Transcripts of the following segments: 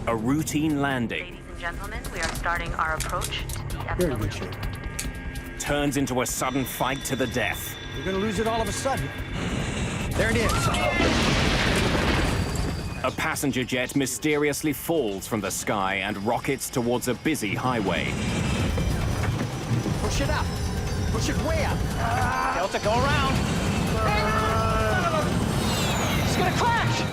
A routine landing. Ladies and gentlemen, we are starting our approach to the Very good shape. Turns into a sudden fight to the death. You're gonna lose it all of a sudden. There it is. A passenger jet mysteriously falls from the sky and rockets towards a busy highway. Push it up. Push it way up. Delta, go around. It's gonna crash.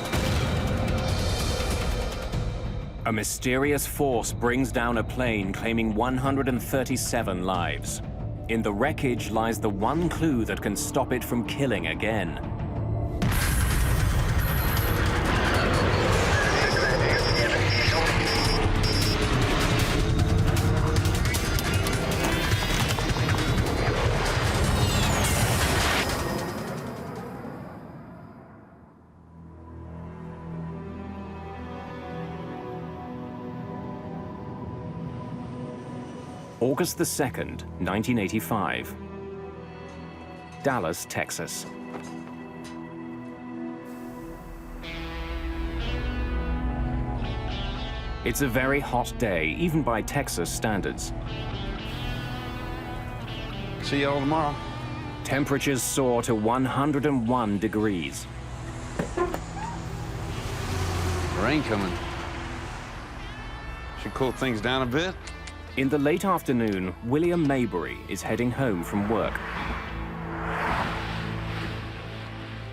A mysterious force brings down a plane claiming 137 lives. In the wreckage lies the one clue that can stop it from killing again. August the 2nd, 1985. Dallas, Texas. It's a very hot day, even by Texas standards. See y'all tomorrow. Temperatures soar to 101 degrees. Rain coming. Should cool things down a bit. In the late afternoon, William Maybury is heading home from work.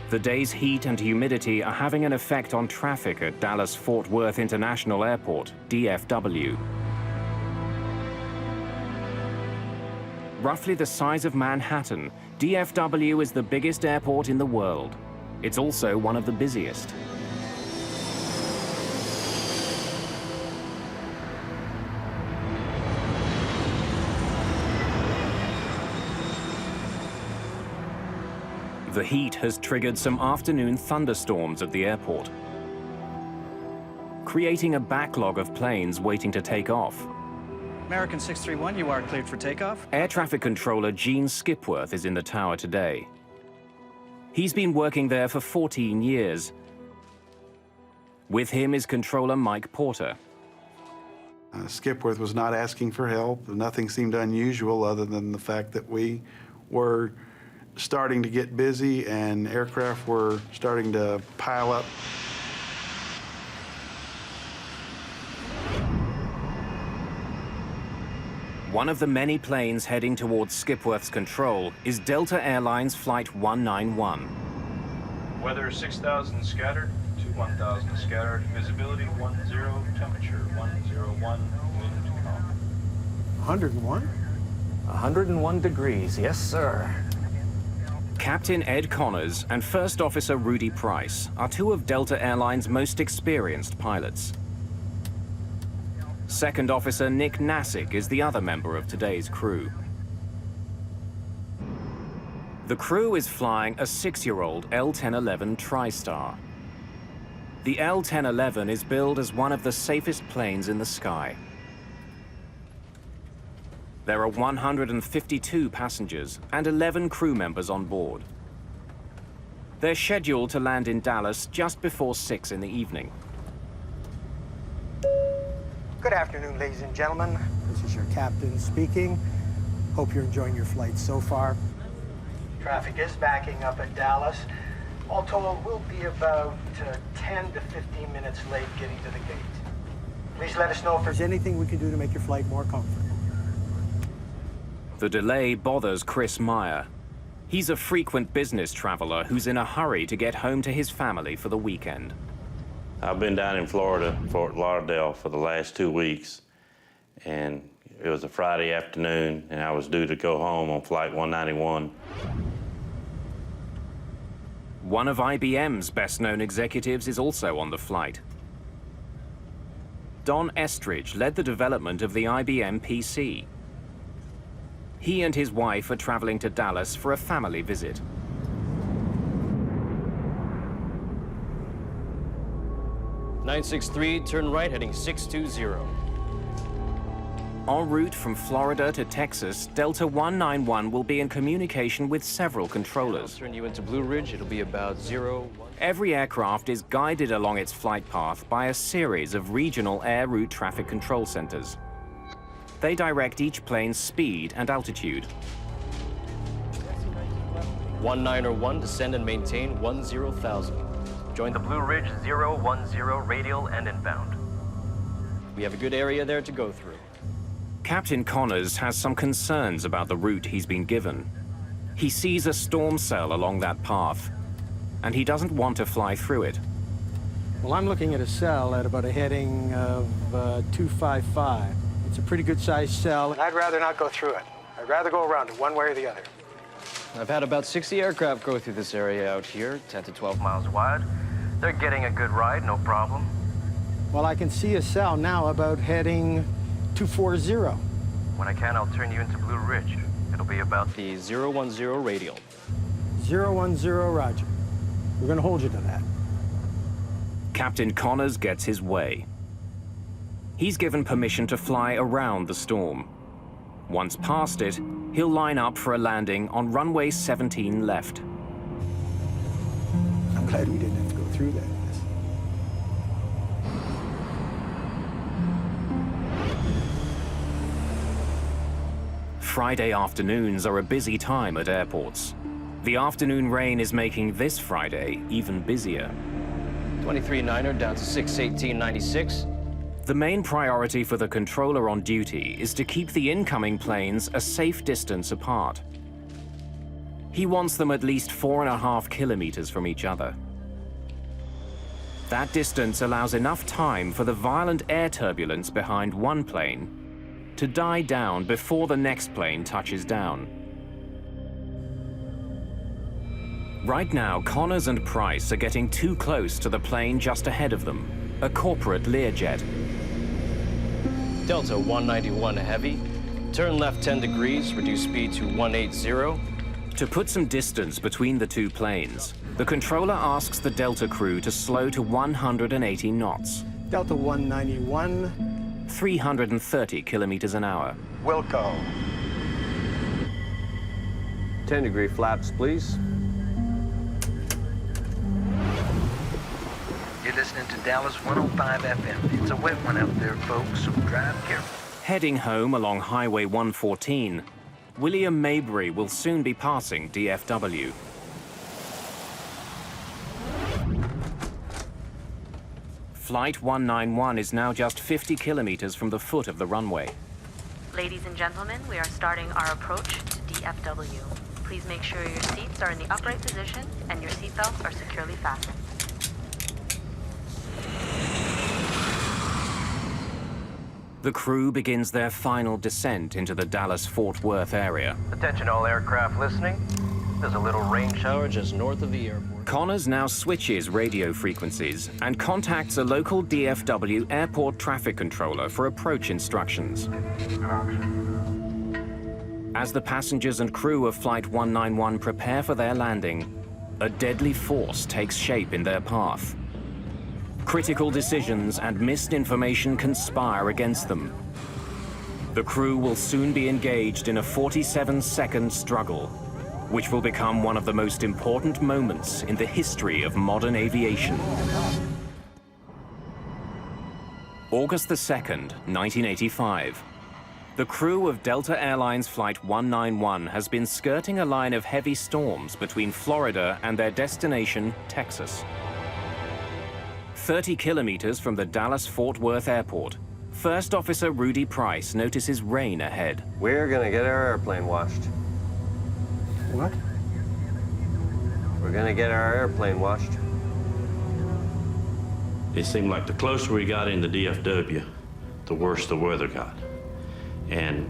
The day's heat and humidity are having an effect on traffic at Dallas-Fort Worth International Airport, DFW. Roughly the size of Manhattan, DFW is the biggest airport in the world. It's also one of the busiest. The heat has triggered some afternoon thunderstorms at the airport, creating a backlog of planes waiting to take off. American 631, you are cleared for takeoff. Air traffic controller Gene Skipworth is in the tower today. He's been working there for 14 years. With him is controller Mike Porter. Skipworth was not asking for help. Nothing seemed unusual other than the fact that we were starting to get busy and aircraft were starting to pile up. One of the many planes heading towards Skipworth's control is Delta Airlines Flight 191. Weather 6,000 scattered to 1,000 scattered. Visibility 10, temperature 101, wind calm. 101? 101 degrees, yes, sir. Captain Ed Connors and First Officer Rudy Price are two of Delta Airlines' most experienced pilots. Second Officer Nick Nassick is the other member of today's crew. The crew is flying a 6-year-old L-1011 TriStar. The L-1011 is billed as one of the safest planes in the sky. There are 152 passengers and 11 crew members on board. They're scheduled to land in Dallas just before 6 in the evening. Good afternoon, ladies and gentlemen. This is your captain speaking. Hope you're enjoying your flight so far. Traffic is backing up at Dallas. All told, we'll be about 10 to 15 minutes late getting to the gate. Please let us know if there's anything we can do to make your flight more comfortable. The delay bothers Chris Meyer. He's a frequent business traveler who's in a hurry to get home to his family for the weekend. I've been down in Florida, Fort Lauderdale, for the last 2 weeks, and it was a Friday afternoon, and I was due to go home on Flight 191. One of IBM's best-known executives is also on the flight. Don Estridge led the development of the IBM PC. He and his wife are traveling to Dallas for a family visit. "963, turn right, heading 620. En route from Florida to Texas, Delta 191 will be in communication with several controllers. Turn you into Blue Ridge, it'll be about 0. Every aircraft is guided along its flight path by a series of regional air route traffic control centers. They direct each plane's speed and altitude. 1901, descend and maintain 10,000. Join the Blue Ridge 010 radial and inbound. We have a good area there to go through. Captain Connors has some concerns about the route he's been given. He sees a storm cell along that path, and he doesn't want to fly through it. Well, I'm looking at a cell at about a heading of 255. It's a pretty good sized cell. I'd rather not go through it. I'd rather go around it one way or the other. I've had about 60 aircraft go through this area out here, 10 to 12 miles wide. They're getting a good ride, no problem. Well, I can see a cell now about heading 240. When I can, I'll turn you into Blue Ridge. It'll be about the 010 radial. 010, roger. We're going to hold you to that. Captain Connors gets his way. He's given permission to fly around the storm. Once past it, he'll line up for a landing on runway 17 left. I'm glad we didn't have to go through that. Friday afternoons are a busy time at airports. The afternoon rain is making this Friday even busier. 23-9er down to 618.96. The main priority for the controller on duty is to keep the incoming planes a safe distance apart. He wants them at least 4.5 kilometers from each other. That distance allows enough time for the violent air turbulence behind one plane to die down before the next plane touches down. Right now, Connors and Price are getting too close to the plane just ahead of them, a corporate Learjet. Delta 191 heavy. Turn left 10 degrees, reduce speed to 180. To put some distance between the two planes, the controller asks the Delta crew to slow to 180 knots. Delta 191. 330 kilometers an hour. Wilco. 10-degree flaps, please. You're listening to Dallas 105 FM. It's a wet one out there, folks, so drive careful. Heading home along Highway 114, William Maybury will soon be passing DFW. Flight 191 is now just 50 kilometers from the foot of the runway. Ladies and gentlemen, we are starting our approach to DFW. Please make sure your seats are in the upright position and your seatbelts are securely fastened. The crew begins their final descent into the Dallas-Fort Worth area. Attention all aircraft listening. There's a little rain shower just north of the airport. Connors now switches radio frequencies and contacts a local DFW airport traffic controller for approach instructions. As the passengers and crew of Flight 191 prepare for their landing, a deadly force takes shape in their path. Critical decisions and missed information conspire against them. The crew will soon be engaged in a 47-second struggle, which will become one of the most important moments in the history of modern aviation. August the 2nd, 1985. The crew of Delta Airlines Flight 191 has been skirting a line of heavy storms between Florida and their destination, Texas. 30 kilometers from the Dallas-Fort Worth Airport, First Officer Rudy Price notices rain ahead. We're gonna get our airplane washed. What? We're gonna get our airplane washed. It seemed like the closer we got into DFW, the worse the weather got. And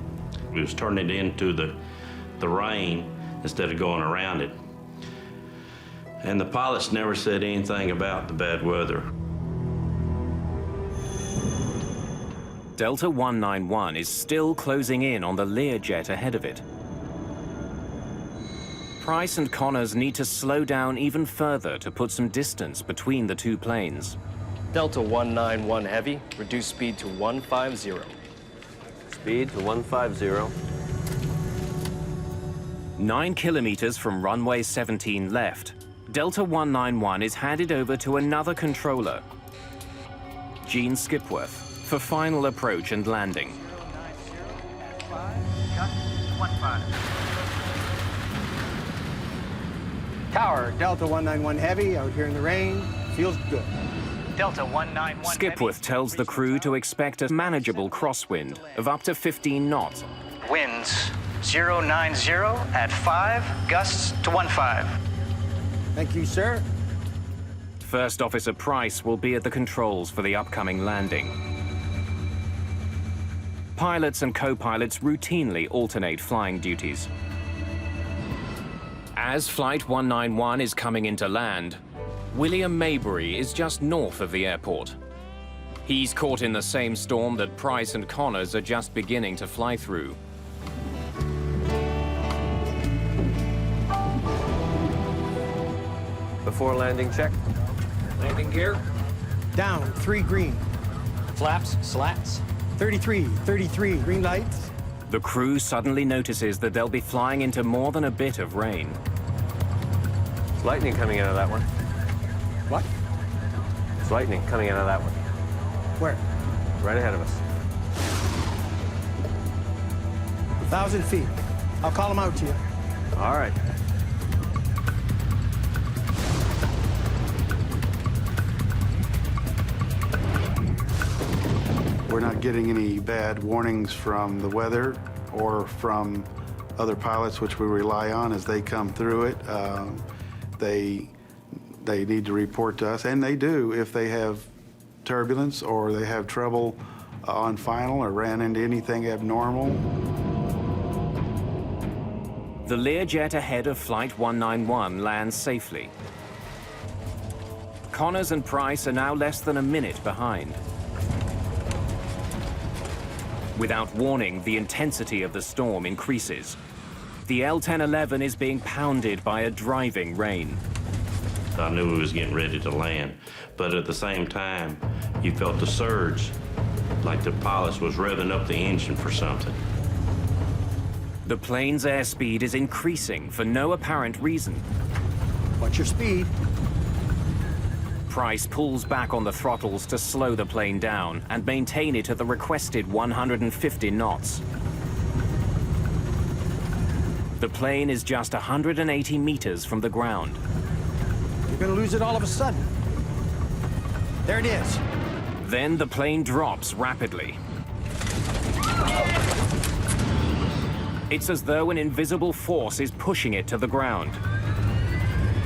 we was turning it into the rain instead of going around it. And the pilots never said anything about the bad weather. Delta 191 is still closing in on the Learjet ahead of it. Price and Connors need to slow down even further to put some distance between the two planes. Delta 191 heavy, reduce speed to 150. Speed to 150. 9 kilometers from runway 17 left, Delta 191 is handed over to another controller, Gene Skipworth, for final approach and landing. 090 Tower, Delta 191 Heavy, out here in the rain. Feels good. Delta 191. Skipworth tells the crew to expect a manageable crosswind of up to 15 knots. Winds 090 at 5, gusts to 15. Thank you, sir. First Officer Price will be at the controls for the upcoming landing. Pilots and co-pilots routinely alternate flying duties. As Flight 191 is coming into land, William Maybury is just north of the airport. He's caught in the same storm that Price and Connors are just beginning to fly through. Before landing check. Landing gear. Down, 3 green. Flaps, slats. 33, 33, green lights. The crew suddenly notices that they'll be flying into more than a bit of rain. There's lightning coming out of that one. What? There's lightning coming out of that one. Where? Right ahead of us. 1,000 feet. I'll call them out to you. All right. We're not getting any bad warnings from the weather or from other pilots, which we rely on as they come through it. They need to report to us, and they do if they have turbulence or they have trouble on final or ran into anything abnormal. The Learjet ahead of Flight 191 lands safely. Connors and Price are now less than a minute behind. Without warning, the intensity of the storm increases. The L-1011 is being pounded by a driving rain. I knew we was getting ready to land, but at the same time, you felt the surge, like the pilot was revving up the engine for something. The plane's airspeed is increasing for no apparent reason. What's your speed? Price pulls back on the throttles to slow the plane down and maintain it at the requested 150 knots. The plane is just 180 meters from the ground. You're gonna lose it all of a sudden. There it is. Then the plane drops rapidly. It's as though an invisible force is pushing it to the ground.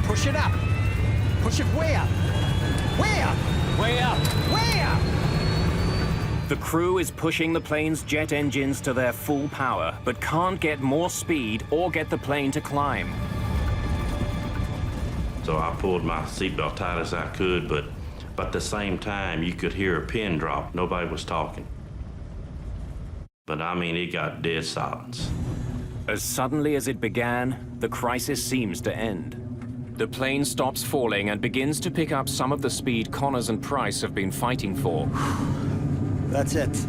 Push it up. Push it way up. Way up. Way up. Way up. The crew is pushing the plane's jet engines to their full power, but can't get more speed or get the plane to climb. So I pulled my seatbelt tight as I could, but at the same time, you could hear a pin drop. Nobody was talking. But I mean, it got dead silence. As suddenly as it began, the crisis seems to end. The plane stops falling and begins to pick up some of the speed Connors and Price have been fighting for. That's it.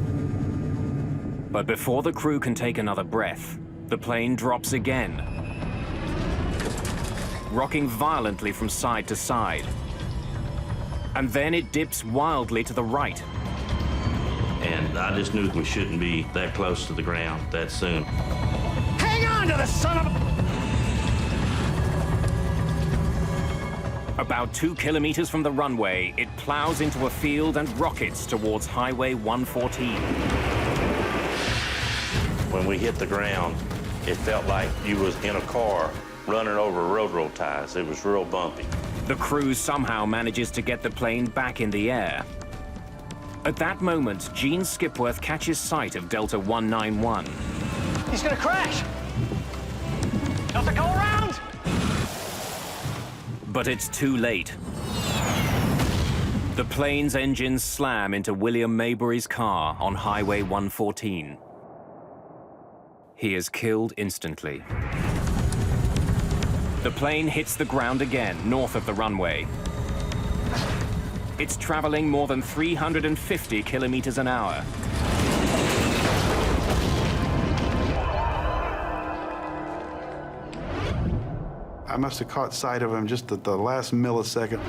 But before the crew can take another breath, the plane drops again, rocking violently from side to side. And then it dips wildly to the right. And I just knew we shouldn't be that close to the ground that soon. Hang on to the son of a... About 2 kilometers from the runway, it plows into a field and rockets towards Highway 114. When we hit the ground, it felt like you was in a car running over railroad ties. It was real bumpy. The crew somehow manages to get the plane back in the air. At that moment, Gene Skipworth catches sight of Delta 191. He's gonna crash. Delta, go around. But it's too late. The plane's engines slam into William Maybury's car on Highway 114. He is killed instantly. The plane hits the ground again, north of the runway. It's traveling more than 350 kilometers an hour. I must have caught sight of him just at the last millisecond,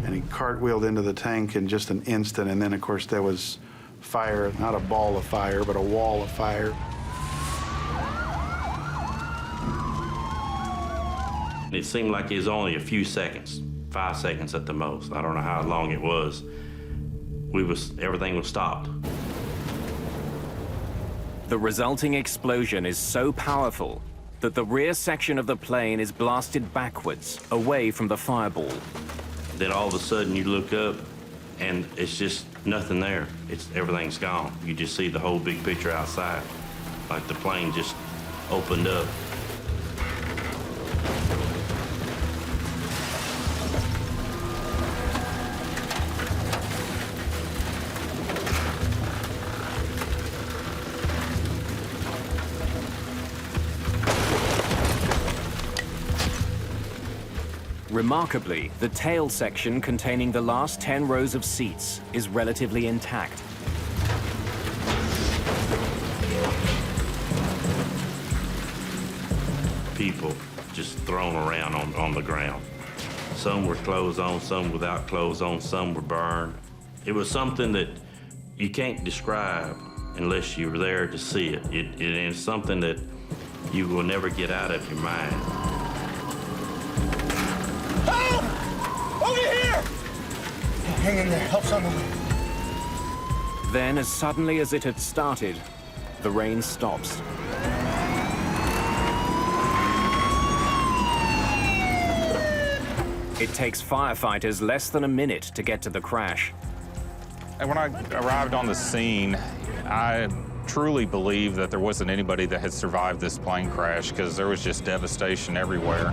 and he cartwheeled into the tank in just an instant, and then, of course, there was fire, not a ball of fire, but a wall of fire. It seemed like it was only a few seconds, 5 seconds at the most. I don't know how long it was. Everything was stopped. The resulting explosion is so powerful that the rear section of the plane is blasted backwards, away from the fireball. Then all of a sudden you look up and it's just nothing there. Everything's gone. You just see the whole big picture outside, like the plane just opened up. Remarkably, the tail section containing the last 10 rows of seats is relatively intact. People just thrown around on the ground. Some were clothes on, some without clothes on, some were burned. It was something that you can't describe unless you're there to see it. It is something that you will never get out of your mind. Over here! Hang in there, help someone. Then, as suddenly as it had started, the rain stops. It takes firefighters less than a minute to get to the crash. And when I arrived on the scene, I truly believe that there wasn't anybody that had survived this plane crash because there was just devastation everywhere.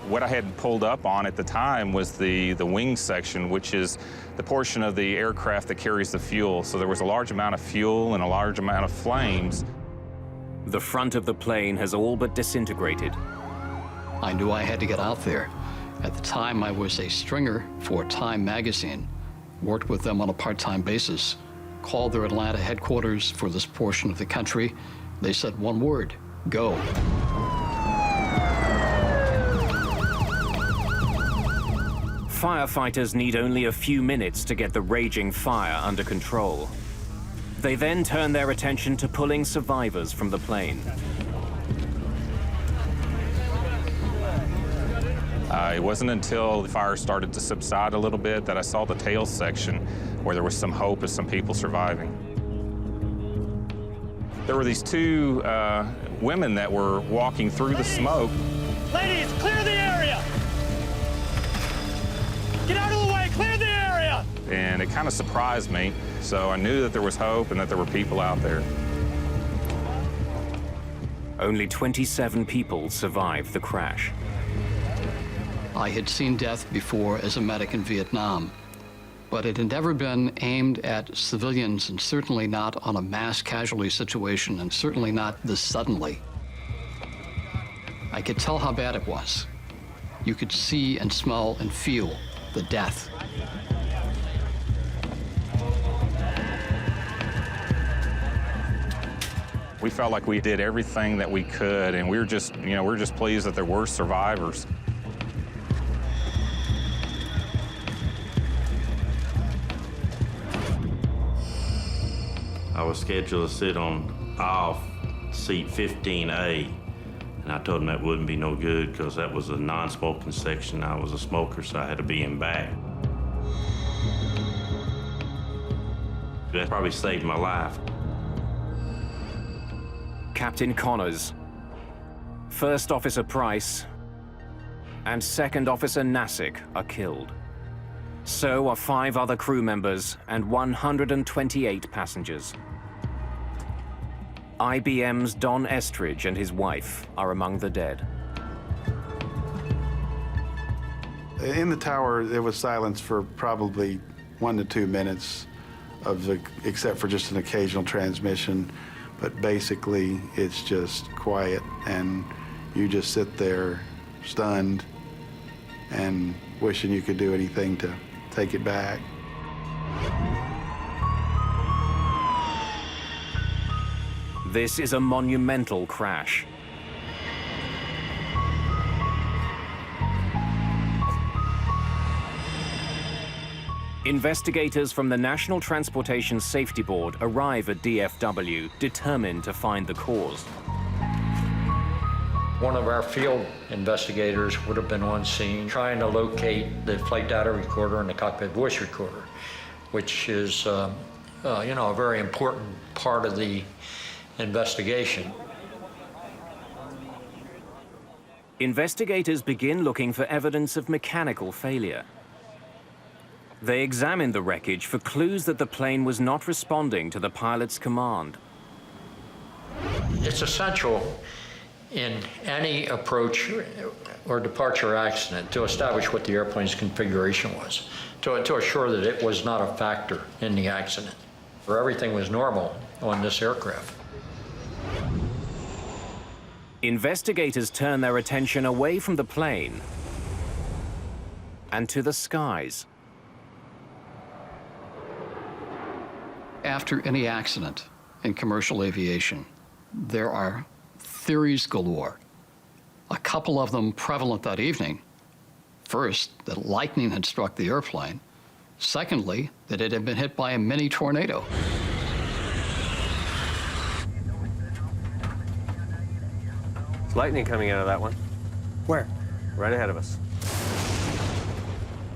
What I had pulled up on at the time was the wing section, which is the portion of the aircraft that carries the fuel. So there was a large amount of fuel and a large amount of flames. The front of the plane has all but disintegrated. I knew I had to get out there. At the time, I was a stringer for Time magazine, worked with them on a part-time basis, called their Atlanta headquarters for this portion of the country. They said one word, go. Firefighters need only a few minutes to get the raging fire under control. They then turn their attention to pulling survivors from the plane. It wasn't until the fire started to subside a little bit that I saw the tail section where there was some hope of some people surviving. There were these two women that were walking through the smoke. Ladies, clear the area! Get out of the way, clear the area! And it kind of surprised me, so I knew that there was hope and that there were people out there. Only 27 people survived the crash. I had seen death before as a medic in Vietnam, but it had never been aimed at civilians, and certainly not on a mass casualty situation, and certainly not this suddenly. I could tell how bad it was. You could see and smell and feel the death. We felt like we did everything that we could, and we were just pleased that there were survivors. I was scheduled to sit on off seat 15A, and I told them that wouldn't be no good because that was a non-smoking section. I was a smoker, so I had to be in back. That probably saved my life. Captain Connors, First Officer Price, and Second Officer Nassick are killed. So are 5 other crew members and 128 passengers. IBM's Don Estridge and his wife are among the dead. In the tower, there was silence for probably 1 to 2 minutes, except for just an occasional transmission. But basically, it's just quiet, and you just sit there stunned and wishing you could do anything to take it back. This is a monumental crash. Investigators from the National Transportation Safety Board arrive at DFW, determined to find the cause. One of our field investigators would have been on scene trying to locate the flight data recorder and the cockpit voice recorder, which is, you know, a very important part of the investigation. Investigators begin looking for evidence of mechanical failure. They examine the wreckage for clues that the plane was not responding to the pilot's command. It's essential in any approach or departure accident to establish what the airplane's configuration was, to assure that it was not a factor in the accident, or everything was normal on this aircraft. Investigators turn their attention away from the plane and to the skies. After any accident in commercial aviation, there are theories galore. A couple of them prevalent that evening. First, that lightning had struck the airplane. Secondly, that it had been hit by a mini tornado. There's lightning coming out of that one. Where? Right ahead of us.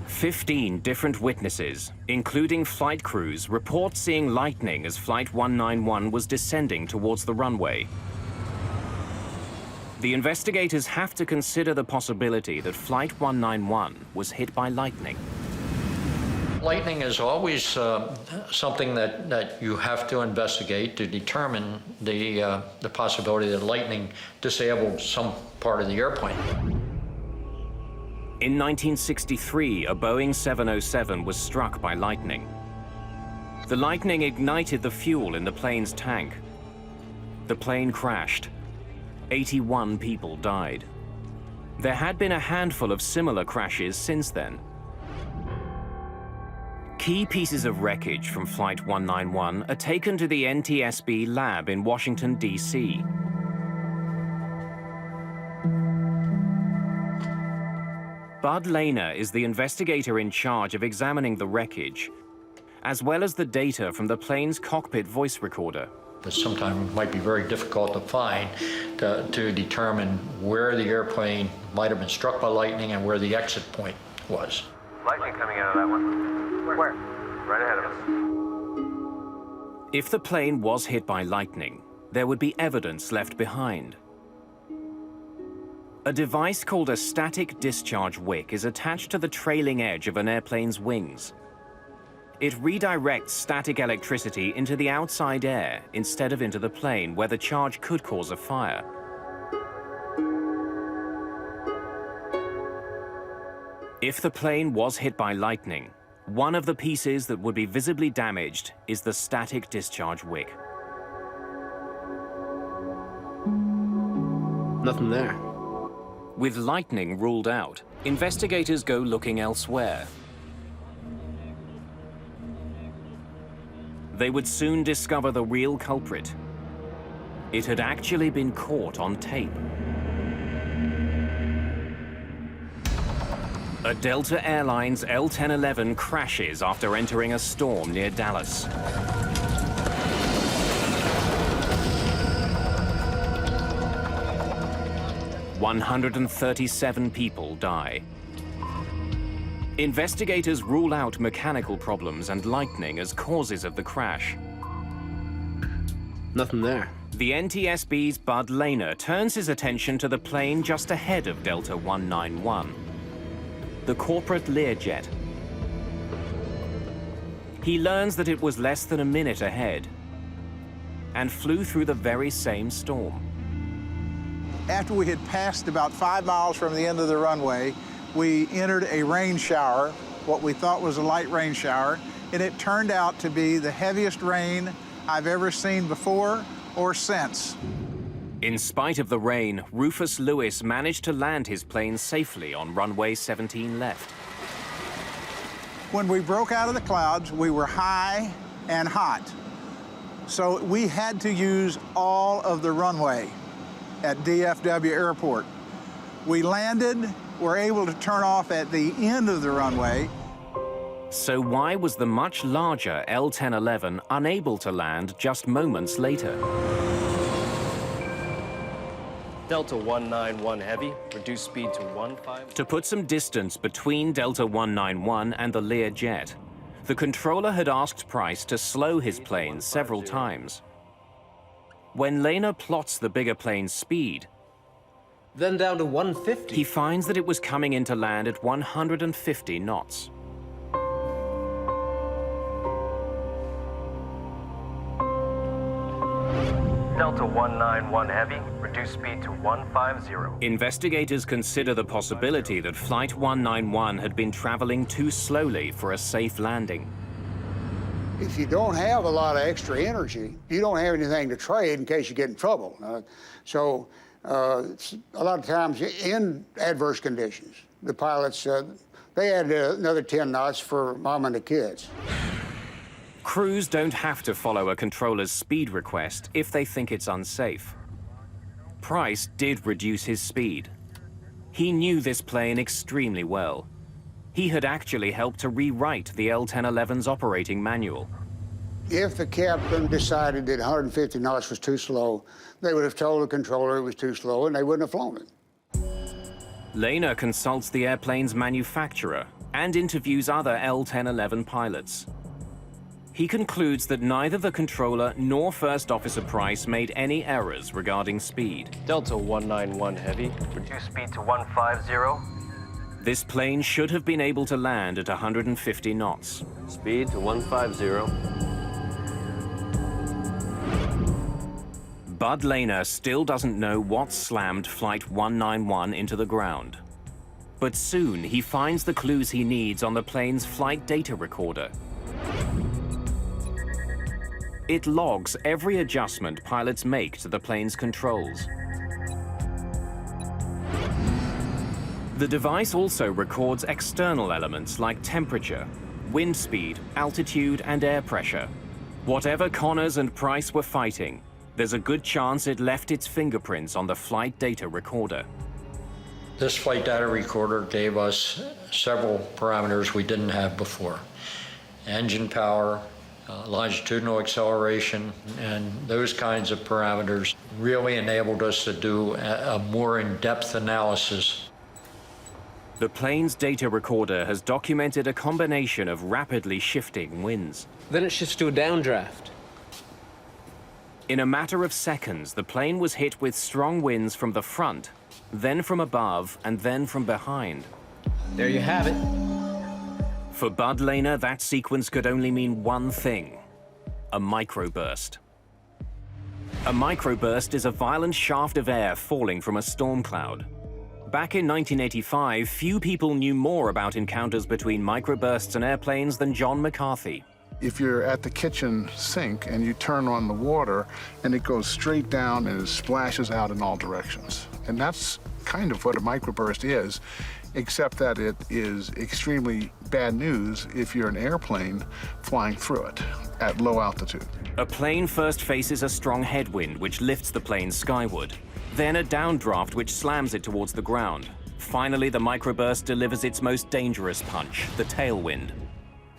15 different witnesses, including flight crews, report seeing lightning as Flight 191 was descending towards the runway. The investigators have to consider the possibility that Flight 191 was hit by lightning. Lightning is always something that you have to investigate to determine the possibility that lightning disabled some part of the airplane. In 1963, a Boeing 707 was struck by lightning. The lightning ignited the fuel in the plane's tank. The plane crashed. 81 people died. There had been a handful of similar crashes since then. Key pieces of wreckage from Flight 191 are taken to the NTSB lab in Washington, D.C. Bud Lehner is the investigator in charge of examining the wreckage, as well as the data from the plane's cockpit voice recorder. But sometimes it might be very difficult to find to determine where the airplane might have been struck by lightning and where the exit point was. Lightning coming out of that one. Where? Right ahead of us. If the plane was hit by lightning, there would be evidence left behind. A device called a static discharge wick is attached to the trailing edge of an airplane's wings. It redirects static electricity into the outside air instead of into the plane, where the charge could cause a fire. If the plane was hit by lightning, one of the pieces that would be visibly damaged is the static discharge wick. Nothing there. With lightning ruled out, investigators go looking elsewhere. They would soon discover the real culprit. It had actually been caught on tape. A Delta Airlines L-1011 crashes after entering a storm near Dallas. "137 people die. Investigators rule out mechanical problems and lightning as causes of the crash. Nothing there. The NTSB's Bud Lehner turns his attention to the plane just ahead of Delta 191, the corporate Learjet. He learns that it was less than a minute ahead and flew through the very same storm. After we had passed about 5 miles from the end of the runway, we entered a rain shower, what we thought was a light rain shower, and it turned out to be the heaviest rain I've ever seen before or since. In spite of the rain, Rufus Lewis managed to land his plane safely on runway 17 left. When we broke out of the clouds, we were high and hot. So we had to use all of the runway at DFW Airport. We landed, were able to turn off at the end of the runway. So why was the much larger L-1011 unable to land just moments later? Delta 191 Heavy, reduce speed to 15. To put some distance between Delta 191 and the Lear jet, the controller had asked Price to slow his plane several times. When Lehner plots the bigger plane's speed, then down to 150, he finds that it was coming into land at 150 knots. Delta 191 Heavy, reduce speed to 150. Investigators consider the possibility that Flight 191 had been traveling too slowly for a safe landing. If you don't have a lot of extra energy, you don't have anything to trade in case you get in trouble. A lot of times in adverse conditions, the pilots, they add another 10 knots for mom and the kids. Crews don't have to follow a controller's speed request if they think it's unsafe. Price did reduce his speed. He knew this plane extremely well. He had actually helped to rewrite the L-1011's operating manual. If the captain decided that 150 knots was too slow, they would have told the controller it was too slow and they wouldn't have flown it. Lehner consults the airplane's manufacturer and interviews other L-1011 pilots. He concludes that neither the controller nor First Officer Price made any errors regarding speed. Delta 191 Heavy, reduce speed to 150. This plane should have been able to land at 150 knots. Speed to 150. Bud Lehner still doesn't know what slammed Flight 191 into the ground. But soon he finds the clues he needs on the plane's flight data recorder. It logs every adjustment pilots make to the plane's controls. The device also records external elements like temperature, wind speed, altitude, and air pressure. Whatever Connors and Price were fighting, there's a good chance it left its fingerprints on the flight data recorder. This flight data recorder gave us several parameters we didn't have before. Engine power, longitudinal acceleration, and those kinds of parameters really enabled us to do a more in-depth analysis. The plane's data recorder has documented a combination of rapidly shifting winds. Then it shifts to a downdraft. In a matter of seconds, the plane was hit with strong winds from the front, then from above, and then from behind. There you have it. For Bud Lehner, that sequence could only mean one thing: a microburst. A microburst is a violent shaft of air falling from a storm cloud. Back in 1985, few people knew more about encounters between microbursts and airplanes than John McCarthy. If you're at the kitchen sink and you turn on the water and it goes straight down and it splashes out in all directions. And that's kind of what a microburst is, except that it is extremely bad news if you're an airplane flying through it at low altitude. A plane first faces a strong headwind which lifts the plane skyward, then a downdraft which slams it towards the ground. Finally, the microburst delivers its most dangerous punch, the tailwind.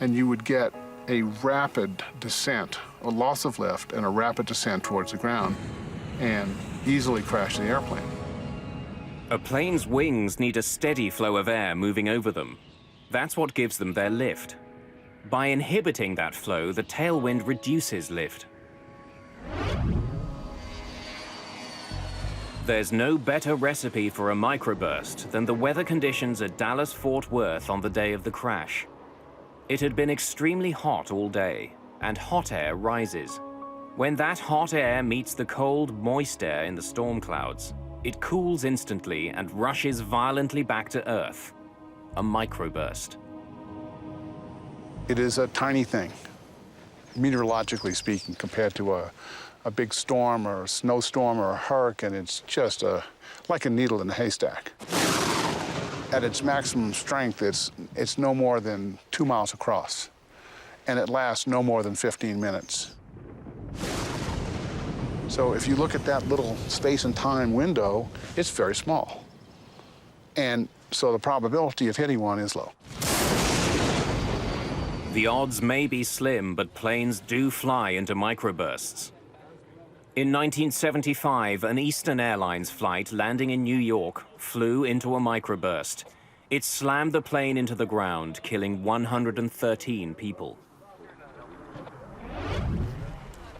And you would get a rapid descent, a loss of lift, and a rapid descent towards the ground, and easily crash the airplane. A plane's wings need a steady flow of air moving over them. That's what gives them their lift. By inhibiting that flow, the tailwind reduces lift. There's no better recipe for a microburst than the weather conditions at Dallas-Fort Worth on the day of the crash. It had been extremely hot all day, and hot air rises. When that hot air meets the cold, moist air in the storm clouds, it cools instantly and rushes violently back to Earth. A microburst. It is a tiny thing, meteorologically speaking, compared to a big storm or a snowstorm or a hurricane. It's just like a needle in a haystack. At its maximum strength, it's no more than 2 miles across, and it lasts no more than 15 minutes. So if you look at that little space and time window, it's very small. And so the probability of hitting one is low. The odds may be slim, but planes do fly into microbursts. In 1975, an Eastern Airlines flight landing in New York flew into a microburst. It slammed the plane into the ground, killing 113 people.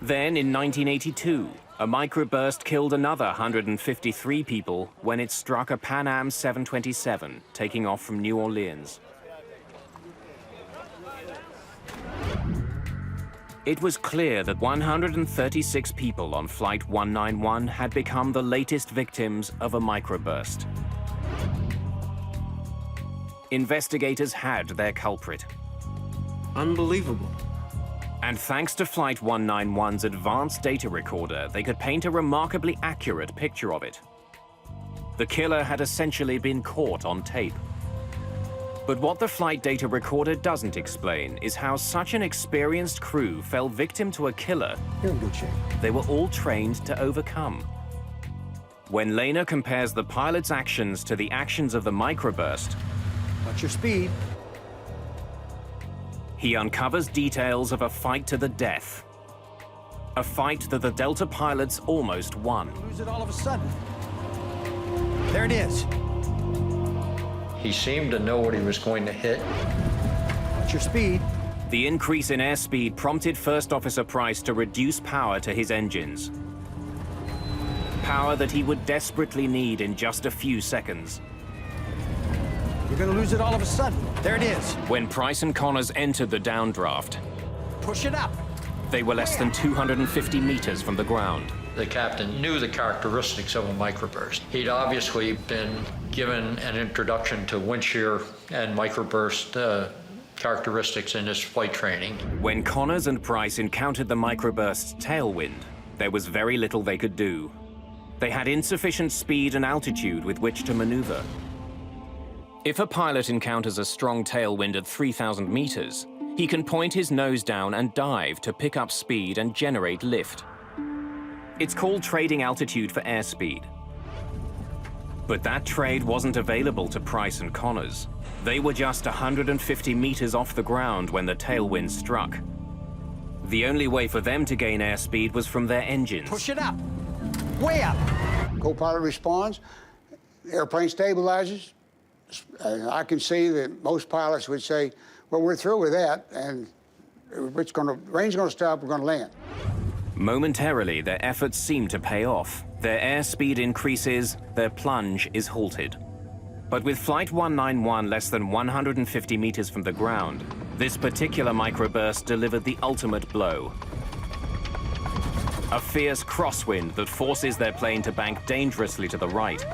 Then, in 1982, a microburst killed another 153 people when it struck a Pan Am 727, taking off from New Orleans. It was clear that 136 people on Flight 191 had become the latest victims of a microburst. Investigators had their culprit. Unbelievable. And thanks to Flight 191's advanced data recorder, they could paint a remarkably accurate picture of it. The killer had essentially been caught on tape. But what the flight data recorder doesn't explain is how such an experienced crew fell victim to a killer You're in good shape. they were all trained to overcome. When Lehner compares the pilot's actions to the actions of the microburst, Watch your speed. he uncovers details of a fight to the death. A fight that the Delta pilots almost won. Lose it all of a sudden. There it is. He seemed to know what he was going to hit. Watch your speed. The increase in airspeed prompted First Officer Price to reduce power to his engines. Power that he would desperately need in just a few seconds. You're gonna lose it all of a sudden. There it is. When Price and Connors entered the downdraft, Push it up. they were less than 250 meters from the ground. The captain knew the characteristics of a microburst. He'd obviously been given an introduction to wind shear and microburst characteristics in his flight training. When Connors and Price encountered the microburst's tailwind, there was very little they could do. They had insufficient speed and altitude with which to maneuver. If a pilot encounters a strong tailwind at 3,000 meters, he can point his nose down and dive to pick up speed and generate lift. It's called trading altitude for airspeed. But that trade wasn't available to Price and Connors. They were just 150 meters off the ground when the tailwind struck. The only way for them to gain airspeed was from their engines. Push it up. Way up. Co-pilot responds, airplane stabilizes. I can see that most pilots would say, well, we're through with that, and rain's gonna stop, we're gonna land. Momentarily, their efforts seem to pay off. Their airspeed increases, their plunge is halted. But with Flight 191 less than 150 meters from the ground, this particular microburst delivered the ultimate blow. A fierce crosswind that forces their plane to bank dangerously to the right.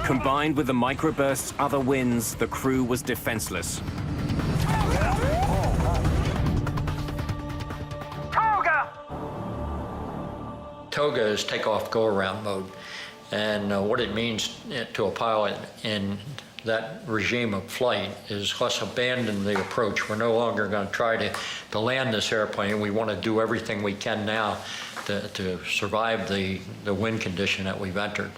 Combined with the microburst's other winds, the crew was defenseless. Toga is takeoff go-around mode. And what it means to a pilot in that regime of flight is let's abandon the approach. We're no longer going to try to land this airplane. We want to do everything we can now to survive the wind condition that we've entered.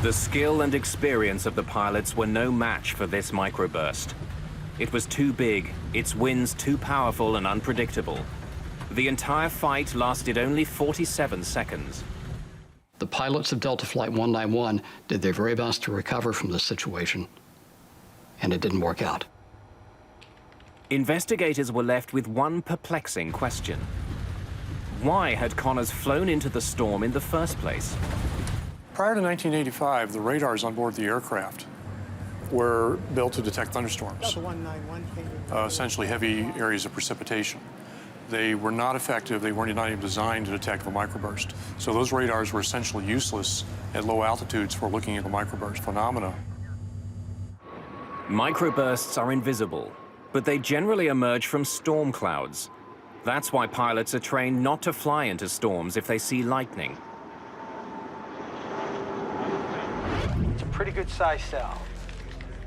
The skill and experience of the pilots were no match for this microburst. It was too big, its winds too powerful and unpredictable. The entire fight lasted only 47 seconds. The pilots of Delta Flight 191 did their very best to recover from this situation, and it didn't work out. Investigators were left with one perplexing question. Why had Connors flown into the storm in the first place? Prior to 1985, the radars on board the aircraft were built to detect thunderstorms, essentially heavy areas of precipitation. They were not effective. They weren't even designed to detect the microburst. So those radars were essentially useless at low altitudes for looking at the microburst phenomena. Microbursts are invisible, but they generally emerge from storm clouds. That's why pilots are trained not to fly into storms if they see lightning. It's a pretty good size cell,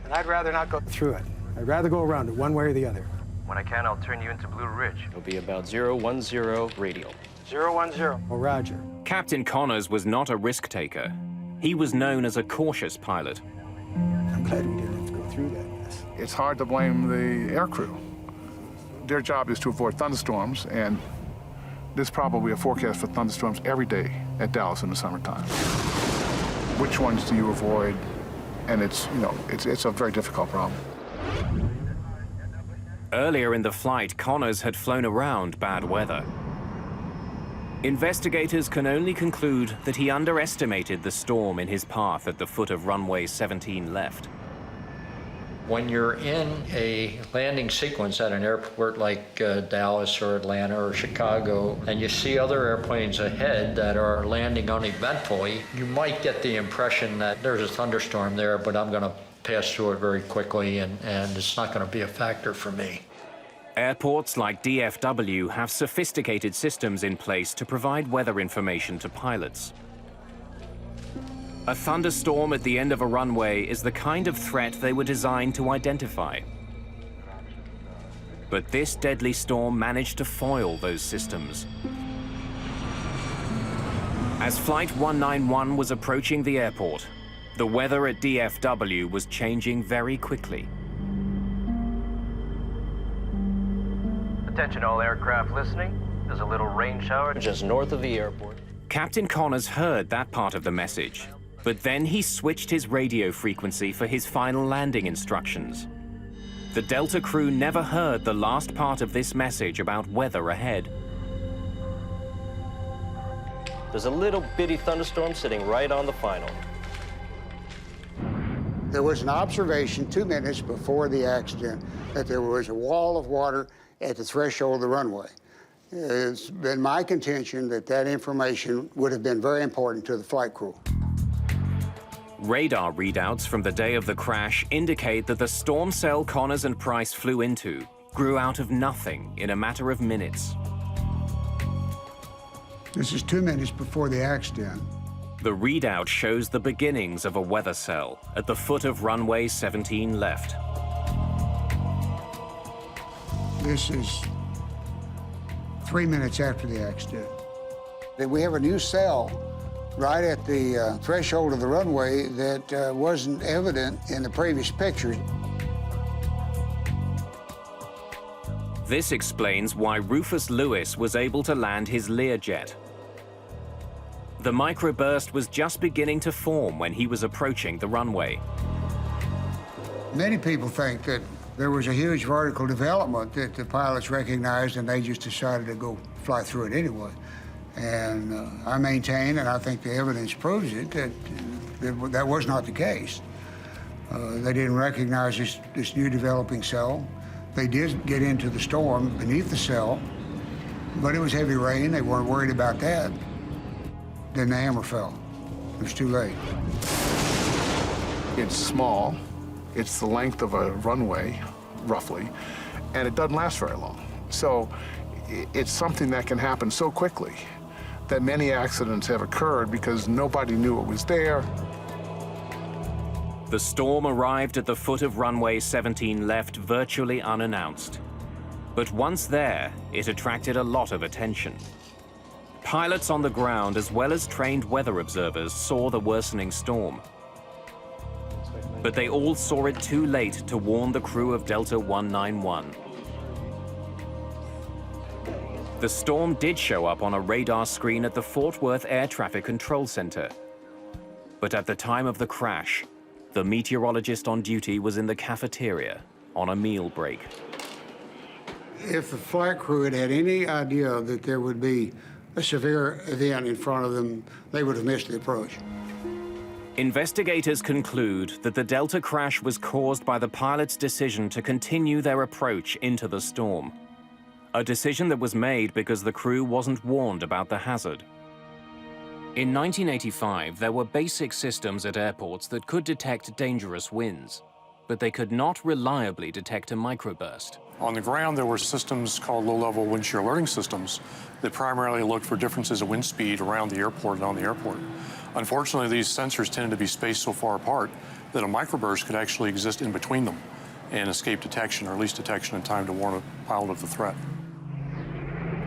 and I'd rather not go through it. I'd rather go around it one way or the other. When I can, I'll turn you into Blue Ridge. It'll be about 010 radial. 010. Oh, roger. Captain Connors was not a risk taker. He was known as a cautious pilot. I'm glad we didn't have to go through that mess. It's hard to blame the aircrew. Their job is to avoid thunderstorms, and there's probably a forecast for thunderstorms every day at Dallas in the summertime. Which ones do you avoid? And it's a very difficult problem. Earlier in the flight, Connors had flown around bad weather. Investigators can only conclude that he underestimated the storm in his path at the foot of runway 17 left. When you're in a landing sequence at an airport like Dallas or Atlanta or Chicago, and you see other airplanes ahead that are landing uneventfully, you might get the impression that there's a thunderstorm there, but I'm going to pass through it very quickly, and it's not going to be a factor for me. Airports like DFW have sophisticated systems in place to provide weather information to pilots. A thunderstorm at the end of a runway is the kind of threat they were designed to identify. But this deadly storm managed to foil those systems. As Flight 191 was approaching the airport, the weather at DFW was changing very quickly. Attention all aircraft listening. There's a little rain shower just north of the airport. Captain Connors heard that part of the message, but then he switched his radio frequency for his final landing instructions. The Delta crew never heard the last part of this message about weather ahead. There's a little bitty thunderstorm sitting right on the final. There was an observation 2 minutes before the accident that there was a wall of water at the threshold of the runway. It's been my contention that that information would have been very important to the flight crew. Radar readouts from the day of the crash indicate that the storm cell Connors and Price flew into grew out of nothing in a matter of minutes. This is 2 minutes before the accident. The readout shows the beginnings of a weather cell at the foot of runway 17 left. This is 3 minutes after the accident. We have a new cell right at the threshold of the runway that wasn't evident in the previous pictures. This explains why Rufus Lewis was able to land his Learjet. The microburst was just beginning to form when he was approaching the runway. Many people think that there was a huge vertical development that the pilots recognized and they just decided to go fly through it anyway. And I maintain, and I think the evidence proves it, that that was not the case. They didn't recognize this new developing cell. They did get into the storm beneath the cell, but it was heavy rain. They weren't worried about that. Then the hammer fell. It was too late. It's small. It's the length of a runway, roughly, and it doesn't last very long. So it's something that can happen so quickly that many accidents have occurred because nobody knew it was there. The storm arrived at the foot of runway 17 left virtually unannounced. But once there, it attracted a lot of attention. Pilots on the ground, as well as trained weather observers, saw the worsening storm. But they all saw it too late to warn the crew of Delta 191. The storm did show up on a radar screen at the Fort Worth Air Traffic Control Center. But at the time of the crash, the meteorologist on duty was in the cafeteria on a meal break. If the flight crew had had any idea that there would be a severe event in front of them, they would have missed the approach. Investigators conclude that the Delta crash was caused by the pilot's decision to continue their approach into the storm. A decision that was made because the crew wasn't warned about the hazard. In 1985, there were basic systems at airports that could detect dangerous winds, but they could not reliably detect a microburst. On the ground, there were systems called low-level wind shear alerting systems that primarily looked for differences in wind speed around the airport and on the airport. Unfortunately, these sensors tended to be spaced so far apart that a microburst could actually exist in between them and escape detection, or at least detection in time to warn a pilot of the threat.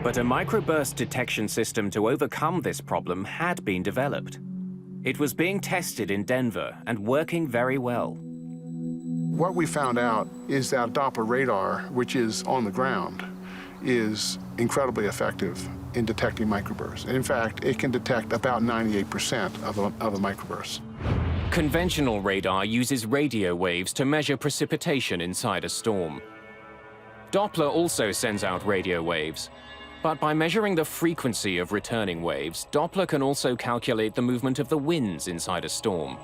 But a microburst detection system to overcome this problem had been developed. It was being tested in Denver and working very well. What we found out is that Doppler radar, which is on the ground, is incredibly effective in detecting microbursts. And in fact, it can detect about 98% of a microburst. Conventional radar uses radio waves to measure precipitation inside a storm. Doppler also sends out radio waves, but by measuring the frequency of returning waves, Doppler can also calculate the movement of the winds inside a storm.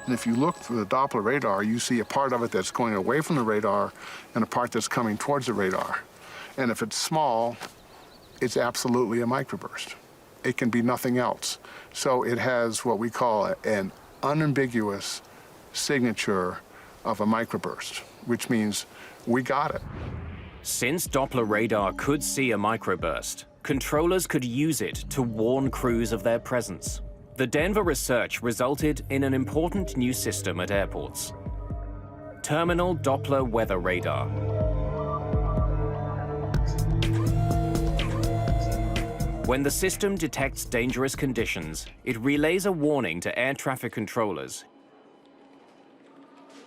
And if you look through the Doppler radar, you see a part of it that's going away from the radar and a part that's coming towards the radar. And if it's small, it's absolutely a microburst. It can be nothing else. So it has what we call an unambiguous signature of a microburst, which means we got it. Since Doppler radar could see a microburst, controllers could use it to warn crews of their presence. The Denver research resulted in an important new system at airports: Terminal Doppler Weather Radar. When the system detects dangerous conditions, it relays a warning to air traffic controllers,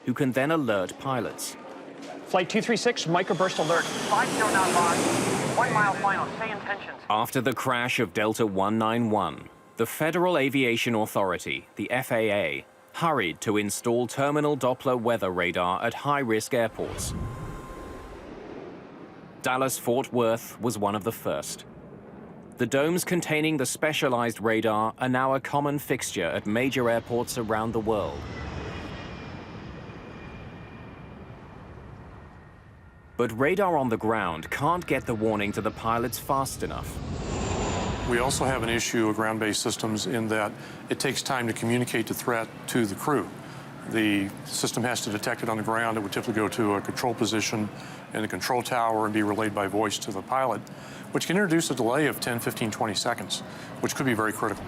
who can then alert pilots. Flight 236, microburst alert. 50 knot lock, 1 mile final, say intentions. After the crash of Delta 191, the Federal Aviation Authority, the FAA, hurried to install terminal Doppler weather radar at high-risk airports. Dallas-Fort Worth was one of the first. The domes containing the specialized radar are now a common fixture at major airports around the world. But radar on the ground can't get the warning to the pilots fast enough. We also have an issue with ground-based systems in that it takes time to communicate the threat to the crew. The system has to detect it on the ground. It would typically go to a control position in the control tower and be relayed by voice to the pilot, which can introduce a delay of 10, 15, 20 seconds, which could be very critical.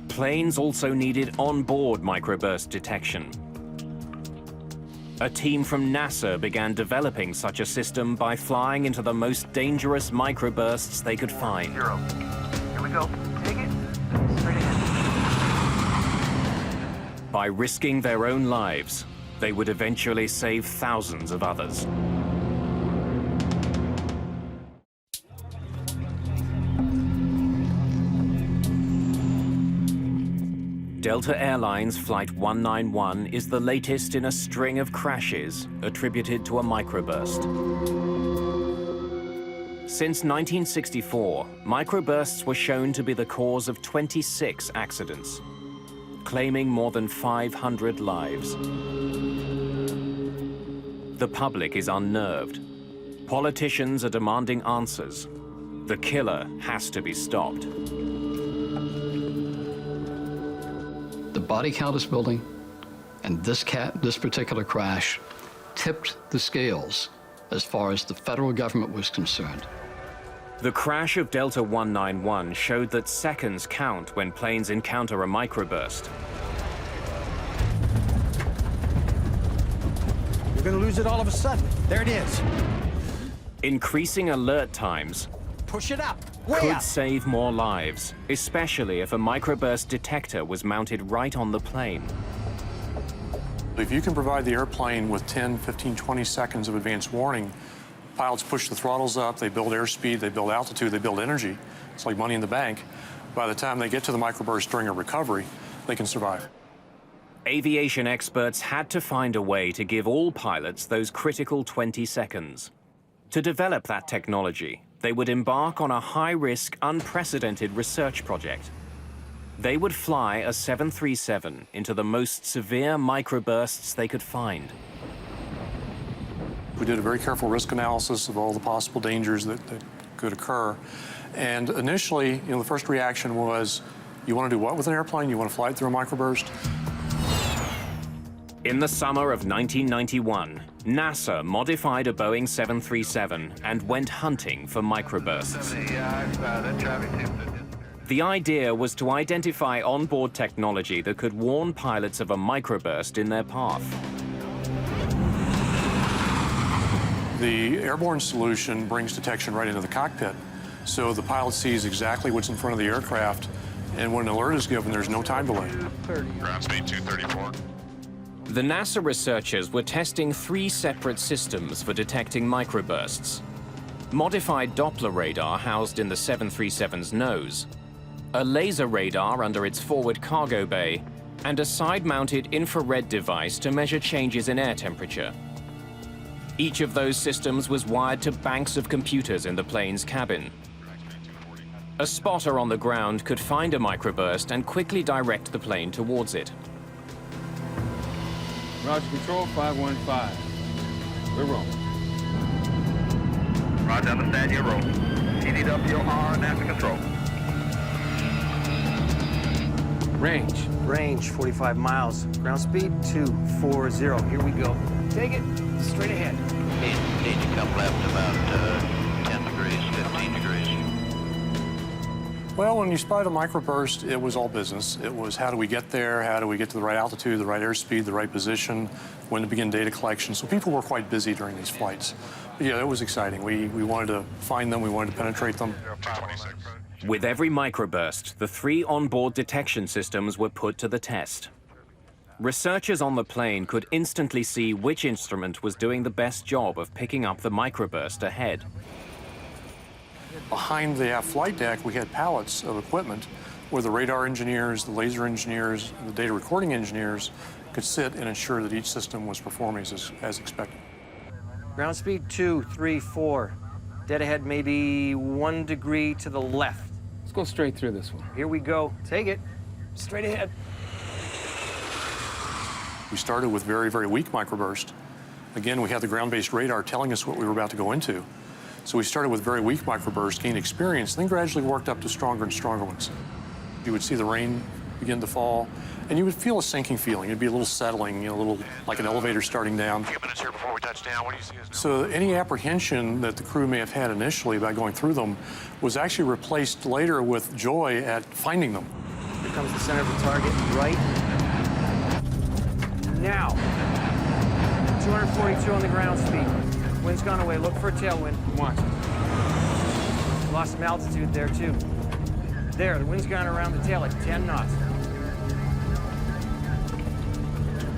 Planes also needed on-board microburst detection. A team from NASA began developing such a system by flying into the most dangerous microbursts they could find. 0. Here we go. Take it. Straight ahead. By risking their own lives, they would eventually save thousands of others. Delta Airlines Flight 191 is the latest in a string of crashes attributed to a microburst. Since 1964, microbursts were shown to be the cause of 26 accidents, claiming more than 500 lives. The public is unnerved. Politicians are demanding answers. The killer has to be stopped. The body count is building, and this particular crash tipped the scales as far as the federal government was concerned. The crash of Delta 191 showed that seconds count when planes encounter a microburst. You're going to lose it all of a sudden. There it is. Increasing alert times Push it up. Way could up. save more lives, especially if a microburst detector was mounted right on the plane. If you can provide the airplane with 10, 15, 20 seconds of advance warning, pilots push the throttles up, they build airspeed, they build altitude, they build energy. It's like money in the bank. By the time they get to the microburst during a recovery, they can survive. Aviation experts had to find a way to give all pilots those critical 20 seconds. To develop that technology, they would embark on a high-risk, unprecedented research project. They would fly a 737 into the most severe microbursts they could find. We did a very careful risk analysis of all the possible dangers that could occur. And initially, the first reaction was, you want to do what with an airplane? You want to fly it through a microburst? In the summer of 1991, NASA modified a Boeing 737 and went hunting for microbursts. The idea was to identify onboard technology that could warn pilots of a microburst in their path. The airborne solution brings detection right into the cockpit, so the pilot sees exactly what's in front of the aircraft, and when an alert is given, there's no time delay. Ground speed 234. The NASA researchers were testing 3 separate systems for detecting microbursts. Modified Doppler radar housed in the 737's nose, a laser radar under its forward cargo bay, and a side-mounted infrared device to measure changes in air temperature. Each of those systems was wired to banks of computers in the plane's cabin. A spotter on the ground could find a microburst and quickly direct the plane towards it. Roger, control 515. We're rolling. Roger, understand you're rolling. TDWR, NASA control. Range 45 miles. Ground speed 240. Here we go. Take it straight ahead. Need to come left about 10 degrees, 15 degrees. Well, when you spotted a microburst, it was all business. It was how do we get there, how do we get to the right altitude, the right airspeed, the right position, when to begin data collection. So people were quite busy during these flights. But yeah, it was exciting. We wanted to find them, we wanted to penetrate them. With every microburst, the 3 onboard detection systems were put to the test. Researchers on the plane could instantly see which instrument was doing the best job of picking up the microburst ahead. Behind the aft flight deck, we had pallets of equipment where the radar engineers, the laser engineers, and the data recording engineers could sit and ensure that each system was performing as expected. Ground speed 234. Dead ahead maybe 1 degree to the left. Let's go straight through this one. Here we go. Take it. Straight ahead. We started with very, very weak microburst. Again, we had the ground-based radar telling us what we were about to go into. So we started with very weak microbursts, gained experience, then gradually worked up to stronger and stronger ones. You would see the rain begin to fall, and you would feel a sinking feeling. It'd be a little settling, a little like an elevator starting down. A few minutes here before we touch down. What do you see us now? So any apprehension that the crew may have had initially about going through them was actually replaced later with joy at finding them. Here comes the center of the target, right now. 242 on the ground speed. Wind's gone away. Look for a tailwind. Watch. Lost some altitude there, too. There, the wind's gone around the tail at 10 knots.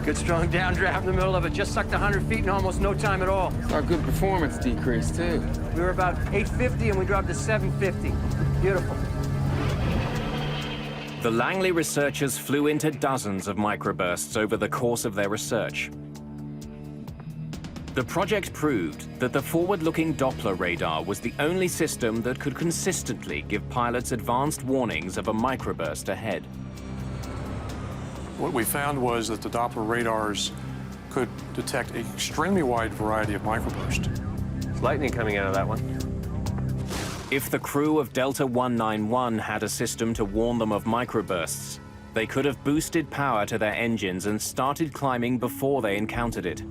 Good strong downdraft in the middle of it. Just sucked 100 feet in almost no time at all. Our good performance decreased, too. We were about 850 and we dropped to 750. Beautiful. The Langley researchers flew into dozens of microbursts over the course of their research. The project proved that the forward-looking Doppler radar was the only system that could consistently give pilots advanced warnings of a microburst ahead. What we found was that the Doppler radars could detect an extremely wide variety of microbursts. There's lightning coming out of that one. If the crew of Delta 191 had a system to warn them of microbursts, they could have boosted power to their engines and started climbing before they encountered it.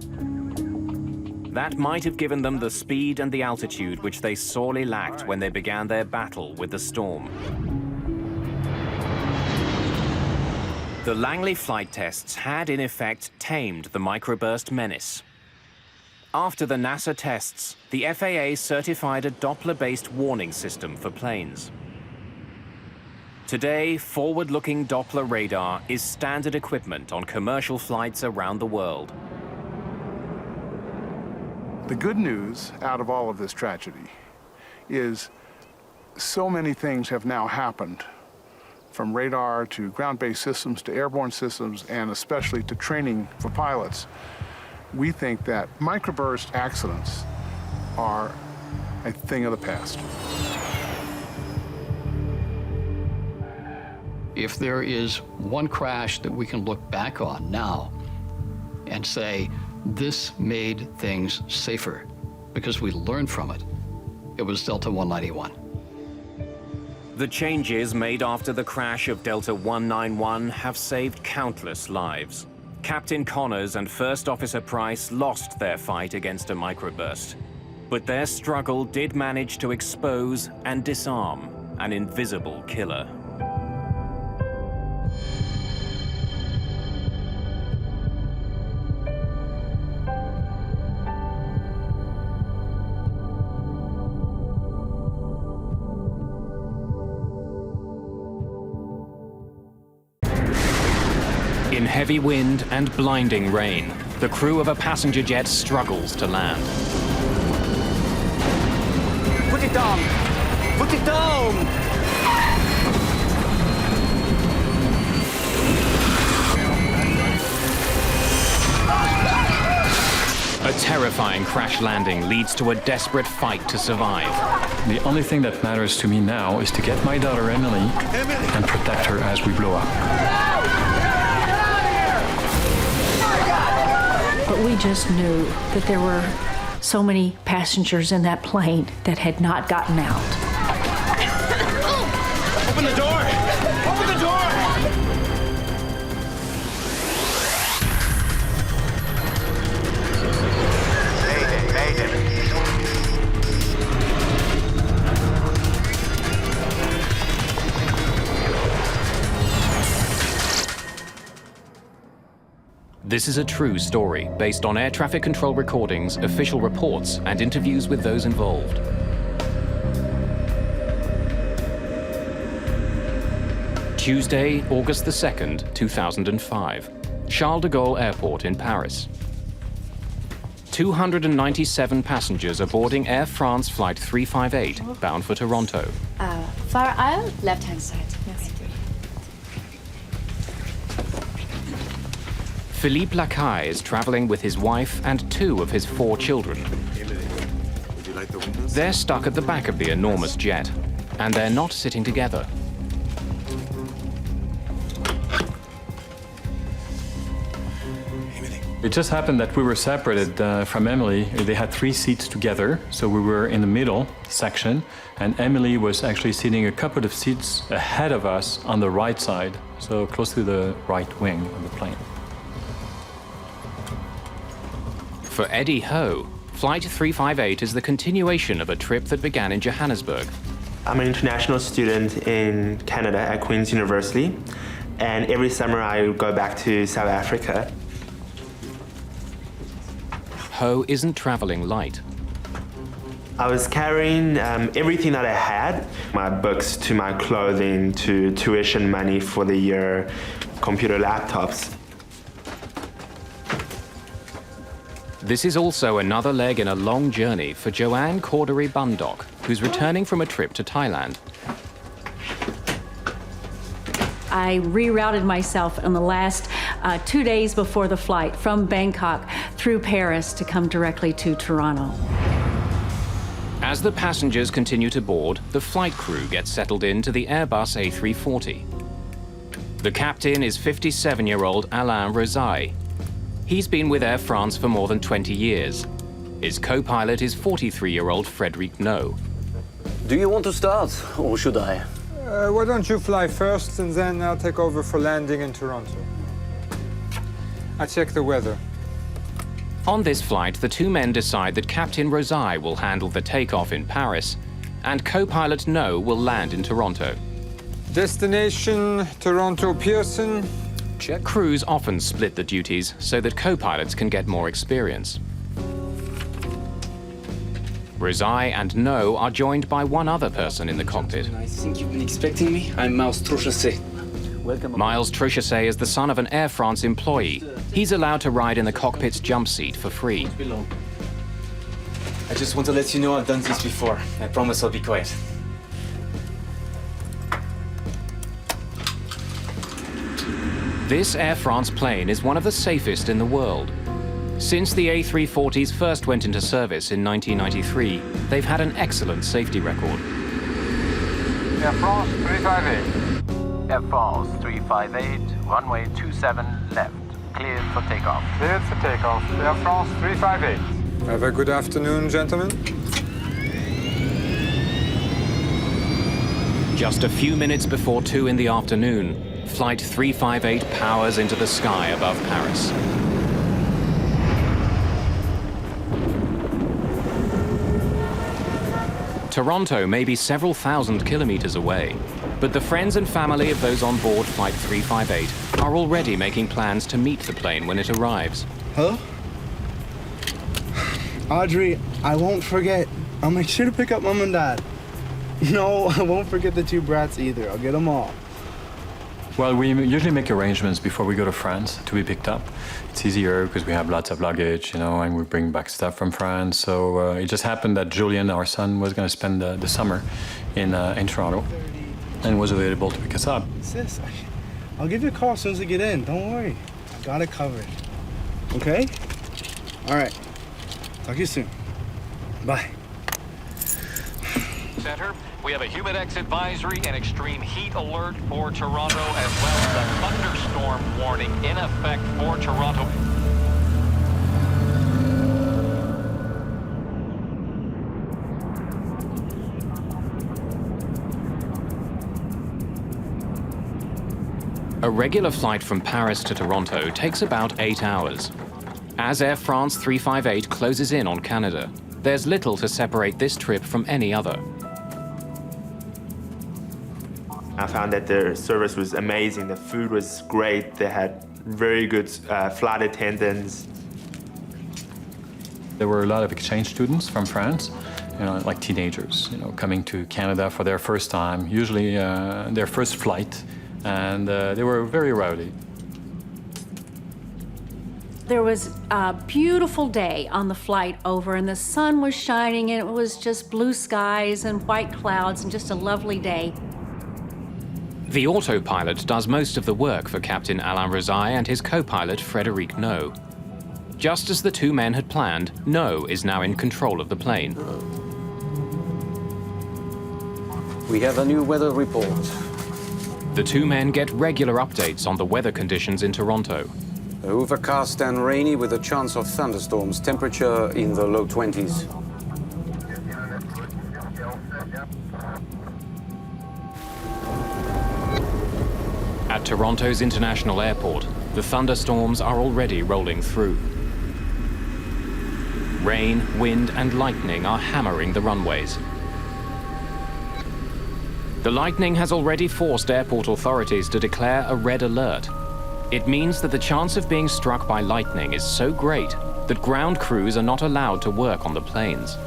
That might have given them the speed and the altitude which they sorely lacked when they began their battle with the storm. The Langley flight tests had, in effect, tamed the microburst menace. After the NASA tests, the FAA certified a Doppler-based warning system for planes. Today, forward-looking Doppler radar is standard equipment on commercial flights around the world. The good news out of all of this tragedy is so many things have now happened, from radar to ground-based systems to airborne systems, and especially to training for pilots. We think that microburst accidents are a thing of the past. If there is one crash that we can look back on now and say, this made things safer because we learned from it, it was Delta 191. The changes made after the crash of Delta 191 have saved countless lives. Captain Connors and First Officer Price lost their fight against a microburst, but their struggle did manage to expose and disarm an invisible killer. In heavy wind and blinding rain, the crew of a passenger jet struggles to land. Put it down! Put it down! A terrifying crash landing leads to a desperate fight to survive. The only thing that matters to me now is to get my daughter Emily and protect her as we blow up. But we just knew that there were so many passengers in that plane that had not gotten out. Open the door! Open the door! Mayday, Mayday. This is a true story based on air traffic control recordings, official reports, and interviews with those involved. Tuesday, August the 2nd, 2005. Charles de Gaulle Airport in Paris. 297 passengers are boarding Air France Flight 358, bound for Toronto. Far aisle, left-hand side. Merci. Philippe Lacaille is traveling with his wife and 2 of his 4 children. Would you like the windows? They're stuck at the back of the enormous jet, and they're not sitting together. It just happened that we were separated from Emily. They had 3 seats together, so we were in the middle section, and Emily was actually sitting a couple of seats ahead of us on the right side, so close to the right wing of the plane. For Eddie Ho, Flight 358 is the continuation of a trip that began in Johannesburg. I'm an international student in Canada at Queen's University, and every summer I go back to South Africa. Ho isn't traveling light. I was carrying everything that I had, my books to my clothing to tuition money for the year, computer laptops. This is also another leg in a long journey for Joanne Cordery Bundock, who's returning from a trip to Thailand. I rerouted myself in the last 2 days before the flight from Bangkok through Paris to come directly to Toronto. As the passengers continue to board, the flight crew gets settled into the Airbus A340. The captain is 57-year-old Alain Rosaille. He's been with Air France for more than 20 years. His co-pilot is 43-year-old Frédéric No. Do you want to start, or should I? Why don't you fly first, and then I'll take over for landing in Toronto. I check the weather. On this flight, the 2 men decide that Captain Rosaille will handle the takeoff in Paris, and co-pilot No will land in Toronto. Destination, Toronto Pearson. Check. Crews often split the duties so that co-pilots can get more experience. Rosaille and No are joined by one other person in the cockpit. I think you've been expecting me. I'm Miles Trouchesset. Welcome. Miles Trouchesset is the son of an Air France employee. He's allowed to ride in the cockpit's jump seat for free. I just want to let you know I've done this before. I promise I'll be quiet. This Air France plane is one of the safest in the world. Since the A340s first went into service in 1993, they've had an excellent safety record. Air France 358. Air France 358, runway 27 left. Cleared for takeoff. Cleared for takeoff. Air France 358. Have a good afternoon, gentlemen. Just a few minutes before 2 in the afternoon, Flight 358 powers into the sky above Paris. Toronto may be several thousand kilometers away, but the friends and family of those on board Flight 358 are already making plans to meet the plane when it arrives. Hello? Audrey, I won't forget. I'll make sure to pick up Mom and Dad. No, I won't forget the 2 brats either. I'll get them all. Well, we usually make arrangements before we go to France to be picked up. It's easier because we have lots of luggage, you know, and we bring back stuff from France. So it just happened that Julian, our son, was going to spend the summer in Toronto and was available to pick us up. Sis, I'll give you a call as soon as I get in. Don't worry. I got it covered. Okay? All right. Talk to you soon. Bye. Center, we have a humidex advisory and extreme heat alert for Toronto, as well as a thunderstorm warning in effect for Toronto. A regular flight from Paris to Toronto takes about 8 hours. As Air France 358 closes in on Canada, there's little to separate this trip from any other. I found that their service was amazing. The food was great. They had very good flight attendants. There were a lot of exchange students from France, you know, like teenagers, you know, coming to Canada for their first time, usually their first flight, and they were very rowdy. There was a beautiful day on the flight over, and the sun was shining, and it was just blue skies and white clouds, and just a lovely day. The autopilot does most of the work for Captain Alain Rezai and his co-pilot Frédéric No. Just as the two men had planned, No is now in control of the plane. We have a new weather report. The two men get regular updates on the weather conditions in Toronto. Overcast and rainy with a chance of thunderstorms. Temperature in the low 20s. At Toronto's International Airport, the thunderstorms are already rolling through. Rain, wind, and lightning are hammering the runways. The lightning has already forced airport authorities to declare a red alert. It means that the chance of being struck by lightning is so great that ground crews are not allowed to work on the planes.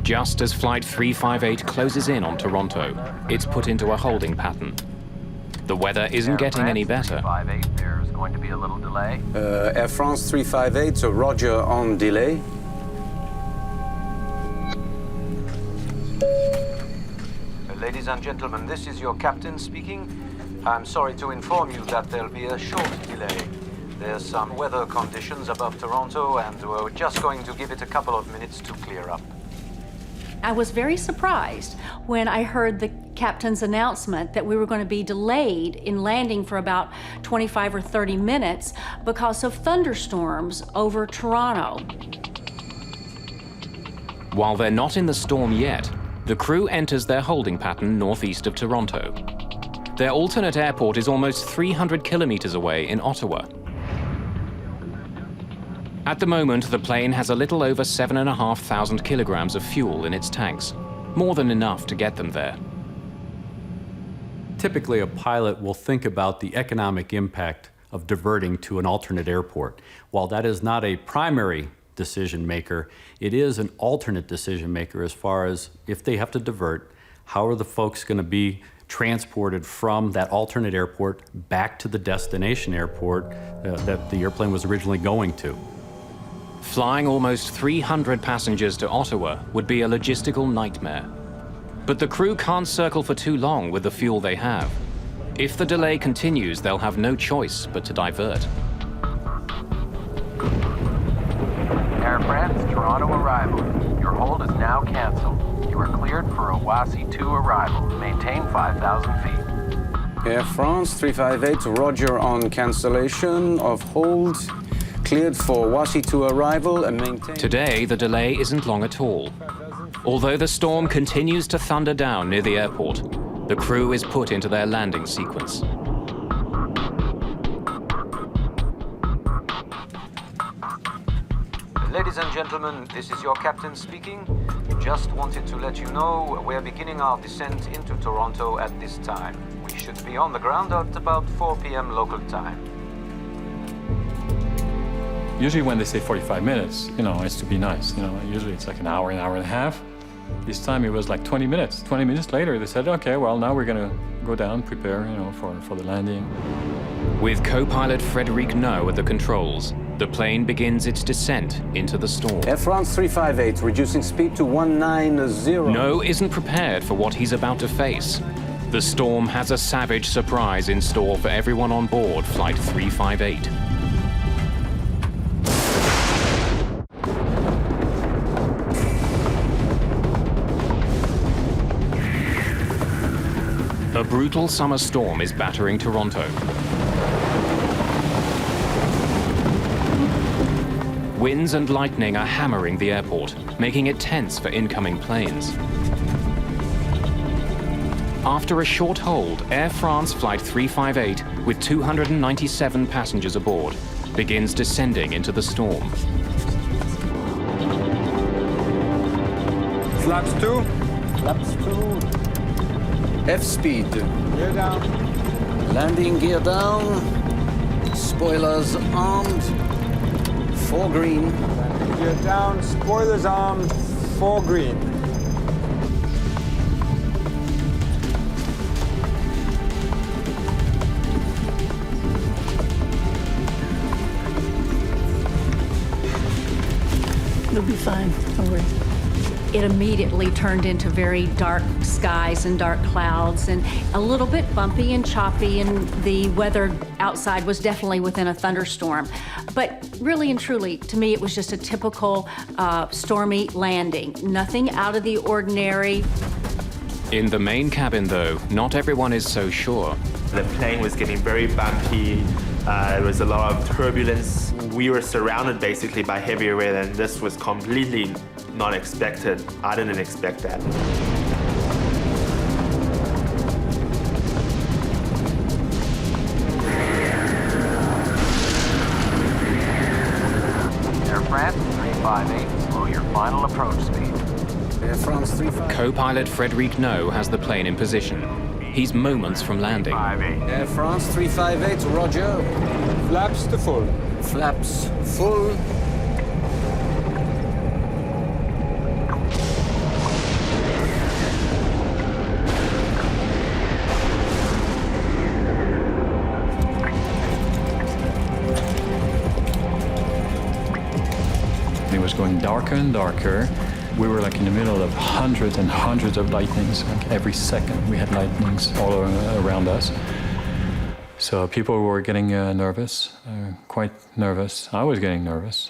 Just as Flight 358 closes in on Toronto, it's put into a holding pattern. The weather isn't getting any better. There's going to be a little delay. Air France 358, so roger on delay. Ladies and gentlemen, this is your captain speaking. I'm sorry to inform you that there'll be a short delay. There's some weather conditions above Toronto, and we're just going to give it a couple of minutes to clear up. I was very surprised when I heard the captain's announcement that we were going to be delayed in landing for about 25 or 30 minutes because of thunderstorms over Toronto. While they're not in the storm yet, the crew enters their holding pattern northeast of Toronto. Their alternate airport is almost 300 kilometers away in Ottawa. At the moment, the plane has a little over 7,500 kilograms of fuel in its tanks, more than enough to get them there. Typically, a pilot will think about the economic impact of diverting to an alternate airport. While that is not a primary decision maker, it is an alternate decision maker as far as if they have to divert, how are the folks going to be transported from that alternate airport back to the destination airport that the airplane was originally going to. Flying almost 300 passengers to Ottawa would be a logistical nightmare. But the crew can't circle for too long with the fuel they have. If the delay continues, they'll have no choice but to divert. Air France, Toronto arrival. Your hold is now canceled. You are cleared for a Wasi 2 arrival. Maintain 5,000 feet. Air France 358, roger on cancellation of hold. Cleared for Wasi 2 arrival and maintain... Today, the delay isn't long at all. Although the storm continues to thunder down near the airport, the crew is put into their landing sequence. Ladies and gentlemen, this is your captain speaking. Just wanted to let you know we're beginning our descent into Toronto at this time. We should be on the ground at about 4 p.m. local time. Usually when they say 45 minutes, you know, it's to be nice. You know, usually it's like an hour and a half. This time it was like 20 minutes. 20 minutes later, they said, okay, well, now we're going to go down, prepare, for the landing. With co-pilot Frédéric No at the controls, the plane begins its descent into the storm. Air France 358, reducing speed to 190. No isn't prepared for what he's about to face. The storm has a savage surprise in store for everyone on board Flight 358. A brutal summer storm is battering Toronto. Winds and lightning are hammering the airport, making it tense for incoming planes. After a short hold, Air France Flight 358, with 297 passengers aboard, begins descending into the storm. Flaps 2. Flaps 2. F-speed. Gear down. Landing gear down. Spoilers armed. 4 green. Landing gear down. Spoilers armed. 4 green. You'll be fine. Don't worry. It immediately turned into very dark skies and dark clouds and a little bit bumpy and choppy, and the weather outside was definitely within a thunderstorm. But really and truly, to me, it was just a typical stormy landing. Nothing out of the ordinary. In the main cabin, though, not everyone is so sure. The plane was getting very bumpy. There was a lot of turbulence. We were surrounded basically by heavy weather, and this was completely not expected. I didn't expect that. Air France 358, slow your final approach speed. Air France 358. Co-pilot Frédéric No has the plane in position. He's moments from landing. Air France 358, roger. Flaps to full. Flaps full. It was going darker and darker. We were like in the middle of hundreds and hundreds of lightnings. Like every second we had lightnings all around us. So people were getting nervous, quite nervous. I was getting nervous.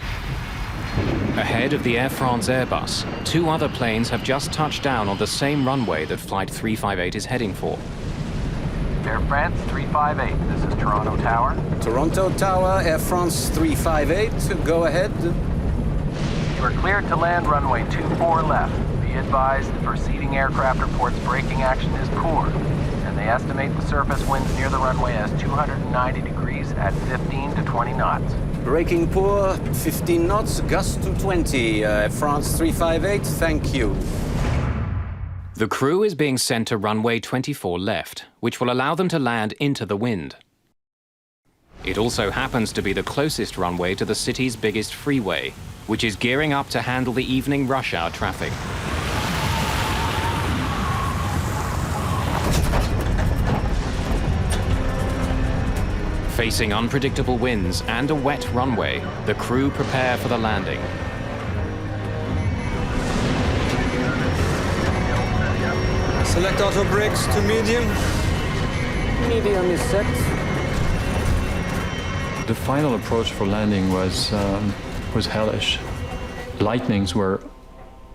Ahead of the Air France Airbus, 2 other planes have just touched down on the same runway that Flight 358 is heading for. Air France 358, this is Toronto Tower. Toronto Tower, Air France 358, go ahead. You are cleared to land runway 24 left. Be advised, the preceding aircraft reports braking action is poor, and they estimate the surface winds near the runway as 290 degrees at 15 to 20 knots. Braking poor, 15 knots, gust to 20. France 358, thank you. The crew is being sent to runway 24 left, which will allow them to land into the wind. It also happens to be the closest runway to the city's biggest freeway, which is gearing up to handle the evening rush hour traffic. Facing unpredictable winds and a wet runway, the crew prepare for the landing. Select auto brakes to medium. Medium is set. The final approach for landing was hellish. Lightnings were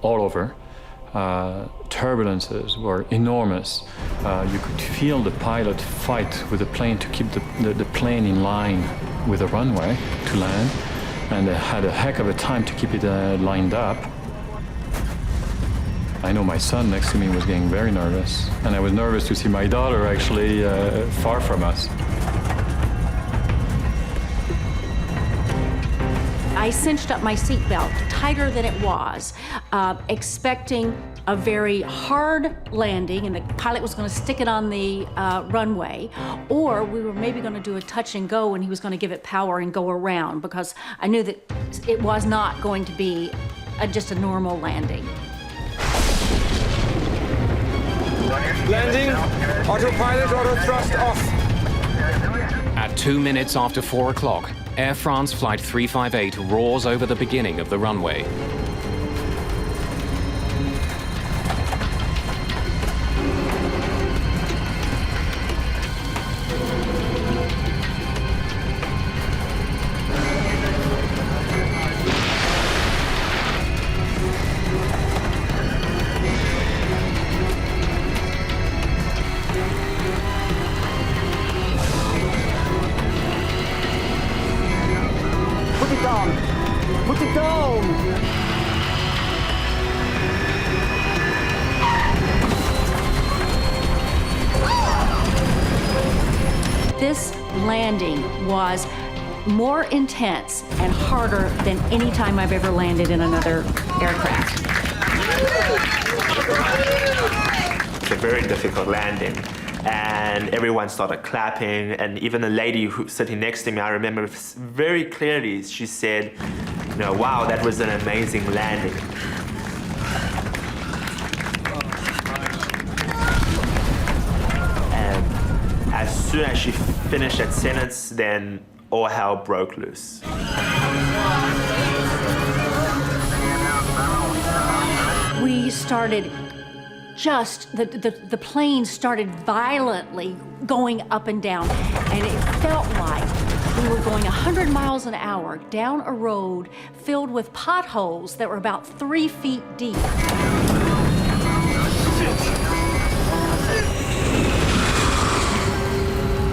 all over. Turbulences were enormous. You could feel the pilot fight with the plane to keep the plane in line with the runway to land, and they had a heck of a time to keep it lined up. I know my son next to me was getting very nervous, and I was nervous to see my daughter actually far from us. I cinched up my seatbelt tighter than it was, expecting a very hard landing, and the pilot was going to stick it on the runway, or we were maybe going to do a touch and go, and he was going to give it power and go around, because I knew that it was not going to be just a normal landing. Landing, autopilot, auto thrust off. At 2 minutes after 4 o'clock, Air France Flight 358 roars over the beginning of the runway. Put it down! Put it down! This landing was more intense and harder than any time I've ever landed in another aircraft. It's a very difficult landing. And everyone started clapping, and even the lady who's sitting next to me, I remember very clearly, she said, you know, wow, that was an amazing landing. And as soon as she finished that sentence, then all hell broke loose. We started the plane started violently going up and down, and it felt like we were going 100 miles an hour down a road filled with potholes that were about 3 feet deep.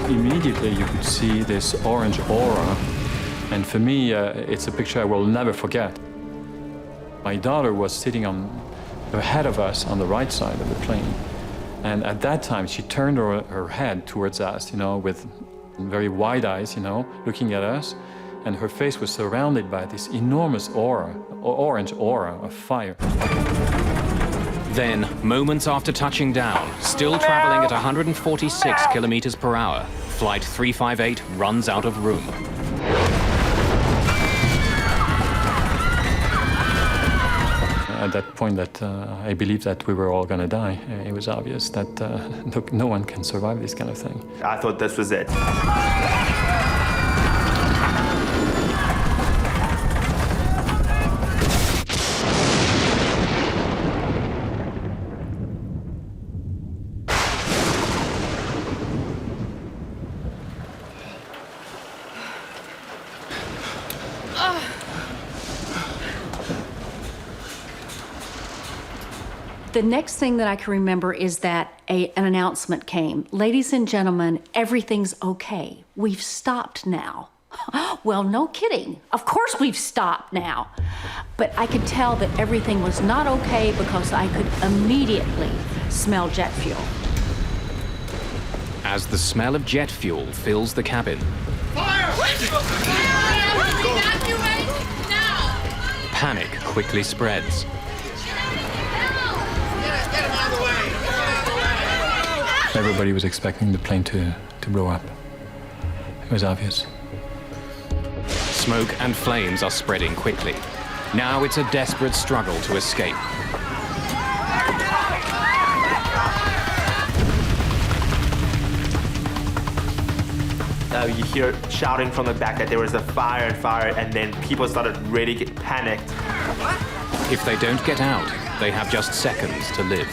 Immediately you could see this orange aura, and for me it's a picture I will never forget. My daughter was sitting ahead of us on the right side of the plane. And at that time, she turned her head towards us, you know, with very wide eyes, you know, looking at us. And her face was surrounded by this enormous aura, orange aura of fire. Then, moments after touching down, still traveling at 146 kilometers per hour, Flight 358 runs out of room. At that point that I believed that we were all going to die. It was obvious that no one can survive this kind of thing. I thought this was it. The next thing that I can remember is that an announcement came. Ladies and gentlemen, everything's okay. We've stopped now. Well, no kidding. Of course we've stopped now. But I could tell that everything was not okay because I could immediately smell jet fuel. As the smell of jet fuel fills the cabin, panic quickly spreads. Everybody was expecting the plane to blow up. It was obvious. Smoke and flames are spreading quickly. Now it's a desperate struggle to escape. You hear shouting from the back that there was a fire, and then people started really get panicked. If they don't get out, they have just seconds to live.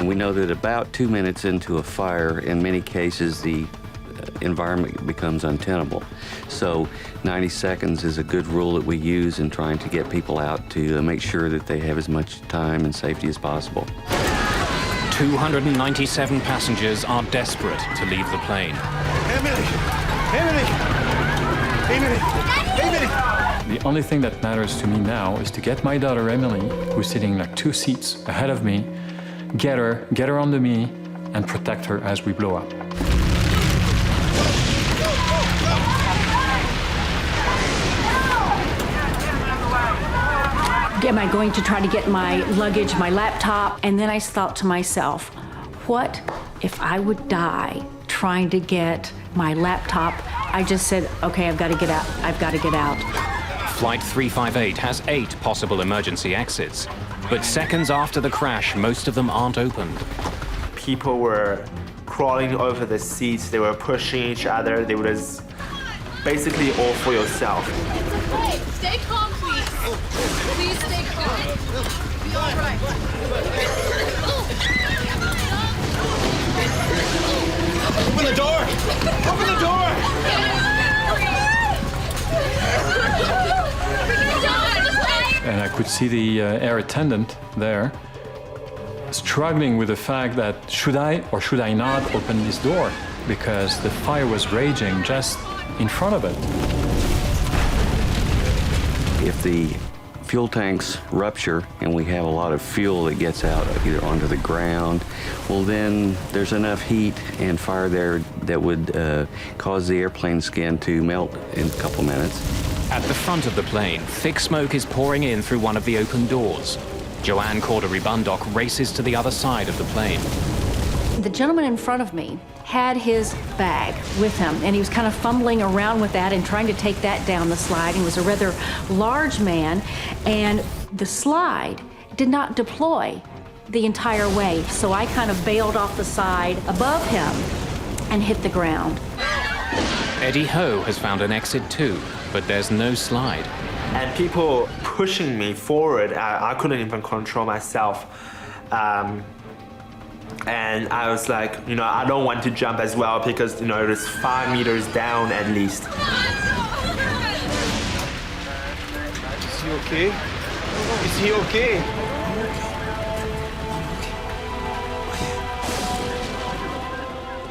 We know that about 2 minutes into a fire, in many cases, the environment becomes untenable. So 90 seconds is a good rule that we use in trying to get people out to make sure that they have as much time and safety as possible. 297 passengers are desperate to leave the plane. The only thing that matters to me now is to get my daughter Emily, who's sitting like 2 seats ahead of me, get her onto me, and protect her as we blow up. Am I going to try to get my luggage, my laptop? And then I thought to myself, what if I would die trying to get my laptop? I just said, okay, I've got to get out. I've got to get out. Flight 358 has 8 possible emergency exits, but seconds after the crash, most of them aren't opened. people were crawling over the seats, they were pushing each other, they was basically all for yourself. It's okay. Stay calm, please. Please stay calm. Be all right. Open the door! Open the door! And I could see the air attendant there struggling with the fact that should I or should I not open this door, because the fire was raging just in front of it. If the fuel tanks rupture and we have a lot of fuel that gets out either onto the ground, well then there's enough heat and fire there that would cause the airplane skin to melt in a couple minutes. At the front of the plane, thick smoke is pouring in through one of the open doors. Joanne Cordery-Bundock races to the other side of the plane. The gentleman in front of me had his bag with him, and he was kind of fumbling around with that and trying to take that down the slide. He was a rather large man, and the slide did not deploy the entire way, so I kind of bailed off the side above him and hit the ground. Eddie Ho has found an exit too, but there's no slide. And people pushing me forward, I couldn't even control myself. And I was like, I don't want to jump as well because, it was 5 meters down at least. Is he okay? Is he okay?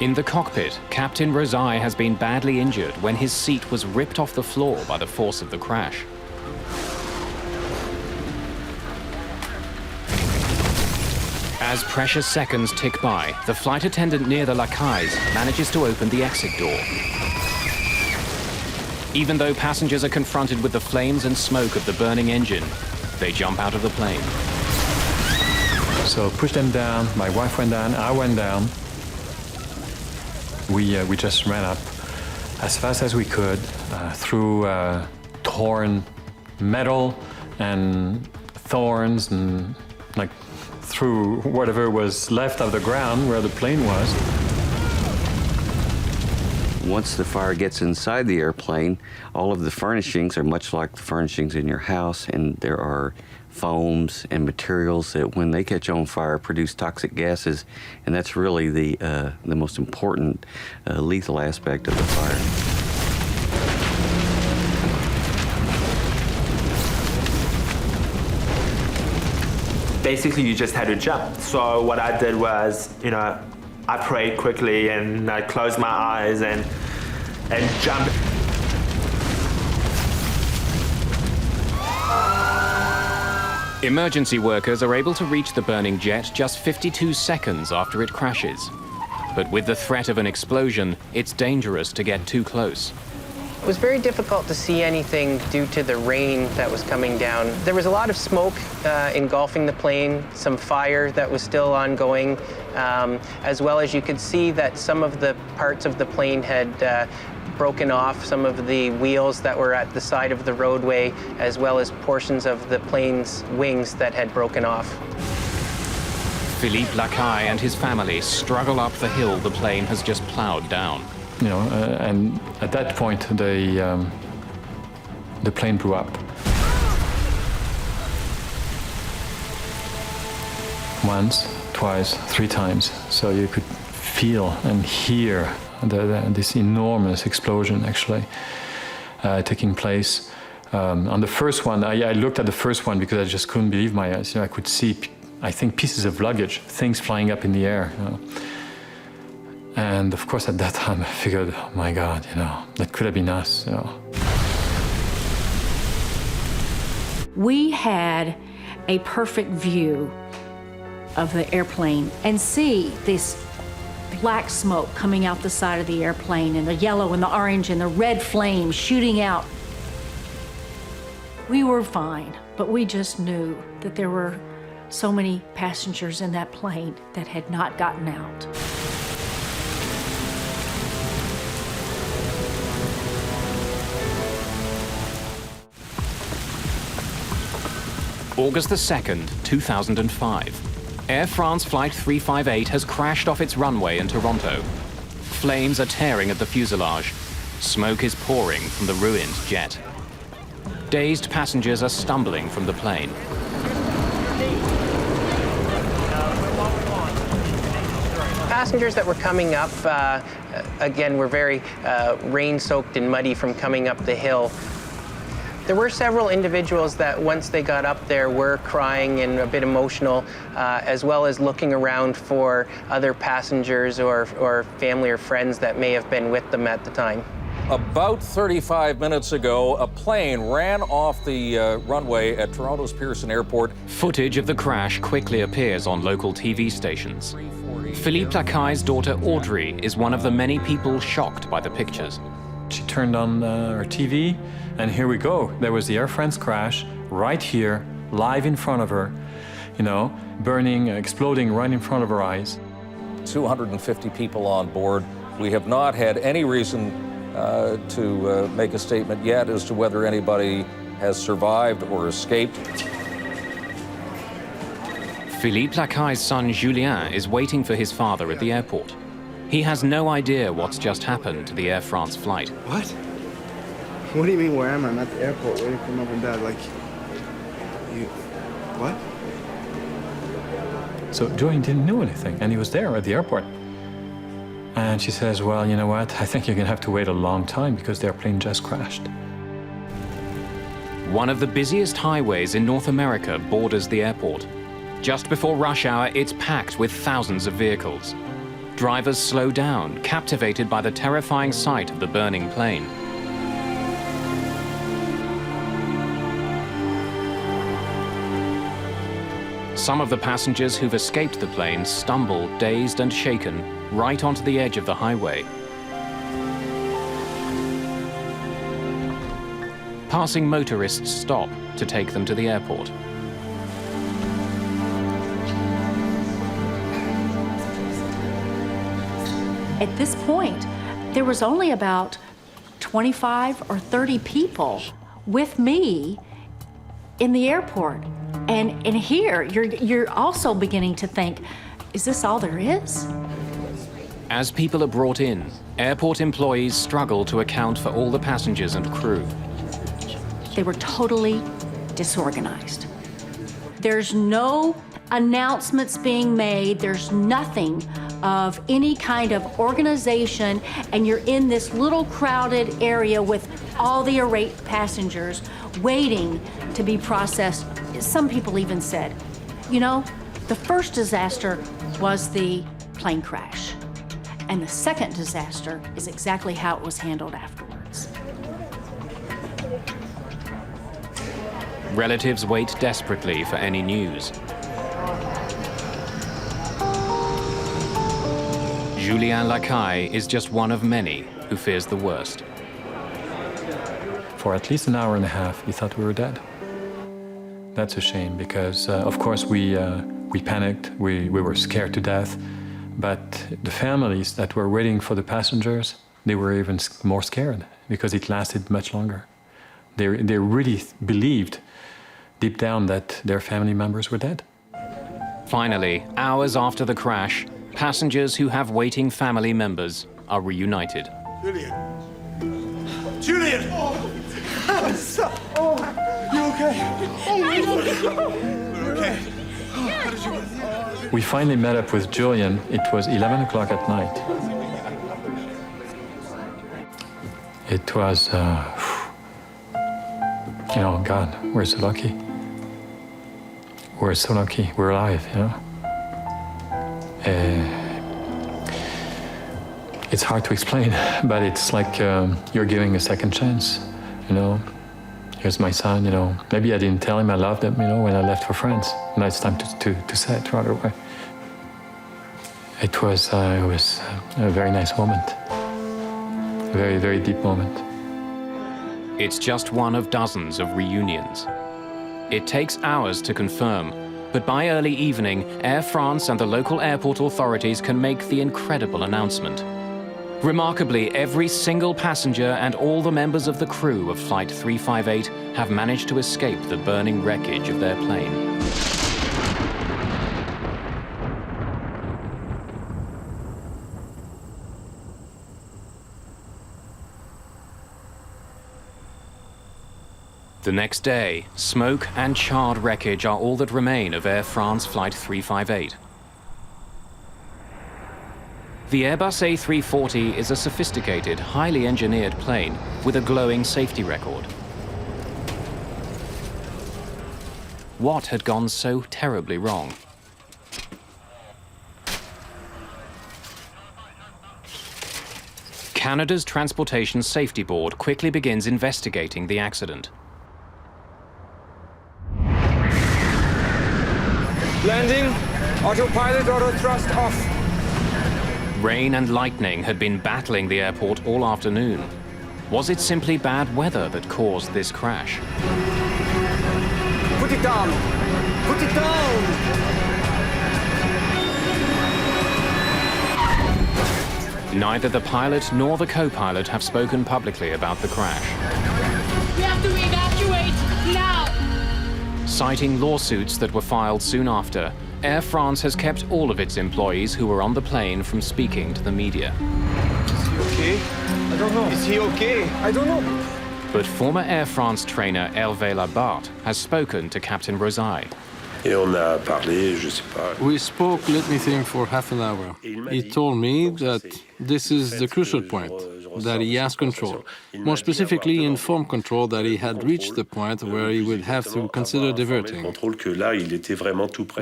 In the cockpit, Captain Rosai has been badly injured when his seat was ripped off the floor by the force of the crash. As precious seconds tick by, the flight attendant near the Lacais manages to open the exit door. Even though passengers are confronted with the flames and smoke of the burning engine, they jump out of the plane. So push them down, my wife went down, I went down. We just ran up as fast as we could through torn metal and thorns and through whatever was left of the ground where the plane was. Once the fire gets inside the airplane, all of the furnishings are much like the furnishings in your house, and there are foams and materials that, when they catch on fire, produce toxic gases, and that's really the most important lethal aspect of the fire. Basically, you just had to jump. So what I did was, I prayed quickly and I closed my eyes and jumped. Emergency workers are able to reach the burning jet just 52 seconds after it crashes. But with the threat of an explosion, it's dangerous to get too close. It was very difficult to see anything due to the rain that was coming down. There was a lot of smoke engulfing the plane, some fire that was still ongoing, as well as you could see that some of the parts of the plane had broken off, some of the wheels that were at the side of the roadway, as well as portions of the plane's wings that had broken off. Philippe Lacais and his family struggle up the hill the plane has just plowed down. And at that point, the plane blew up. Once, twice, 3 times. So you could feel and hear this enormous explosion actually taking place. On the first one, I looked at the first one because I just couldn't believe my eyes. I could see, I think, pieces of luggage, things flying up in the air. And of course, at that time, I figured, oh my God, that could have been us. We had a perfect view of the airplane and see this black smoke coming out the side of the airplane, and the yellow and the orange and the red flames shooting out. We were fine, but we just knew that there were so many passengers in that plane that had not gotten out. August the 2nd, 2005. Air France Flight 358 has crashed off its runway in Toronto. Flames are tearing at the fuselage. Smoke is pouring from the ruined jet. Dazed passengers are stumbling from the plane. Passengers that were coming up, again, were very rain-soaked and muddy from coming up the hill. There were several individuals that once they got up there were crying and a bit emotional, as well as looking around for other passengers or family or friends that may have been with them at the time. About 35 minutes ago, a plane ran off the runway at Toronto's Pearson Airport. Footage of the crash quickly appears on local TV stations. Philippe Lacaille's daughter Audrey is one of the many people shocked by the pictures. She turned on her TV, and here we go. There was the Air France crash right here, live in front of her, you know, burning, exploding right in front of her eyes. 250 people on board. We have not had any reason to make a statement yet as to whether anybody has survived or escaped. Philippe Lacaille's son Julien is waiting for his father at the airport. He has no idea what's just happened to the Air France flight. What? What do you mean, where am I? I'm at the airport waiting for mom and dad. Like, you... What? So Julian didn't know anything, and he was there at the airport. And she says, well, you know what? I think you're going to have to wait a long time because their plane just crashed. One of the busiest highways in North America borders the airport. Just before rush hour, it's packed with thousands of vehicles. Drivers slow down, captivated by the terrifying sight of the burning plane. Some of the passengers who've escaped the plane stumble, dazed and shaken, right onto the edge of the highway. Passing motorists stop to take them to the airport. At this point, there was only about 25 or 30 people with me in the airport. And here, you're also beginning to think, is this all there is? As people are brought in, airport employees struggle to account for all the passengers and crew. They were totally disorganized. There's no announcements being made. There's nothing of any kind of organization, and you're in this little crowded area with all the irate passengers waiting to be processed. Some people even said, you know, the first disaster was the plane crash, and the second disaster is exactly how it was handled afterwards. Relatives wait desperately for any news. Julien Lacaille is just one of many who fears the worst. For at least an hour and a half, he thought we were dead. That's a shame because, of course, we panicked. We were scared to death. But the families that were waiting for the passengers, they were even more scared because it lasted much longer. They really believed deep down that their family members were dead. Finally, hours after the crash, passengers who have waiting family members are reunited. Julian! Julian! Oh, you okay? Oh my God! We're okay. How did you... We finally met up with Julian. It was 11 o'clock at night. It was, you know, God, we're so lucky. We're so lucky. We're alive, you know. It's hard to explain, but it's like you're giving a second chance, you know. Here's my son, you know. Maybe I didn't tell him I loved him, you know, when I left for France. Now it's time to say it right away. It was a very nice moment. A very, very deep moment. It's just one of dozens of reunions. It takes hours to confirm, but by early evening, Air France and the local airport authorities can make the incredible announcement. Remarkably, every single passenger and all the members of the crew of Flight 358 have managed to escape the burning wreckage of their plane. The next day, smoke and charred wreckage are all that remain of Air France Flight 358. The Airbus A340 is a sophisticated, highly engineered plane with a glowing safety record. What had gone so terribly wrong? Canada's Transportation Safety Board quickly begins investigating the accident. Landing, autopilot, auto thrust off. Rain and lightning had been battling the airport all afternoon. Was it simply bad weather that caused this crash? Put it down! Put it down! Neither the pilot nor the co-pilot have spoken publicly about the crash. We have to evacuate now! Citing lawsuits that were filed soon after, Air France has kept all of its employees who were on the plane from speaking to the media. Is he okay? I don't know. Is he okay? I don't know. But former Air France trainer Hervé Labarthe has spoken to Captain Rosaille. We spoke, let me think, for half an hour. He told me that this is the crucial point, that he has control. More specifically, informed control that he had reached the point where he would have to consider diverting.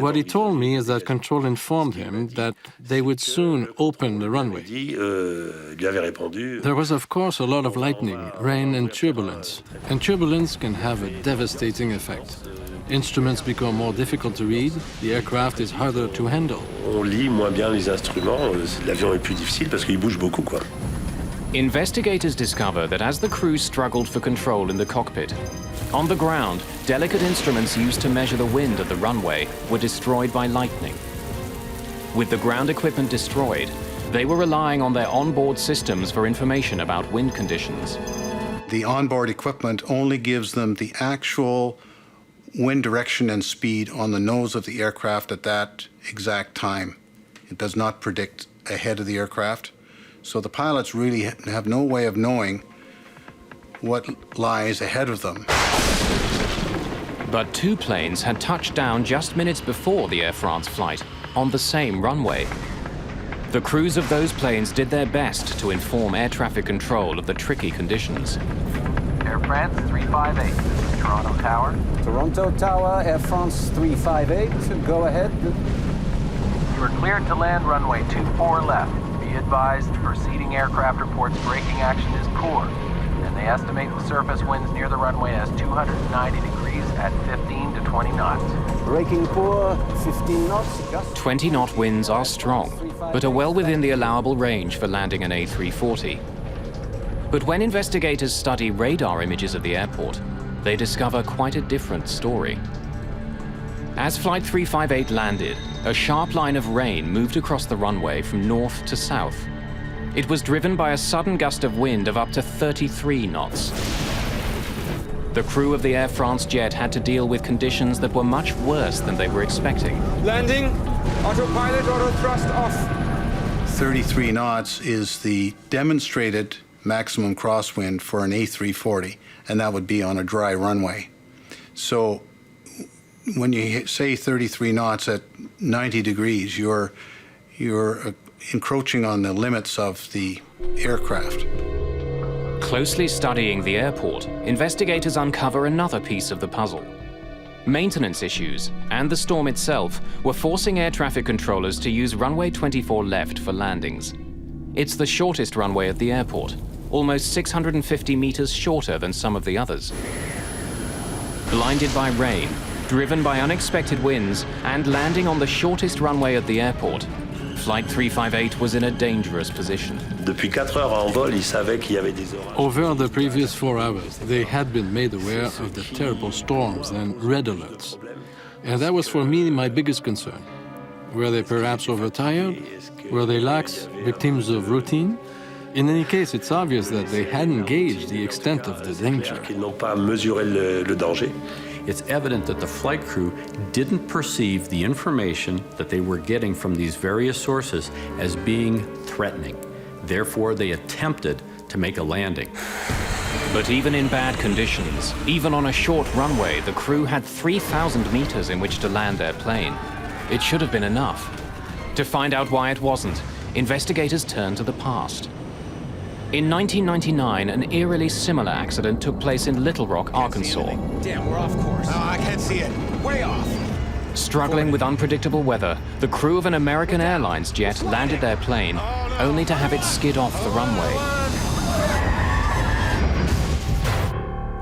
What he told me is that control informed him that they would soon open the runway. There was, of course, a lot of lightning, rain and turbulence can have a devastating effect. Instruments become more difficult to read, the aircraft is harder to handle. Investigators discover that as the crew struggled for control in the cockpit, on the ground, delicate instruments used to measure the wind of the runway were destroyed by lightning. With the ground equipment destroyed, they were relying on their onboard systems for information about wind conditions. The onboard equipment only gives them the actual wind direction and speed on the nose of the aircraft at that exact time. It does not predict ahead of the aircraft. So the pilots really have no way of knowing what lies ahead of them. But two planes had touched down just minutes before the Air France flight on the same runway. The crews of those planes did their best to inform air traffic control of the tricky conditions. Air France 358, Toronto Tower. Toronto Tower, Air France 358, go ahead. You are cleared to land runway 24 left. Be advised, preceding aircraft reports braking action is poor, and they estimate the surface winds near the runway as 290 degrees at 15 to 20 knots. Braking poor, 15 knots. 20-knot winds are strong, but are well within the allowable range for landing an A340. But when investigators study radar images of the airport, they discover quite a different story. As Flight 358 landed, a sharp line of rain moved across the runway from north to south. It was driven by a sudden gust of wind of up to 33 knots. The crew of the Air France jet had to deal with conditions that were much worse than they were expecting. Landing, autopilot, auto thrust off. 33 knots is the demonstrated maximum crosswind for an A340, and that would be on a dry runway. So when you say 33 knots at 90 degrees, you're encroaching on the limits of the aircraft. Closely studying the airport, investigators uncover another piece of the puzzle. Maintenance issues and the storm itself were forcing air traffic controllers to use runway 24 left for landings. It's the shortest runway at the airport, almost 650 meters shorter than some of the others. Blinded by rain, driven by unexpected winds, and landing on the shortest runway at the airport, Flight 358 was in a dangerous position. Over the previous 4 hours, they had been made aware of the terrible storms and red alerts. And that was for me my biggest concern. Were they perhaps overtired? Were they lax, victims of routine? In any case, it's obvious that they hadn't gauged the extent of the danger. It's evident that the flight crew didn't perceive the information that they were getting from these various sources as being threatening. Therefore, they attempted to make a landing. But even in bad conditions, even on a short runway, the crew had 3,000 meters in which to land their plane. It should have been enough. To find out why it wasn't, investigators turned to the past. In 1999, an eerily similar accident took place in Little Rock, Arkansas. Damn, we're off course. I can't see it. Way off. Struggling with unpredictable weather, the crew of an American Airlines jet landed their plane, only to have it skid off the runway.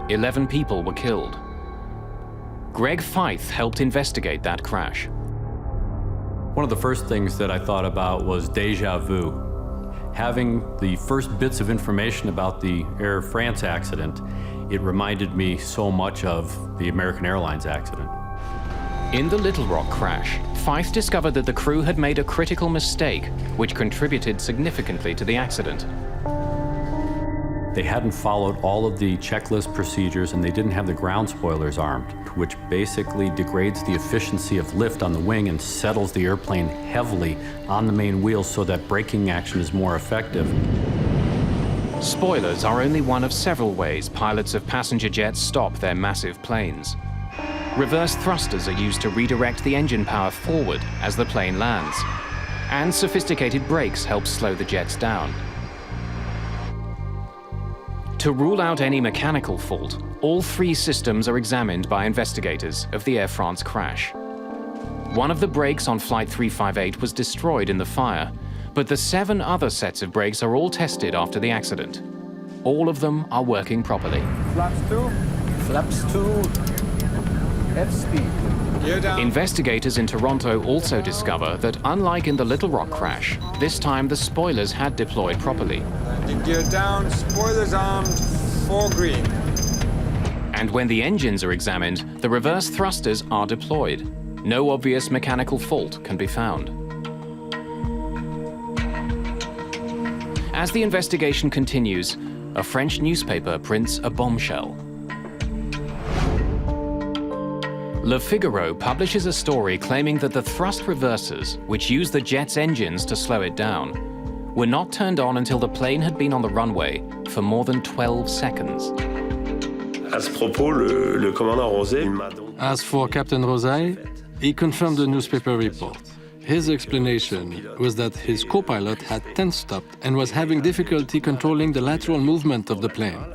11 people were killed. Greg Feith helped investigate that crash. One of the first things that I thought about was déjà vu. Having the first bits of information about the Air France accident, it reminded me so much of the American Airlines accident. In the Little Rock crash, Feith discovered that the crew had made a critical mistake, which contributed significantly to the accident. They hadn't followed all of the checklist procedures, and they didn't have the ground spoilers armed, which basically degrades the efficiency of lift on the wing and settles the airplane heavily on the main wheels so that braking action is more effective. Spoilers are only one of several ways pilots of passenger jets stop their massive planes. Reverse thrusters are used to redirect the engine power forward as the plane lands, and sophisticated brakes help slow the jets down. To rule out any mechanical fault, all three systems are examined by investigators of the Air France crash. One of the brakes on Flight 358 was destroyed in the fire, but the 7 other sets of brakes are all tested after the accident. All of them are working properly. Flaps 2, flaps 2, F-speed. Investigators in Toronto also discover that, unlike in the Little Rock crash, this time the spoilers had deployed properly. Landing gear down, spoilers armed, 4 green. And when the engines are examined, the reverse thrusters are deployed. No obvious mechanical fault can be found. As the investigation continues, a French newspaper prints a bombshell. Le Figaro publishes a story claiming that the thrust reversers, which use the jet's engines to slow it down, were not turned on until the plane had been on the runway for more than 12 seconds. As for Captain Rosay, he confirmed the newspaper report. His explanation was that his co-pilot had tensed up and was having difficulty controlling the lateral movement of the plane.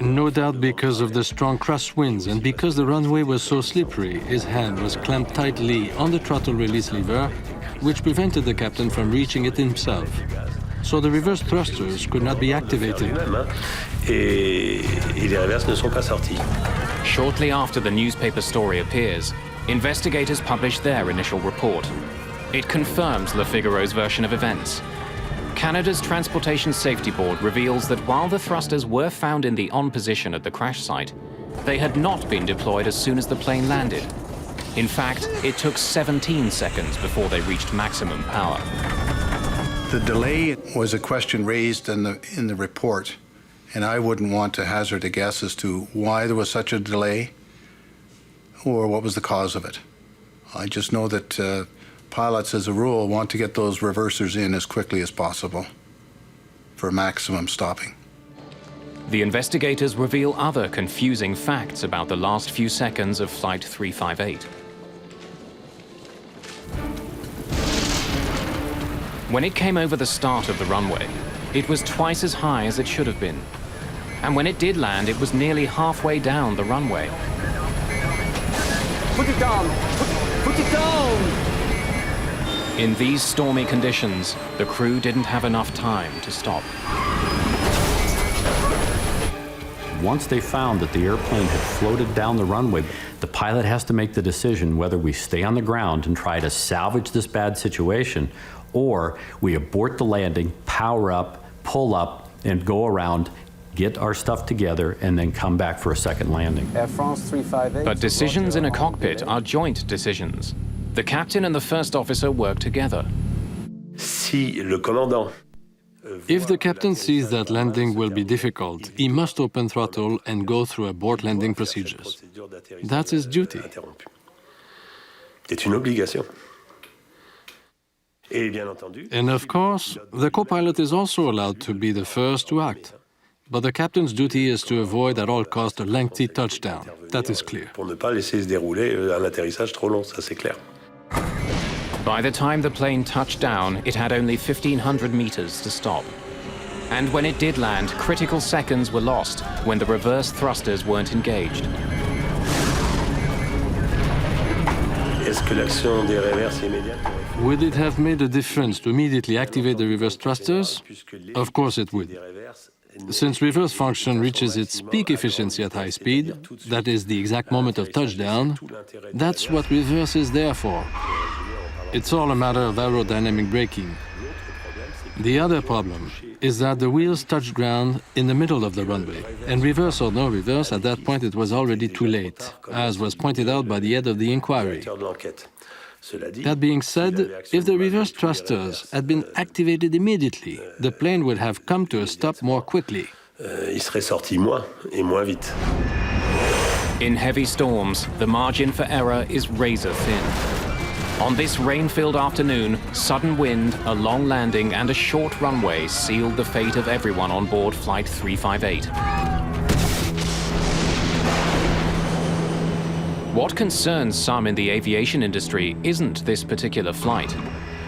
No doubt because of the strong crosswinds and because the runway was so slippery, his hand was clamped tightly on the throttle release lever, which prevented the captain from reaching it himself. So the reverse thrusters could not be activated. Shortly after the newspaper story appears, investigators publish their initial report. It confirms Le Figaro's version of events. Canada's Transportation Safety Board reveals that while the thrusters were found in the on position at the crash site, they had not been deployed as soon as the plane landed. In fact, it took 17 seconds before they reached maximum power. The delay was a question raised in the report, and I wouldn't want to hazard a guess as to why there was such a delay or what was the cause of it. I just know that pilots, as a rule, want to get those reversers in as quickly as possible for maximum stopping. The investigators reveal other confusing facts about the last few seconds of Flight 358. When it came over the start of the runway, it was twice as high as it should have been. And when it did land, it was nearly halfway down the runway. Put it down! Put it down! In these stormy conditions, the crew didn't have enough time to stop. Once they found that the airplane had floated down the runway, the pilot has to make the decision whether we stay on the ground and try to salvage this bad situation, or we abort the landing, power up, pull up, and go around, get our stuff together, and then come back for a second landing. Air France 358. But decisions in a cockpit are joint decisions. The captain and the first officer work together. If the captain sees that landing will be difficult, he must open throttle and go through abort landing procedures. That's his duty. And of course, the co-pilot is also allowed to be the first to act. But the captain's duty is to avoid at all costs a lengthy touchdown. That is clear. Pour ne pas laisser se dérouler un atterrissage trop long, ça c'est clair. By the time the plane touched down, it had only 1,500 meters to stop. And when it did land, critical seconds were lost when the reverse thrusters weren't engaged. Est-ce que l'action des reverses immédiate? Would it have made a difference to immediately activate the reverse thrusters? Of course it would. Since reverse function reaches its peak efficiency at high speed, that is the exact moment of touchdown, that's what reverse is there for. It's all a matter of aerodynamic braking. The other problem is that the wheels touched ground in the middle of the runway, and reverse or no reverse, at that point it was already too late, as was pointed out by the head of the inquiry. That being said, if the reverse thrusters had been activated immediately, the plane would have come to a stop more quickly. Il serait sorti moins et moins vite. In heavy storms, the margin for error is razor thin. On this rain-filled afternoon, sudden wind, a long landing, and a short runway sealed the fate of everyone on board Flight 358. What concerns some in the aviation industry isn't this particular flight,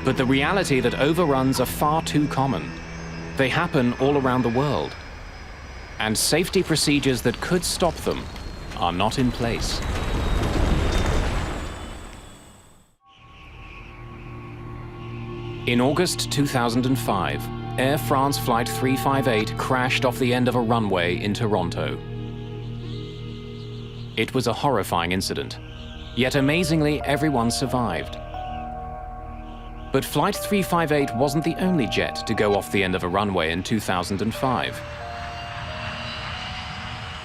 but the reality that overruns are far too common. They happen all around the world, and safety procedures that could stop them are not in place. In August 2005, Air France Flight 358 crashed off the end of a runway in Toronto. It was a horrifying incident, yet amazingly everyone survived. But Flight 358 wasn't the only jet to go off the end of a runway in 2005.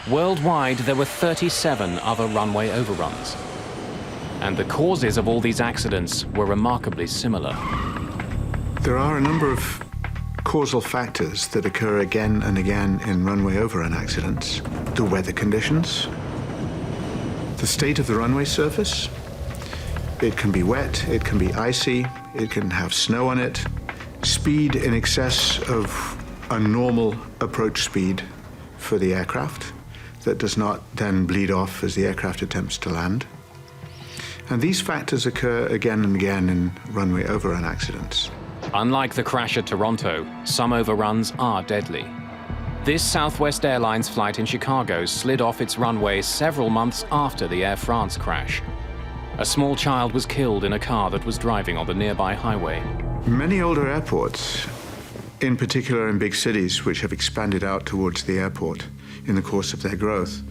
Worldwide, there were 37 other runway overruns. And the causes of all these accidents were remarkably similar. There are a number of causal factors that occur again and again in runway overrun accidents. The weather conditions, the state of the runway surface. It can be wet, it can be icy, it can have snow on it. Speed in excess of a normal approach speed for the aircraft that does not then bleed off as the aircraft attempts to land. And these factors occur again and again in runway overrun accidents. Unlike the crash at Toronto, some overruns are deadly. This Southwest Airlines flight in Chicago slid off its runway several months after the Air France crash. A small child was killed in a car that was driving on the nearby highway. Many older airports, in particular in big cities which have expanded out towards the airport in the course of their growth,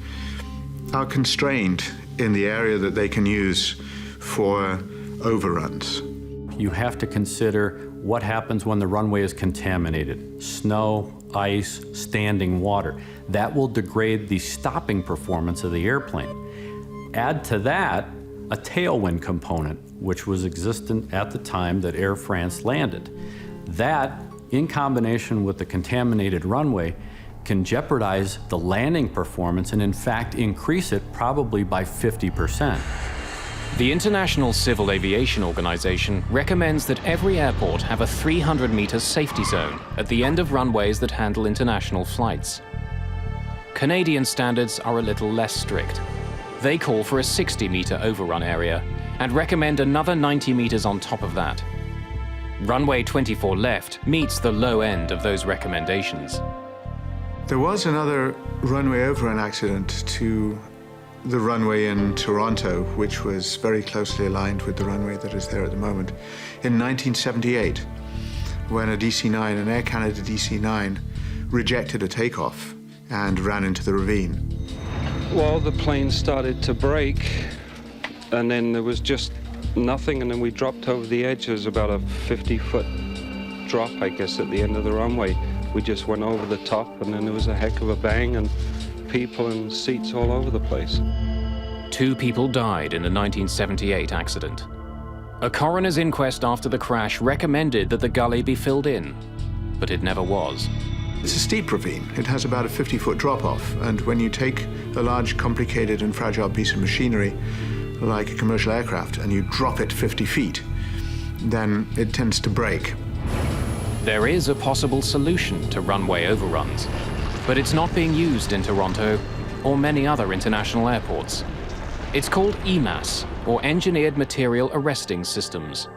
are constrained in the area that they can use for overruns. You have to consider what happens when the runway is contaminated. Snow, ice, standing water. That will degrade the stopping performance of the airplane. Add to that a tailwind component, which was existent at the time that Air France landed. That, in combination with the contaminated runway, can jeopardize the landing performance and in fact increase it probably by 50%. The International Civil Aviation Organization recommends that every airport have a 300-meter safety zone at the end of runways that handle international flights. Canadian standards are a little less strict. They call for a 60-meter overrun area and recommend another 90 meters on top of that. Runway 24 left meets the low end of those recommendations. There was another runway overrun accident to the runway in Toronto, which was very closely aligned with the runway that is there at the moment, in 1978, when a DC-9, an Air Canada DC-9, rejected a takeoff and ran into the ravine. Well, the plane started to brake, and then there was just nothing, and then we dropped over the edge. There's about a 50-foot drop, I guess, at the end of the runway. We just went over the top, and then there was a heck of a bang, and people and seats all over the place. 2 people died in the 1978 accident. A coroner's inquest after the crash recommended that the gully be filled in, but it never was. It's a steep ravine. It has about a 50-foot drop-off, and when you take a large, complicated and fragile piece of machinery, like a commercial aircraft, and you drop it 50 feet, then it tends to break. There is a possible solution to runway overruns. but it's not being used in Toronto or many other international airports. It's called EMAS, or Engineered Material Arresting Systems.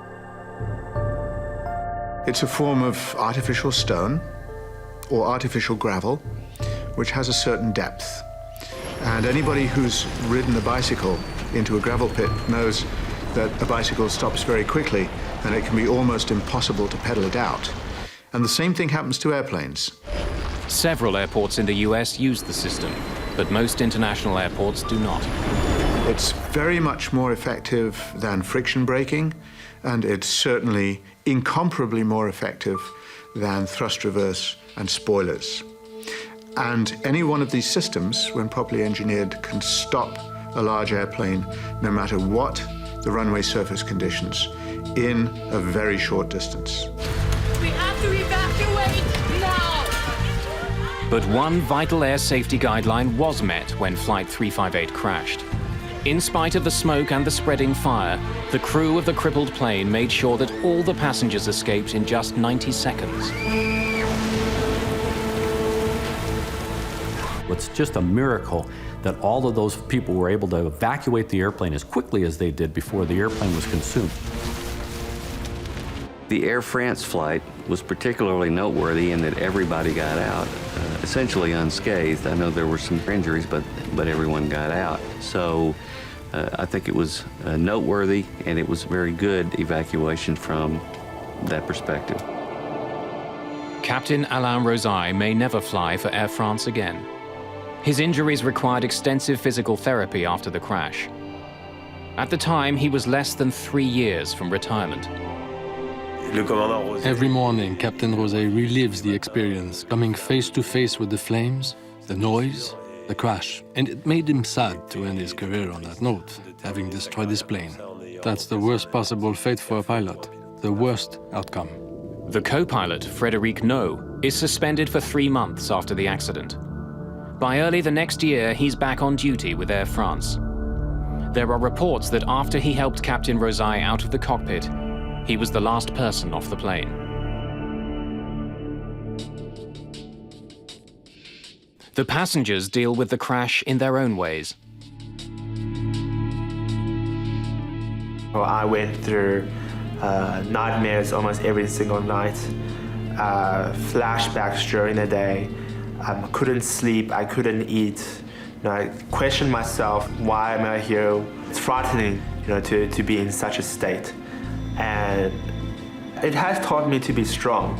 It's a form of artificial stone or artificial gravel, which has a certain depth. And anybody who's ridden a bicycle into a gravel pit knows that a bicycle stops very quickly and it can be almost impossible to pedal it out. And the same thing happens to airplanes. Several airports in the US use the system, but most international airports do not. It's very much more effective than friction braking, and it's certainly incomparably more effective than thrust reverse and spoilers. And any one of these systems, when properly engineered, can stop a large airplane, no matter what the runway surface conditions, in a very short distance. We have to evacuate now! But one vital air safety guideline was met when Flight 358 crashed. In spite of the smoke and the spreading fire, the crew of the crippled plane made sure that all the passengers escaped in just 90 seconds. It's just a miracle that all of those people were able to evacuate the airplane as quickly as they did before the airplane was consumed. The Air France flight was particularly noteworthy in that everybody got out, essentially unscathed. I know there were some injuries, but everyone got out. So I think it was noteworthy, and it was very good evacuation from that perspective. Captain Alain Rosaille may never fly for Air France again. His injuries required extensive physical therapy after the crash. At the time, he was less than 3 years from retirement. Every morning, Captain Rosaille relives the experience, coming face to face with the flames, the noise, the crash. And it made him sad to end his career on that note, having destroyed his plane. That's the worst possible fate for a pilot, the worst outcome. The co-pilot, Frédéric No, is suspended for 3 months after the accident. By early the next year, he's back on duty with Air France. There are reports that after he helped Captain Rosaille out of the cockpit, he was the last person off the plane. The passengers deal with the crash in their own ways. Well, I went through nightmares almost every single night, flashbacks during the day. I couldn't sleep, I couldn't eat. I questioned myself, why am I here? It's frightening, to be in such a state. And it has taught me to be strong.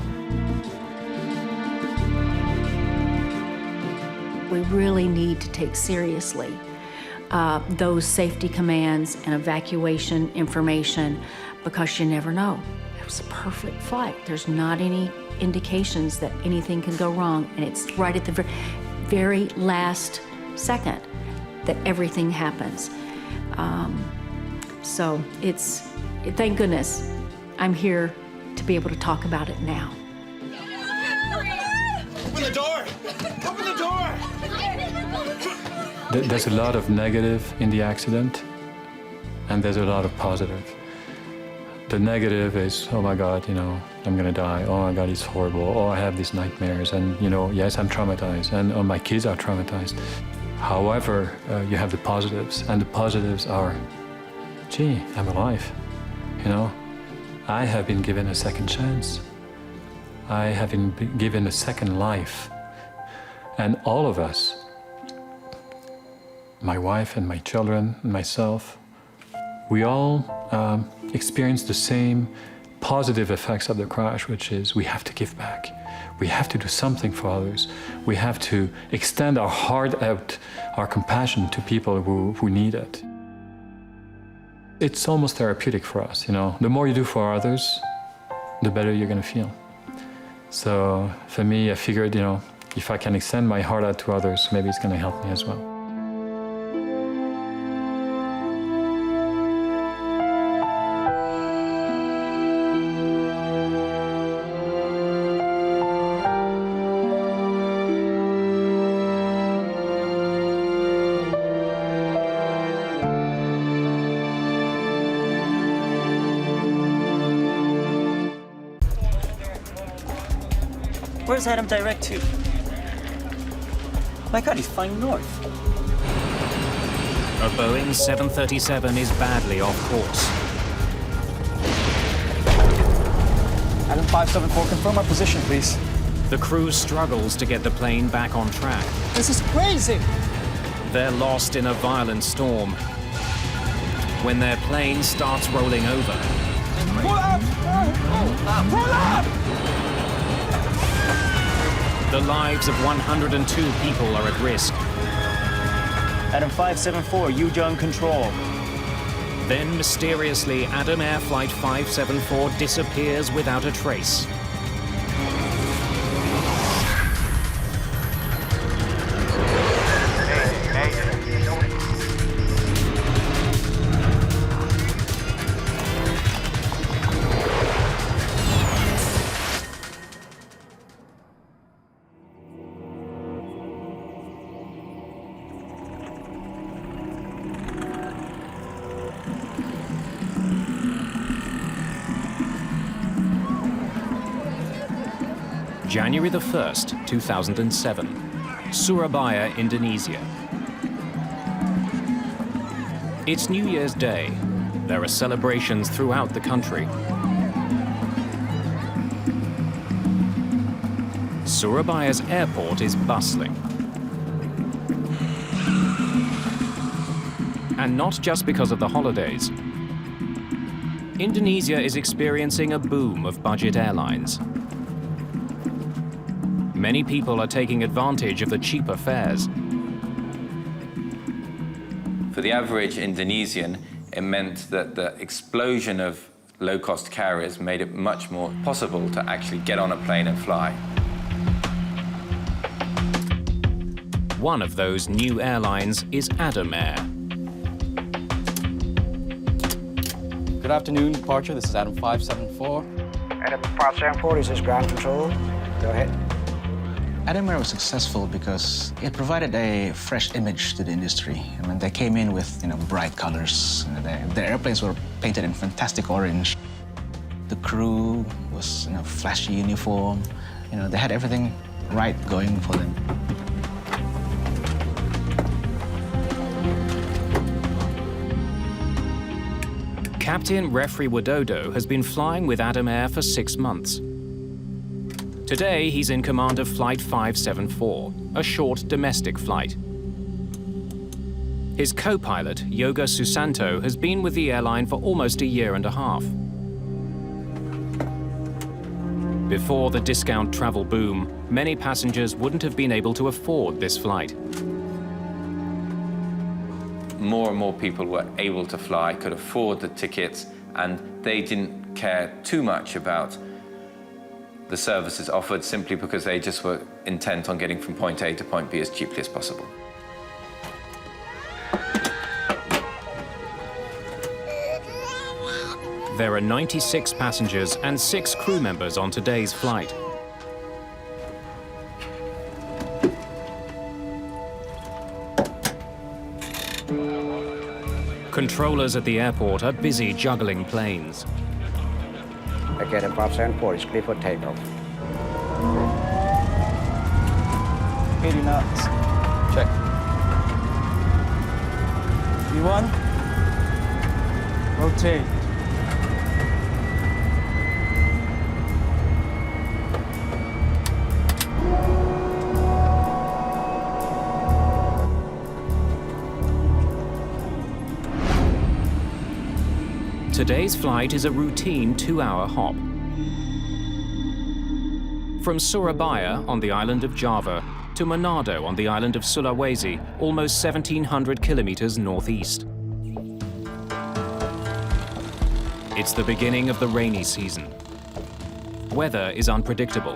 We really need to take seriously those safety commands and evacuation information, because you never know. It was a perfect flight. There's not any indications that anything can go wrong, and it's right at the very last second that everything happens. So thank goodness I'm here to be able to talk about it now. Open the door! Open the door! There's a lot of negative in the accident, and there's a lot of positive. The negative is, oh my God, I'm gonna die. Oh my God, it's horrible. Oh, I have these nightmares, and yes, I'm traumatized, and my kids are traumatized. However, you have the positives, and the positives are, gee, I'm alive. I have been given a second chance. I have been given a second life. And all of us, my wife and my children and myself, we all experience the same positive effects of the crash, which is we have to give back. We have to do something for others. We have to extend our heart out, our compassion to people who need it. It's almost therapeutic for us, The more you do for others, the better you're gonna feel. So for me, I figured, if I can extend my heart out to others, maybe it's gonna help me as well. Where's Adam direct to? My God, he's flying north. A Boeing 737 is badly off course. Adam 574, confirm our position, please. The crew struggles to get the plane back on track. This is crazy. They're lost in a violent storm when their plane starts rolling over. Pull up! Pull up! The lives of 102 people are at risk. Adam 574, U-John control. Then mysteriously, Adam Air Flight 574 disappears without a trace. January the 1st, 2007, Surabaya, Indonesia. It's New Year's Day. There are celebrations throughout the country. Surabaya's airport is bustling. And not just because of the holidays. Indonesia is experiencing a boom of budget airlines. Many people are taking advantage of the cheaper fares. For the average Indonesian, it meant that the explosion of low-cost carriers made it much more possible to actually get on a plane and fly. One of those new airlines is Adam Air. Good afternoon, departure. This is Adam 574. Adam 574, this is ground control. Go ahead. Adam Air was successful because it provided a fresh image to the industry. I mean, they came in with, bright colors. Their airplanes were painted in fantastic orange. The crew was, flashy uniform. They had everything right going for them. Captain Refri Widodo has been flying with Adam Air for 6 months. Today, he's in command of Flight 574, a short domestic flight. His co-pilot, Yoga Susanto, has been with the airline for almost a year and a half. Before the discount travel boom, many passengers wouldn't have been able to afford this flight. More and more people were able to fly, could afford the tickets, and they didn't care too much about the services offered simply because they just were intent on getting from point A to point B as cheaply as possible. There are 96 passengers and 6 crew members on today's flight. Controllers at the airport are busy juggling planes. Okay, the 574 is clear for takeoff. 80 knots. Check. V1. Rotate. Today's flight is a routine 2-hour hop. From Surabaya on the island of Java to Manado on the island of Sulawesi, almost 1,700 kilometers northeast. It's the beginning of the rainy season. Weather is unpredictable.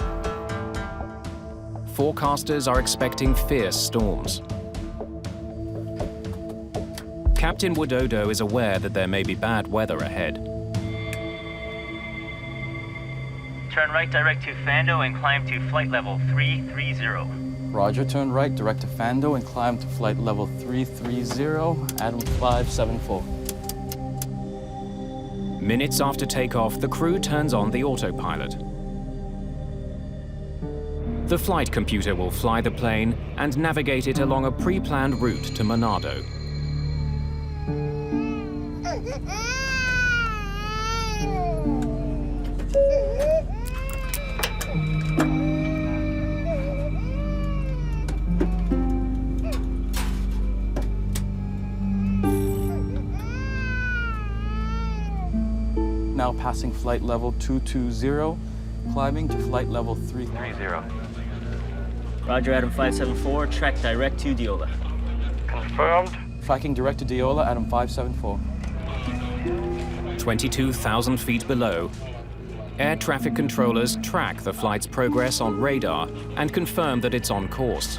Forecasters are expecting fierce storms. Captain Widodo is aware that there may be bad weather ahead. Turn right direct to Fando and climb to flight level 330. Roger, turn right direct to Fando and climb to flight level 330, Adam 574. Minutes after takeoff, the crew turns on the autopilot. The flight computer will fly the plane and navigate it along a pre-planned route to Manado. Now passing flight level 220, climbing to flight level 330. Roger, Adam 574, track direct to Diola. Confirmed. Tracking direct to Diola, Adam 574. 22,000 feet below, air traffic controllers track the flight's progress on radar and confirm that it's on course.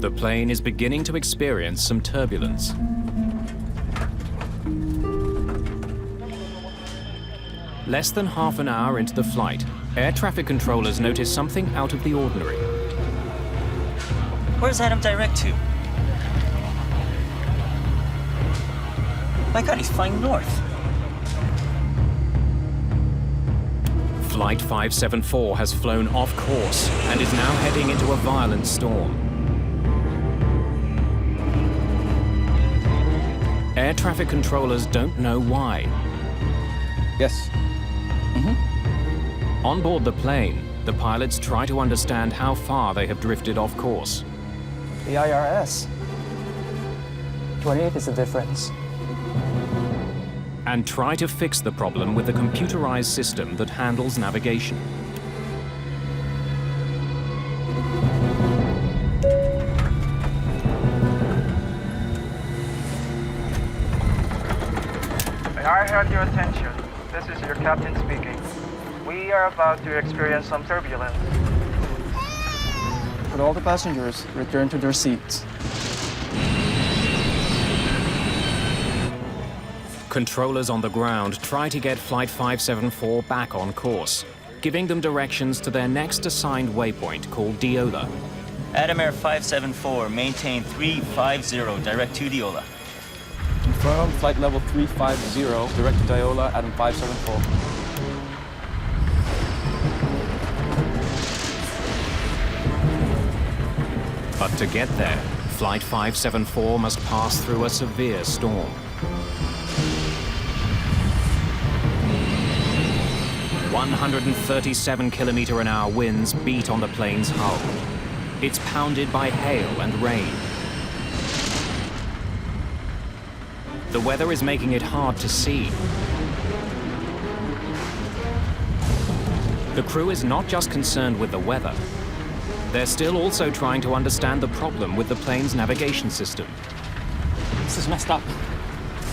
The plane is beginning to experience some turbulence. Less than half an hour into the flight, air traffic controllers notice something out of the ordinary. Where's Adam direct to? My God, he's flying north. Flight 574 has flown off course and is now heading into a violent storm. Air traffic controllers don't know why. Yes. On board the plane, the pilots try to understand how far they have drifted off course. The IRS. 28 is the difference. And try to fix the problem with the computerized system that handles navigation. May I have your attention? This is your captain speaking. We are about to experience some turbulence. Could all the passengers return to their seats? Controllers on the ground try to get Flight 574 back on course, giving them directions to their next assigned waypoint called Diola. Adam Air 574, maintain 350, direct to Diola. Confirmed, flight level 350, direct to Diola, Adam 574. But to get there, Flight 574 must pass through a severe storm. 137-kilometer-an-hour winds beat on the plane's hull. It's pounded by hail and rain. The weather is making it hard to see. The crew is not just concerned with the weather. They're still also trying to understand the problem with the plane's navigation system. This is messed up.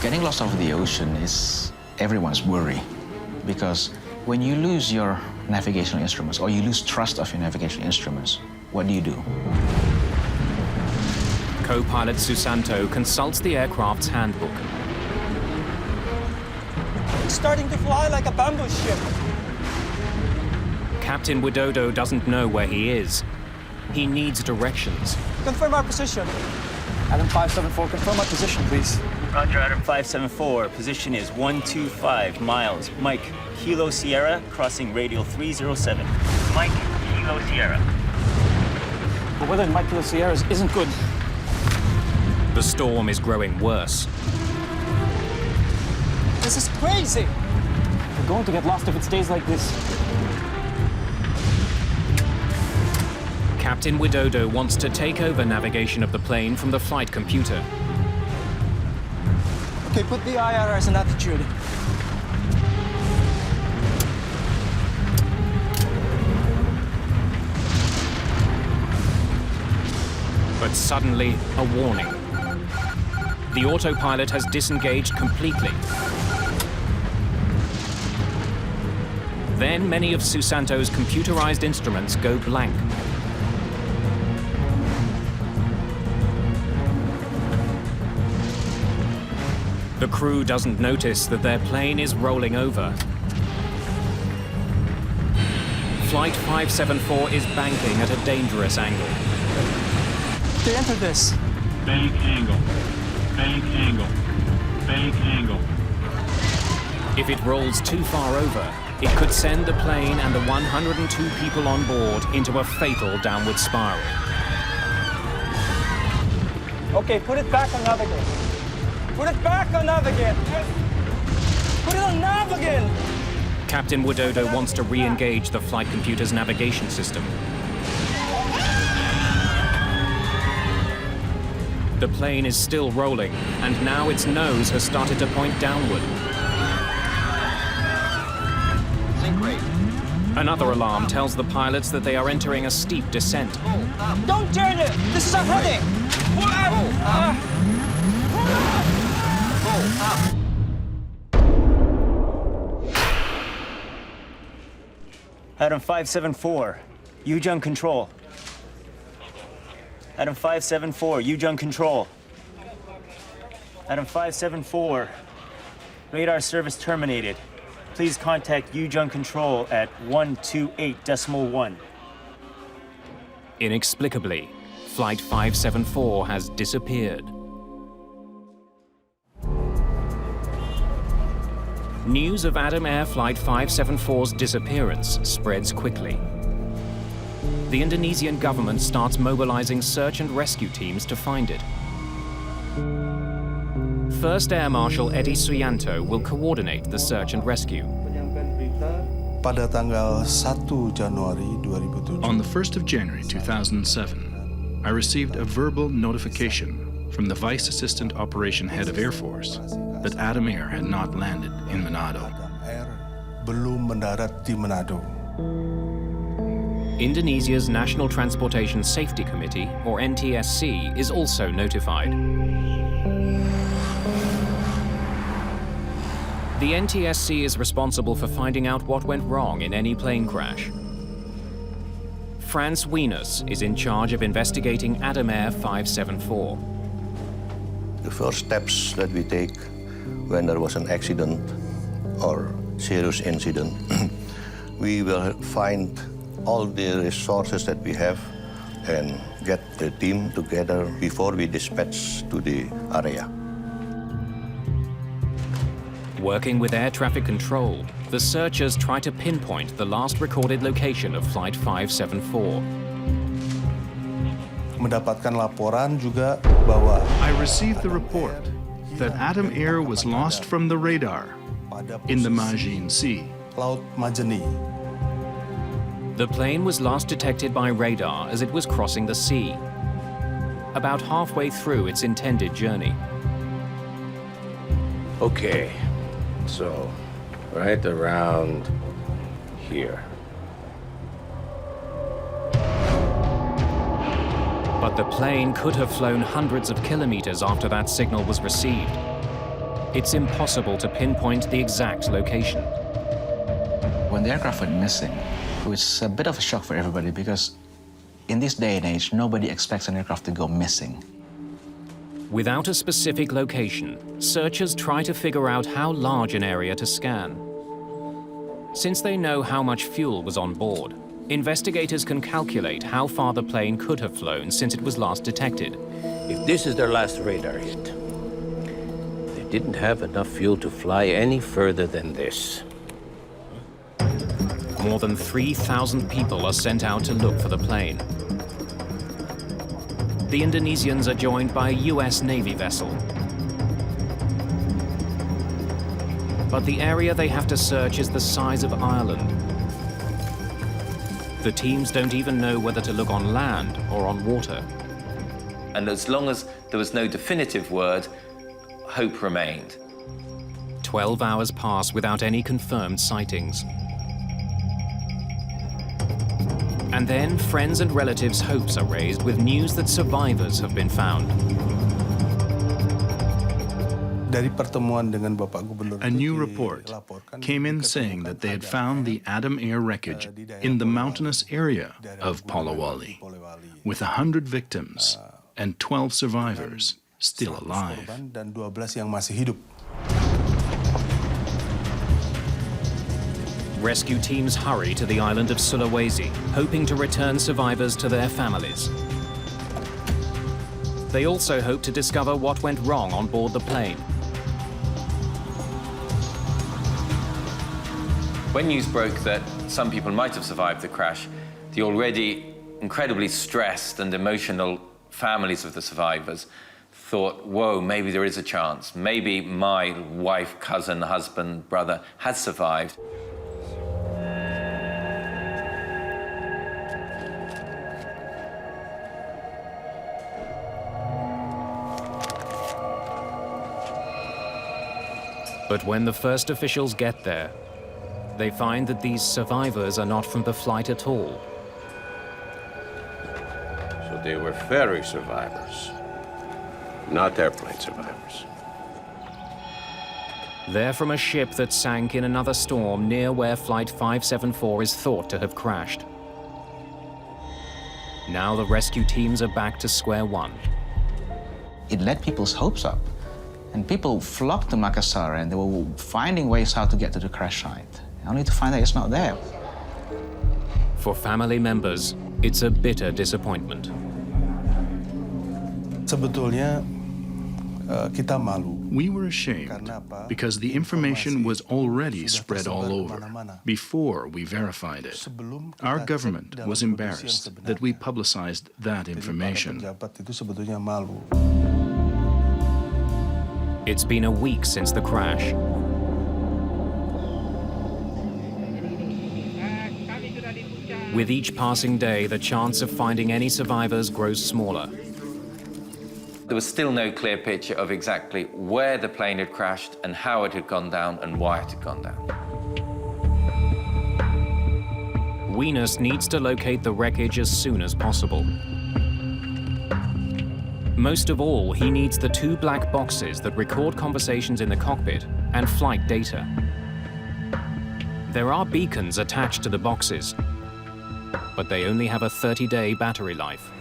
Getting lost over the ocean is everyone's worry, because when you lose your navigational instruments or you lose trust of your navigational instruments, what do? Co-pilot Susanto consults the aircraft's handbook. It's starting to fly like a bamboo ship. Captain Widodo doesn't know where he is. He needs directions. Confirm our position. Adam 574, confirm my position, please. Roger, Adam 574, position is 125 miles. Mike, Kilo Sierra, crossing radial 307. Mike, Kilo Sierra. The weather in Mike Kilo Sierra isn't good. The storm is growing worse. This is crazy. We're going to get lost if it stays like this. Captain Widodo wants to take over navigation of the plane from the flight computer. Okay, put the IRS in attitude. But suddenly, a warning. The autopilot has disengaged completely. Then many of Susanto's computerized instruments go blank. The crew doesn't notice that their plane is rolling over. Flight 574 is banking at a dangerous angle. They enter this. Bank angle, bank angle, bank angle. If it rolls too far over, It could send the plane and the 102 people on board into a fatal downward spiral. Okay, put it back on nav again. Put it back on nav again. Put it on nav again. Captain Widodo wants to re-engage the flight computer's navigation system. The plane is still rolling, and now its nose has started to point downward. Another alarm tells the pilots that they are entering a steep descent. Don't turn it! This is a heading! Adam 574, Yujung control. Adam 574, Yujung control. Adam 574, radar service terminated. Please contact Yujung control at 128.1. Inexplicably, Flight 574 has disappeared. News of Adam Air Flight 574's disappearance spreads quickly. The Indonesian government starts mobilizing search and rescue teams to find it. First Air Marshal Eddie Suyanto will coordinate the search and rescue. Pada tanggal 1 Januari 2007. On the 1st of January 2007, I received a verbal notification from the Vice Assistant Operation Head of Air Force that Adam Air had not landed in Manado. Belum mendarat di Manado. Indonesia's National Transportation Safety Committee, or NTSC, is also notified. The NTSC is responsible for finding out what went wrong in any plane crash. Franz Wieners is in charge of investigating Adam Air 574. The first steps that we take when there was an accident or serious incident, we will find all the resources that we have and get the team together before we dispatch to the area. Working with air traffic control, the searchers try to pinpoint the last recorded location of Flight 574. Mendapatkan laporan juga bahwa I received the report that Adam Air was lost from the radar in the Mayday Sea. Laut Majeni. The plane was last detected by radar as it was crossing the sea, about halfway through its intended journey. Okay, so right around here. But the plane could have flown hundreds of kilometers after that signal was received. It's impossible to pinpoint the exact location. When the aircraft went missing, it was a bit of a shock for everybody because in this day and age, nobody expects an aircraft to go missing. Without a specific location, searchers try to figure out how large an area to scan. Since they know how much fuel was on board, investigators can calculate how far the plane could have flown since it was last detected. If this is their last radar hit, they didn't have enough fuel to fly any further than this. More than 3,000 people are sent out to look for the plane. The Indonesians are joined by a US Navy vessel. But the area they have to search is the size of Ireland. The teams don't even know whether to look on land or on water. And as long as there was no definitive word, hope remained. 12 hours pass without any confirmed sightings. And then friends and relatives' hopes are raised with news that survivors have been found. A new report came in saying that they had found the Adam Air wreckage in the mountainous area of Polowali, with 100 victims and 12 survivors still alive. Rescue teams hurry to the island of Sulawesi, hoping to return survivors to their families. They also hope to discover what went wrong on board the plane. When news broke that some people might have survived the crash, the already incredibly stressed and emotional families of the survivors thought, whoa, maybe there is a chance. Maybe my wife, cousin, husband, brother has survived. But when the first officials get there, they find that these survivors are not from the flight at all. So they were ferry survivors, not airplane survivors. They're from a ship that sank in another storm near where Flight 574 is thought to have crashed. Now the rescue teams are back to square one. It led people's hopes up. And people flocked to Makassar and they were finding ways how to get to the crash site, only to find that it's not there. For family members, it's a bitter disappointment. Sebetulnya kita malu. We were ashamed because the information was already spread all over before we verified it. Our government was embarrassed that we publicized that information. It's been a week since the crash. With each passing day, the chance of finding any survivors grows smaller. There was still no clear picture of exactly where the plane had crashed and how it had gone down and why it had gone down. Weenus needs to locate the wreckage as soon as possible. Most of all, he needs the 2 black boxes that record conversations in the cockpit and flight data. There are beacons attached to the boxes, but they only have a 30-day battery life.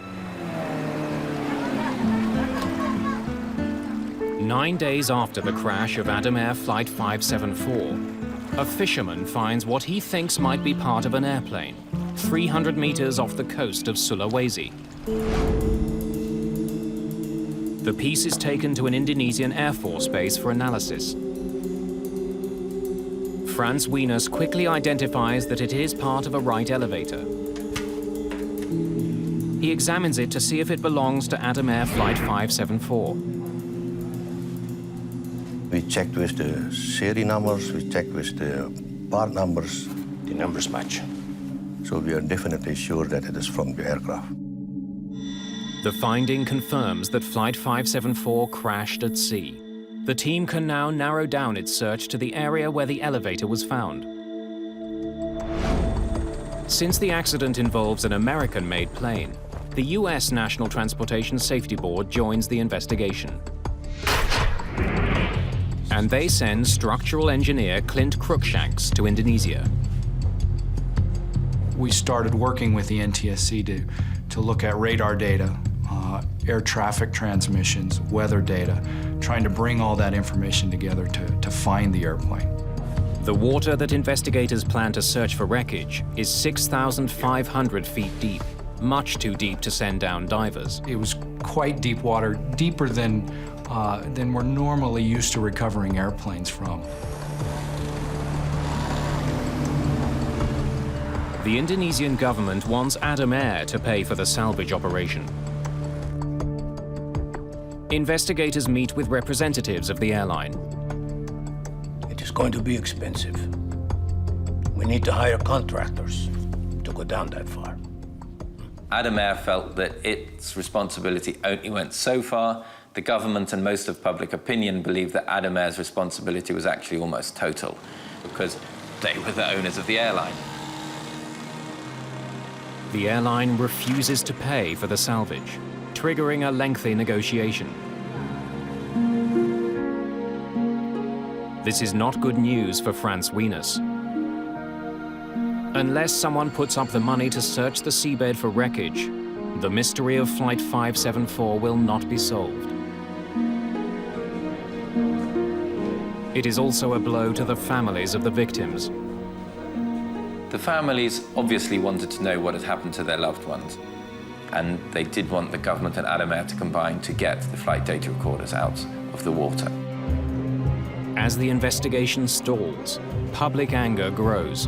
9 days after the crash of Adam Air Flight 574, a fisherman finds what he thinks might be part of an airplane, 300 meters off the coast of Sulawesi. The piece is taken to an Indonesian Air Force base for analysis. Frans Weenus quickly identifies that it is part of a Wright elevator. He examines it to see if it belongs to Adam Air Flight 574. We checked with the serial numbers, we checked with the part numbers. The numbers match. So we are definitely sure that it is from the aircraft. The finding confirms that Flight 574 crashed at sea. The team can now narrow down its search to the area where the elevator was found. Since the accident involves an American-made plane, the U.S. National Transportation Safety Board joins the investigation. And they send structural engineer Clint Cruikshanks to Indonesia. We started working with the NTSC to look at radar data, air traffic transmissions, weather data, trying to bring all that information together to find the airplane. The water that investigators plan to search for wreckage is 6,500 feet deep, much too deep to send down divers. It was quite deep water, deeper than we're normally used to recovering airplanes from. The Indonesian government wants Adam Air to pay for the salvage operation. Investigators meet with representatives of the airline. It is going to be expensive. We need to hire contractors to go down that far. Adam Air felt that its responsibility only went so far. The government and most of public opinion believed that Adam Air's responsibility was actually almost total because they were the owners of the airline. The airline refuses to pay for the salvage, triggering a lengthy negotiation. This is not good news for Frans Weenus. Unless someone puts up the money to search the seabed for wreckage, the mystery of Flight 574 will not be solved. It is also a blow to the families of the victims. The families obviously wanted to know what had happened to their loved ones, and they did want the government and Adam Air to combine to get the flight data recorders out of the water. As the investigation stalls, public anger grows.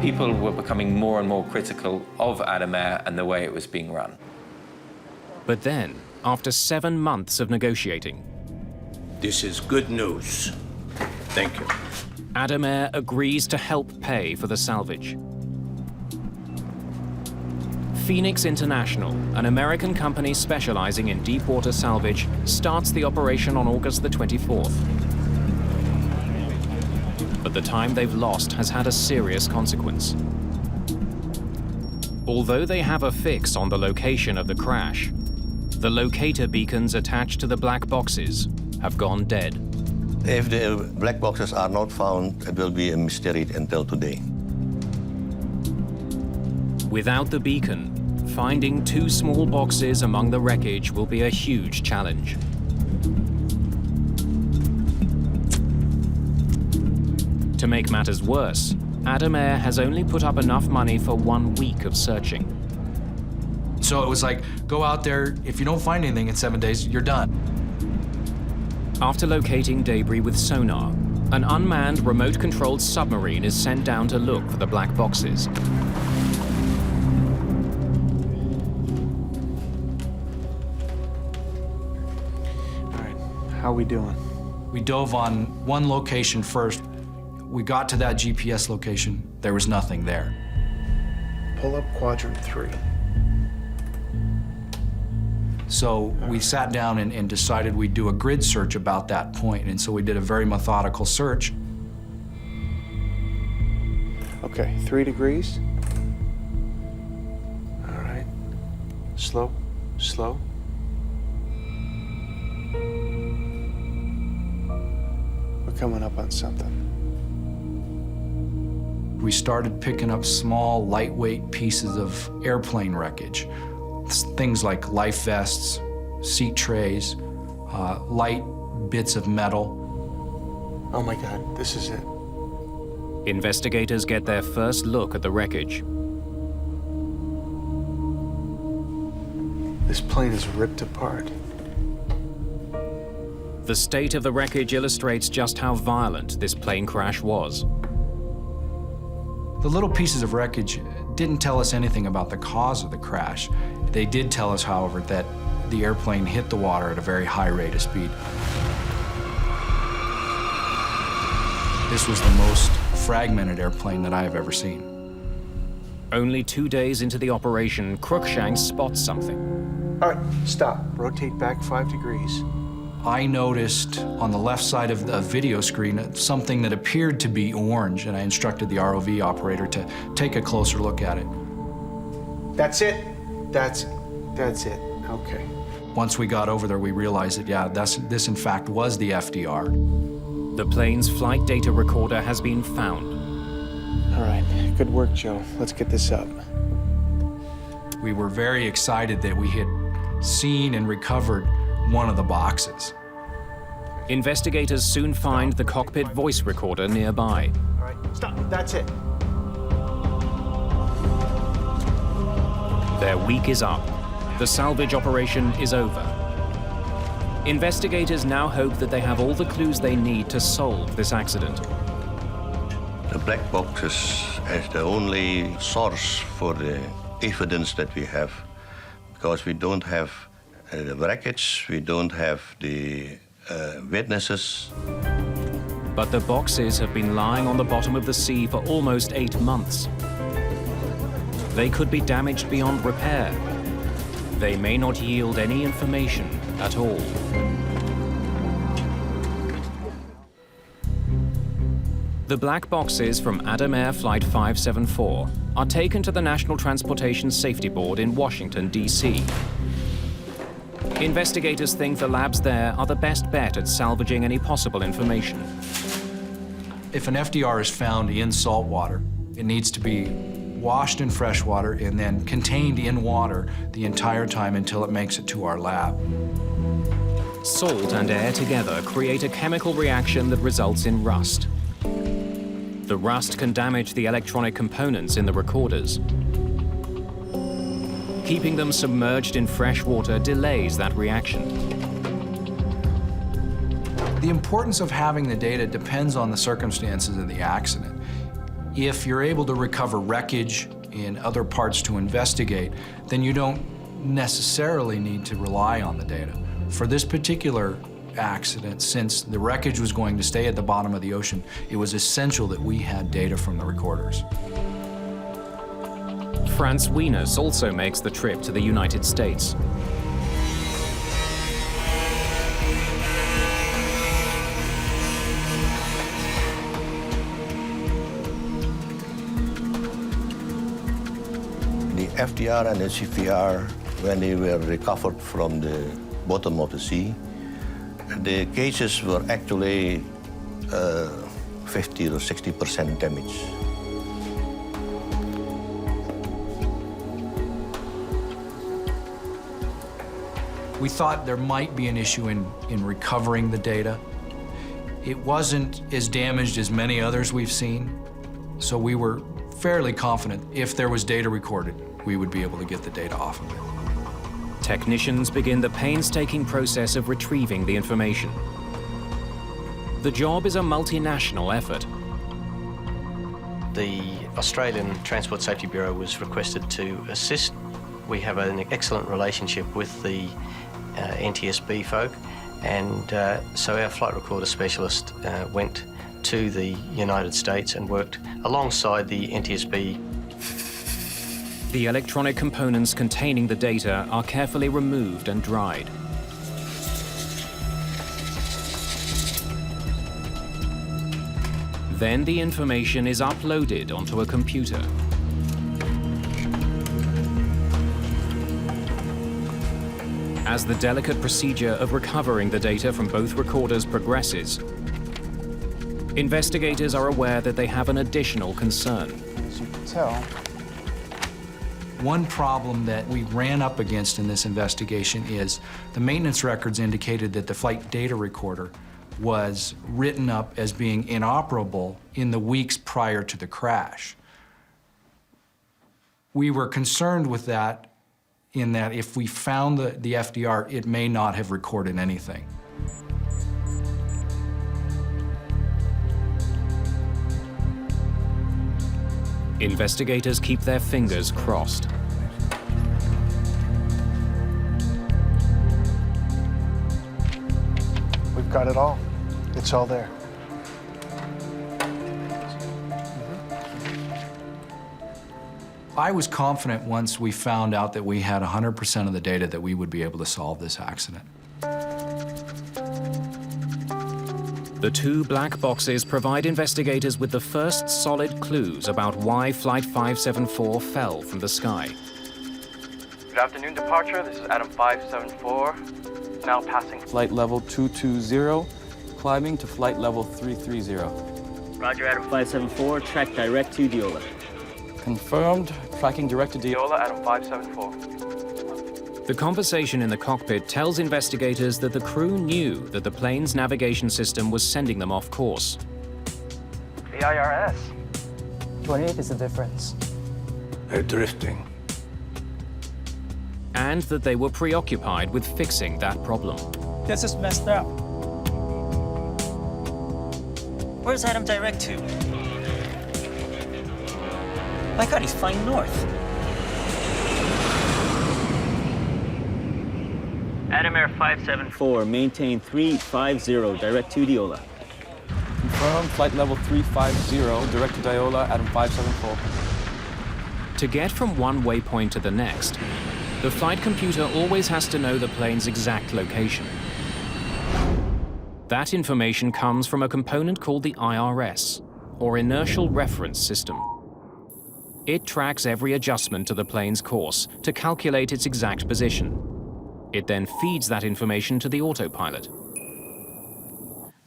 People were becoming more and more critical of Adam Air and the way it was being run. But then, after 7 months of negotiating, This is good news. Thank you. Adam Air agrees to help pay for the salvage. Phoenix International, an American company specializing in deepwater salvage, starts the operation on August the 24th. But the time they've lost has had a serious consequence. Although they have a fix on the location of the crash, the locator beacons attached to the black boxes have gone dead. If the black boxes are not found, it will be a mystery until today. Without the beacon, finding 2 small boxes among the wreckage will be a huge challenge. To make matters worse, Adam Air has only put up enough money for 1 week of searching. So it was like, go out there, if you don't find anything in 7 days, you're done. After locating debris with sonar, an unmanned remote-controlled submarine is sent down to look for the black boxes. How we doing? We dove on one location first. We got to that GPS location. There was nothing there. Pull up quadrant 3. So we sat down and decided we'd do a grid search about that point. And so we did a very methodical search. Okay, 3 degrees. All right. Slow, slow. We're coming up on something. We started picking up small, lightweight pieces of airplane wreckage. Things like life vests, seat trays, light bits of metal. Oh my God, this is it. Investigators get their first look at the wreckage. This plane is ripped apart. The state of the wreckage illustrates just how violent this plane crash was. The little pieces of wreckage didn't tell us anything about the cause of the crash. They did tell us, however, that the airplane hit the water at a very high rate of speed. This was the most fragmented airplane that I have ever seen. Only 2 days into the operation, Cruikshank spots something. All right, stop. Rotate back 5 degrees. I noticed on the left side of the video screen something that appeared to be orange, and I instructed the ROV operator to take a closer look at it. That's it. That's it. Okay. Once we got over there, we realized that, yeah, this in fact was the FDR. The plane's flight data recorder has been found. All right, good work, Joe. Let's get this up. We were very excited that we had seen and recovered one of the boxes. Investigators soon find the cockpit voice recorder nearby. All right, stop. That's it. Their week is up. The salvage operation is over. Investigators now hope that they have all the clues they need to solve this accident. The black boxes is the only source for the evidence that we have, because we don't have the wreckage, we don't have the witnesses. But the boxes have been lying on the bottom of the sea for almost 8 months. They could be damaged beyond repair. They may not yield any information at all. The black boxes from Adam Air Flight 574 are taken to the National Transportation Safety Board in Washington, D.C. Investigators think the labs there are the best bet at salvaging any possible information. If an FDR is found in salt water, it needs to be washed in fresh water and then contained in water the entire time until it makes it to our lab. Salt and air together create a chemical reaction that results in rust. The rust can damage the electronic components in the recorders. Keeping them submerged in fresh water delays that reaction. The importance of having the data depends on the circumstances of the accident. If you're able to recover wreckage in other parts to investigate, then you don't necessarily need to rely on the data. For this particular accident, since the wreckage was going to stay at the bottom of the ocean, it was essential that we had data from the recorders. Franz Wieners also makes the trip to the United States. The FDR and the CPR, when they were recovered from the bottom of the sea, the cases were actually 50 or 60% damage. We thought there might be an issue in recovering the data. It wasn't as damaged as many others we've seen, so we were fairly confident if there was data recorded, we would be able to get the data off of it. Technicians begin the painstaking process of retrieving the information. The job is a multinational effort. The Australian Transport Safety Bureau was requested to assist. We have an excellent relationship with the NTSB folk, and so our flight recorder specialist went to the United States and worked alongside the NTSB. The electronic components containing the data are carefully removed and dried. Then the information is uploaded onto a computer. As the delicate procedure of recovering the data from both recorders progresses, investigators are aware that they have an additional concern. As you can tell, one problem that we ran up against in this investigation is the maintenance records indicated that the flight data recorder was written up as being inoperable in the weeks prior to the crash. We were concerned with that in that if we found the FDR, it may not have recorded anything. Investigators keep their fingers crossed. we've got it all. It's all there. I was confident once we found out that we had 100% of the data that we would be able to solve this accident. The two black boxes provide investigators with the first solid clues about why Flight 574 fell from the sky. Good afternoon, departure. This is Adam 574. Now passing. Flight level 220, climbing to flight level 330. Roger, Adam 574. Track direct to Diola. Confirmed. Tracking direct to Diola, Adam 574. The conversation in the cockpit tells investigators that the crew knew that the plane's navigation system was sending them off course. The IRS. 28 is the difference. They're drifting. And that they were preoccupied with fixing that problem. This is messed up. Where's Adam direct to? My God, he's flying north. Adam Air 574, maintain 350, direct to Diola. Confirmed. Flight level 350, direct to Diola, Adam 574. To get from one waypoint to the next, the flight computer always has to know the plane's exact location. That information comes from a component called the IRS, or Inertial Reference System. It tracks every adjustment to the plane's course to calculate its exact position. It then feeds that information to the autopilot.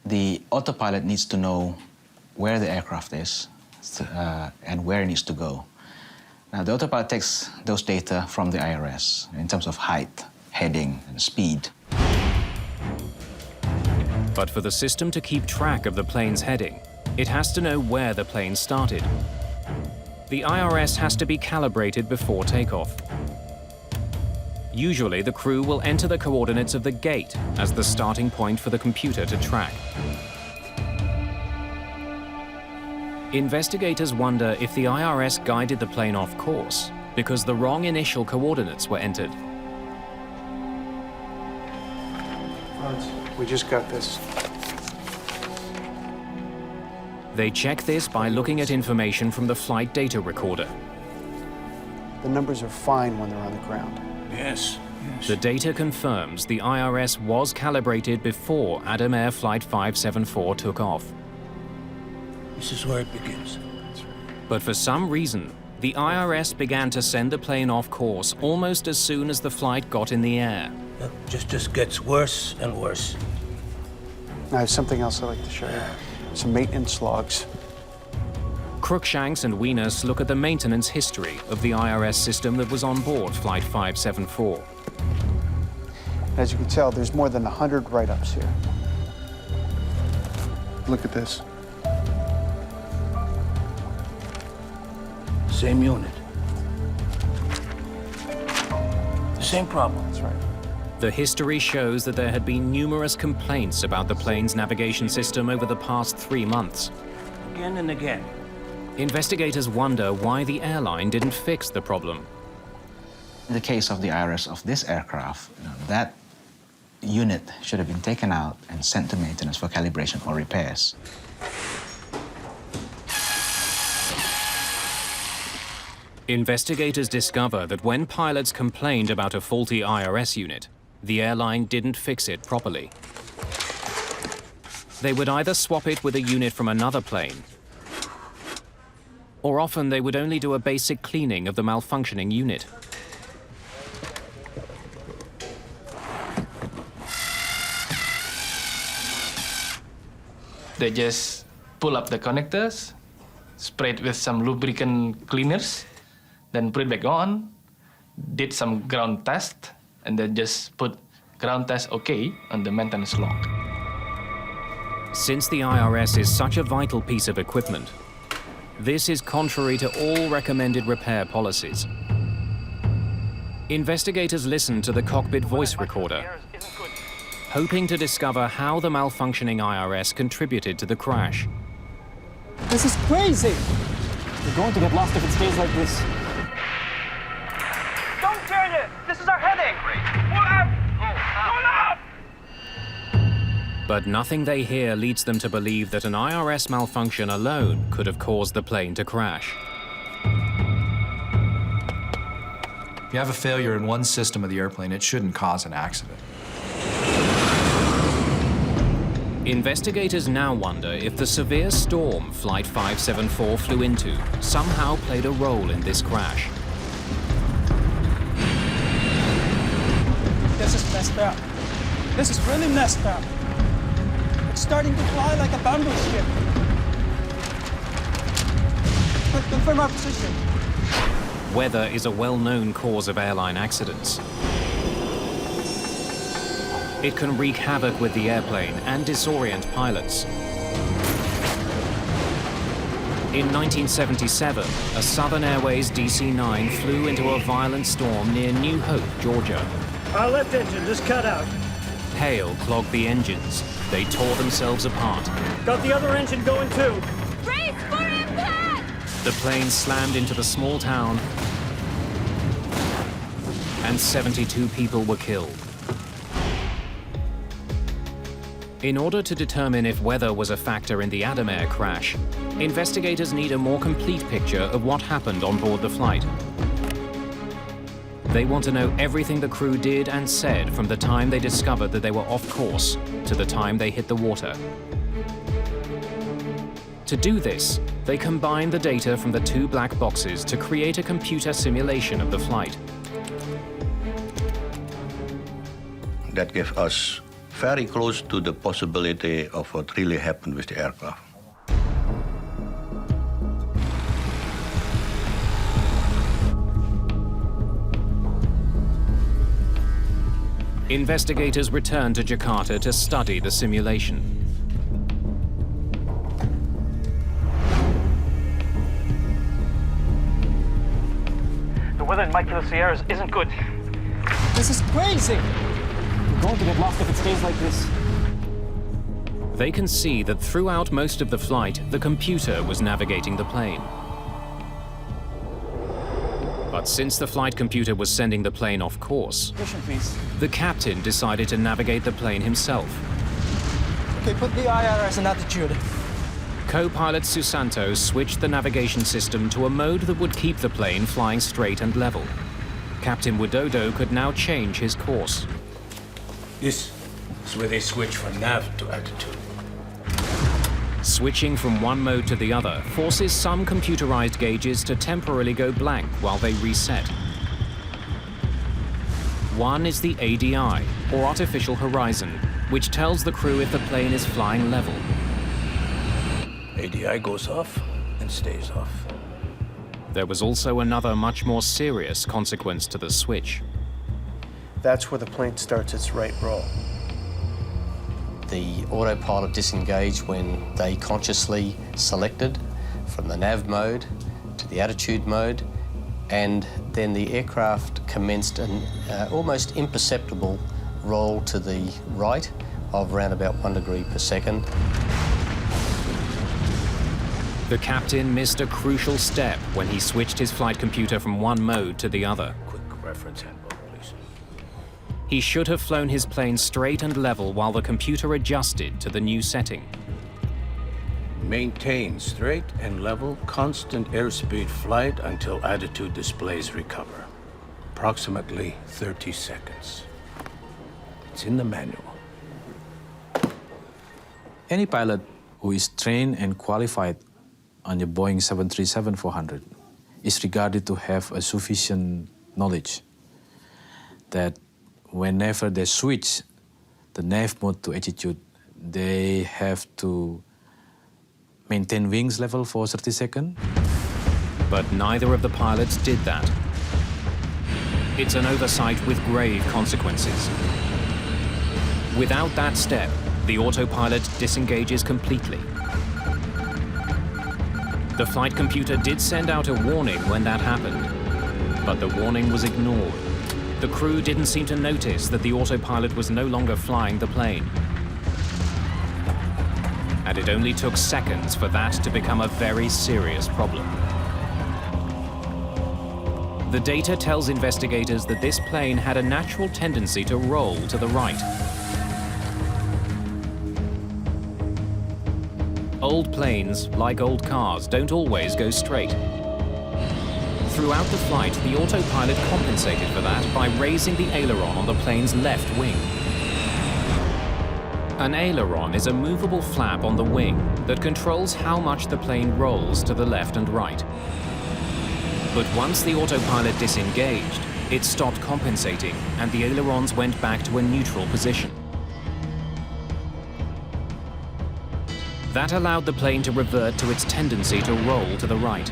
The autopilot needs to know where the aircraft is and where it needs to go. Now, the autopilot takes those data from the IRS in terms of height, heading, and speed. But for the system to keep track of the plane's heading, it has to know where the plane started. The IRS has to be calibrated before takeoff. Usually, the crew will enter the coordinates of the gate as the starting point for the computer to track. Investigators wonder if the IRS guided the plane off course because the wrong initial coordinates were entered. We just got this. They check this by looking at information from the flight data recorder. The numbers are fine when they're on the ground. Yes. The data confirms the IRS was calibrated before Adam Air Flight 574 took off. This is where it begins. But for some reason, the IRS began to send the plane off course almost as soon as the flight got in the air. Just gets worse and worse. I have something else I'd like to show you. Some maintenance logs. Crookshanks and Weenus look at the maintenance history of the IRS system that was on board Flight 574. As you can tell, there's more than 100 write-ups here. Look at this. Same unit. The same problem. That's right. The history shows that there had been numerous complaints about the plane's navigation system over the past 3 months. Again and again. Investigators wonder why the airline didn't fix the problem. In the case of the IRS of this aircraft, that unit should have been taken out and sent to maintenance for calibration or repairs. Investigators discover that when pilots complained about a faulty IRS unit, the airline didn't fix it properly. They would either swap it with a unit from another plane, or often they would only do a basic cleaning of the malfunctioning unit. They just pull up the connectors, spray it with some lubricant cleaners, then put it back on, did some ground test, and then just put ground test OK on the maintenance log. Since the IRS is such a vital piece of equipment, this is contrary to all recommended repair policies. Investigators listen to the cockpit voice recorder, hoping to discover how the malfunctioning IRS contributed to the crash. This is crazy! We're going to get lost if it stays like this. Don't turn it! This is our heading! Pull up! Pull up! But nothing they hear leads them to believe that an IRS malfunction alone could have caused the plane to crash. If you have a failure in one system of the airplane, it shouldn't cause an accident. Investigators now wonder if the severe storm Flight 574 flew into somehow played a role in this crash. This is messed up. This is really messed up. It's starting to fly like a bamboo ship. Confirm our position. Weather is a well-known cause of airline accidents. It can wreak havoc with the airplane and disorient pilots. In 1977, a Southern Airways DC-9 flew into a violent storm near New Hope, Georgia. Our left engine just cut out. Hail clogged the engines. They tore themselves apart. Got the other engine going too. Brace for impact! The plane slammed into the small town, and 72 people were killed. In order to determine if weather was a factor in the Adam Air crash, investigators need a more complete picture of what happened on board the flight. They want to know everything the crew did and said from the time they discovered that they were off course to the time they hit the water. To do this, they combine the data from the two black boxes to create a computer simulation of the flight. That gives us very close to the possibility of what really happened with the aircraft. Investigators return to Jakarta to study the simulation. The weather in Mike Hill Sierras isn't good. This is crazy! We're going to get lost if it stays like this. They can see that throughout most of the flight, the computer was navigating the plane. But since the flight computer was sending the plane off course, Position, please. the captain decided to navigate the plane himself. Okay, put the IRS in attitude. Co-pilot Susanto switched the navigation system to a mode that would keep the plane flying straight and level. Captain Widodo could now change his course. This is where they switch from nav to attitude. Switching from one mode to the other forces some computerized gauges to temporarily go blank while they reset. One is the ADI, or Artificial Horizon, which tells the crew if the plane is flying level. ADI goes off and stays off. There was also another much more serious consequence to the switch. That's where the plane starts its right roll. The autopilot disengaged when they consciously selected from the nav mode to the attitude mode, and then the aircraft commenced an almost imperceptible roll to the right of around about 1 degree per second. The captain missed a crucial step when he switched his flight computer from one mode to the other. Quick reference handbook, please. He should have flown his plane straight and level while the computer adjusted to the new setting. Maintain straight and level, constant airspeed flight until attitude displays recover. Approximately 30 seconds. It's in the manual. Any pilot who is trained and qualified on your Boeing 737-400 is regarded to have a sufficient knowledge that whenever they switch the nav mode to attitude, they have to maintain wings level for 30 seconds. But neither of the pilots did that. It's an oversight with grave consequences. Without that step, the autopilot disengages completely. The flight computer did send out a warning when that happened, but the warning was ignored. The crew didn't seem to notice that the autopilot was no longer flying the plane. And it only took seconds for that to become a very serious problem. The data tells investigators that this plane had a natural tendency to roll to the right. Old planes, like old cars, don't always go straight. Throughout the flight, the autopilot compensated for that by raising the aileron on the plane's left wing. An aileron is a movable flap on the wing that controls how much the plane rolls to the left and right. But once the autopilot disengaged, it stopped compensating and the ailerons went back to a neutral position. That allowed the plane to revert to its tendency to roll to the right.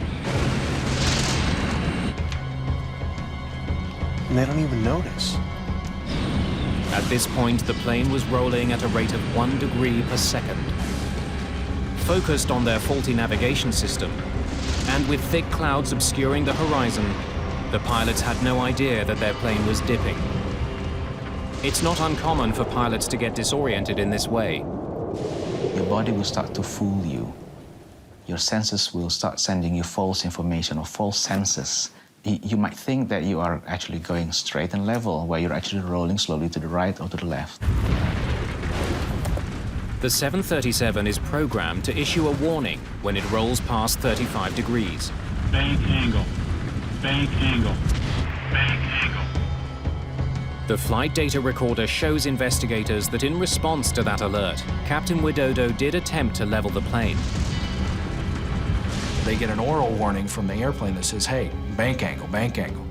And they don't even notice. At this point, the plane was rolling at a rate of 1 degree per second. Focused on their faulty navigation system, and with thick clouds obscuring the horizon, the pilots had no idea that their plane was dipping. It's not uncommon for pilots to get disoriented in this way. Your body will start to fool you. Your senses will start sending you false information or false senses. You might think that you are actually going straight and level, while you're actually rolling slowly to the right or to the left. The 737 is programmed to issue a warning when it rolls past 35 degrees. Bank angle, bank angle, bank angle. The flight data recorder shows investigators that in response to that alert, Captain Widodo did attempt to level the plane. They get an oral warning from the airplane that says, hey, bank angle, bank angle.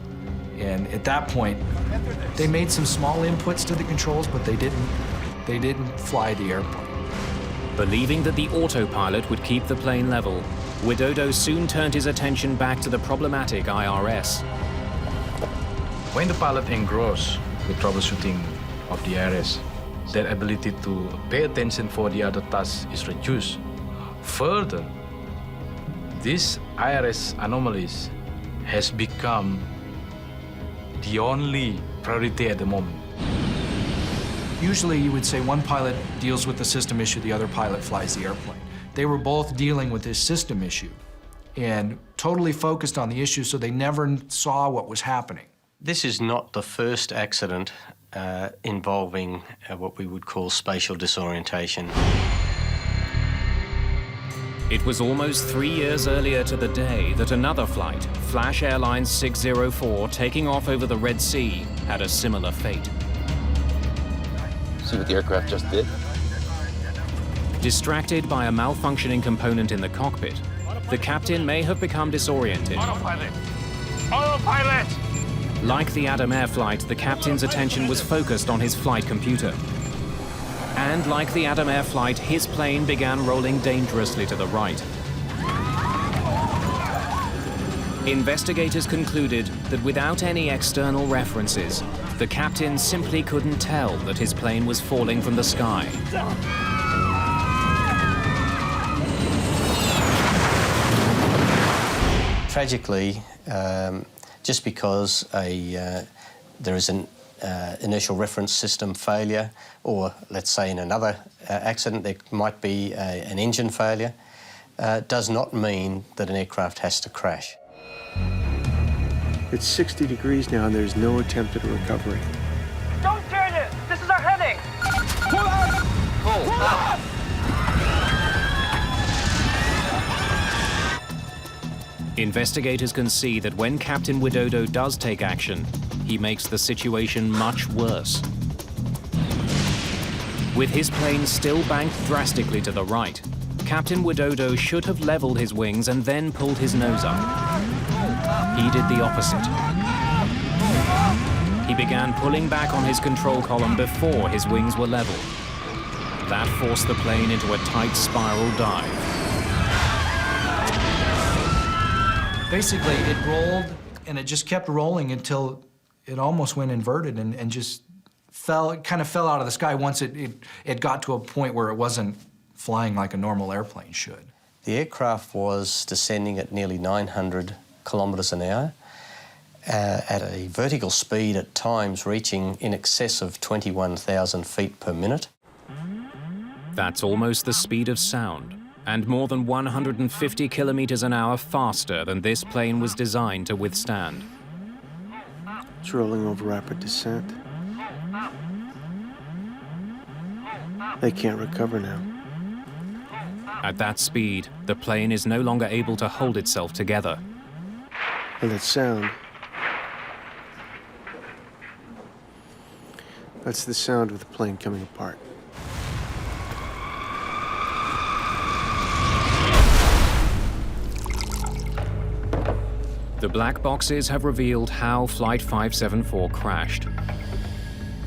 And at that point, they made some small inputs to the controls, but they didn't fly the airplane. Believing that the autopilot would keep the plane level, Widodo soon turned his attention back to the problematic IRS. When the pilot engrossed with troubleshooting of the IRS, their ability to pay attention for the other tasks is reduced. Further, these IRS anomalies has become the only priority at the moment. Usually you would say one pilot deals with the system issue, the other pilot flies the airplane. They were both dealing with this system issue and totally focused on the issue, so they never saw what was happening. This is not the first accident involving what we would call spatial disorientation. It was almost 3 years earlier to the day that another flight, Flash Airlines 604, taking off over the Red Sea, had a similar fate. See what the aircraft just did? Distracted by a malfunctioning component in the cockpit, the captain may have become disoriented. Autopilot! Autopilot! Like the Adam Air flight, the captain's attention was focused on his flight computer. And like the Adam Air flight, his plane began rolling dangerously to the right. Investigators concluded that without any external references, the captain simply couldn't tell that his plane was falling from the sky. Tragically, just because there is an initial reference system failure, or let's say in another accident there might be an engine failure, does not mean that an aircraft has to crash. It's 60 degrees now and there's no attempt at recovery. Don't turn it! This is our heading! Pull out! Pull out! Investigators can see that when Captain Widodo does take action, he makes the situation much worse. With his plane still banked drastically to the right, Captain Widodo should have leveled his wings and then pulled his nose up. He did the opposite. He began pulling back on his control column before his wings were level. That forced the plane into a tight spiral dive. Basically, it rolled, and it just kept rolling until it almost went inverted and just kind of fell out of the sky once it got to a point where it wasn't flying like a normal airplane should. The aircraft was descending at nearly 900 kilometres an hour, at a vertical speed at times reaching in excess of 21,000 feet per minute. That's almost the speed of sound, and more than 150 kilometers an hour faster than this plane was designed to withstand. It's rolling over rapid descent. They can't recover now. At that speed, the plane is no longer able to hold itself together. And that sound, that's the sound of the plane coming apart. The black boxes have revealed how Flight 574 crashed.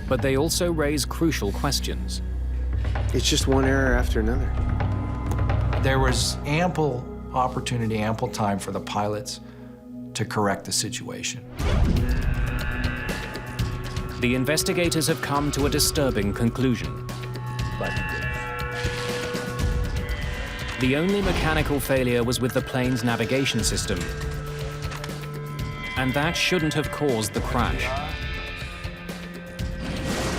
But they also raise crucial questions. It's just one error after another. There was ample opportunity, ample time for the pilots to correct the situation. The investigators have come to a disturbing conclusion. The only mechanical failure was with the plane's navigation system, and that shouldn't have caused the crash.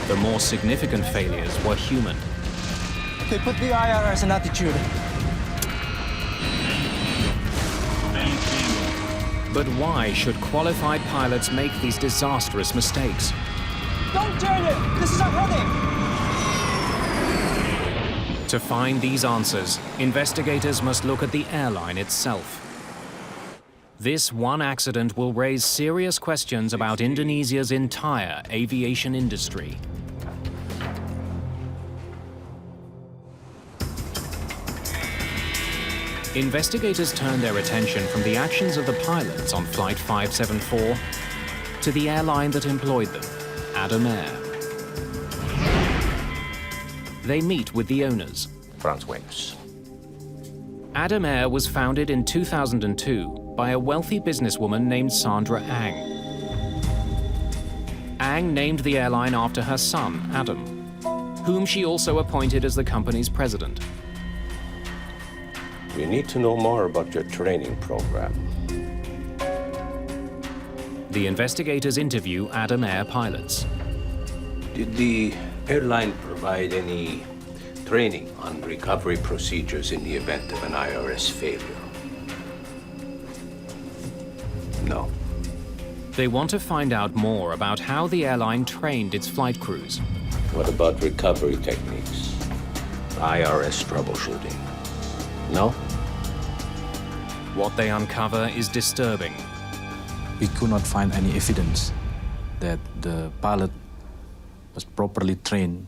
The more significant failures were human. Okay, put the IRS in attitude. But why should qualified pilots make these disastrous mistakes? Don't turn it! This is our heading! To find these answers, investigators must look at the airline itself. This one accident will raise serious questions about Indonesia's entire aviation industry. Investigators turned their attention from the actions of the pilots on Flight 574 to the airline that employed them, Adam Air. They meet with the owners. Frans Wings. Adam Air was founded in 2002 by a wealthy businesswoman named Sandra Ang. Ang named the airline after her son, Adam, whom she also appointed as the company's president. We need to know more about your training program. The The investigators interview Adam Air pilots. Did the airline provide any training on recovery procedures in the event of an IRS failure? No. They want to find out more about how the airline trained its flight crews. What about recovery techniques? IRS troubleshooting? No? What they uncover is disturbing. We could not find any evidence that the pilot was properly trained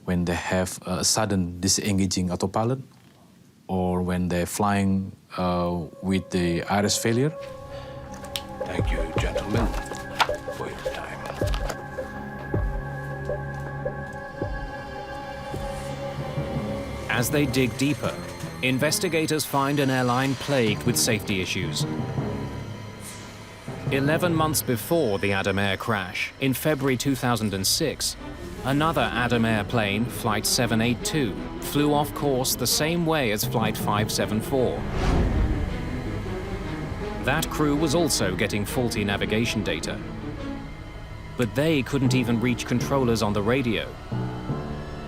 when they have a sudden disengaging autopilot or when they're flying with the IRS failure. Thank you, gentlemen, for your time. As they dig deeper, investigators find an airline plagued with safety issues. 11 months before the Adam Air crash, in February 2006, another Adam Air plane, Flight 782, flew off course the same way as Flight 574. That crew was also getting faulty navigation data. But they couldn't even reach controllers on the radio.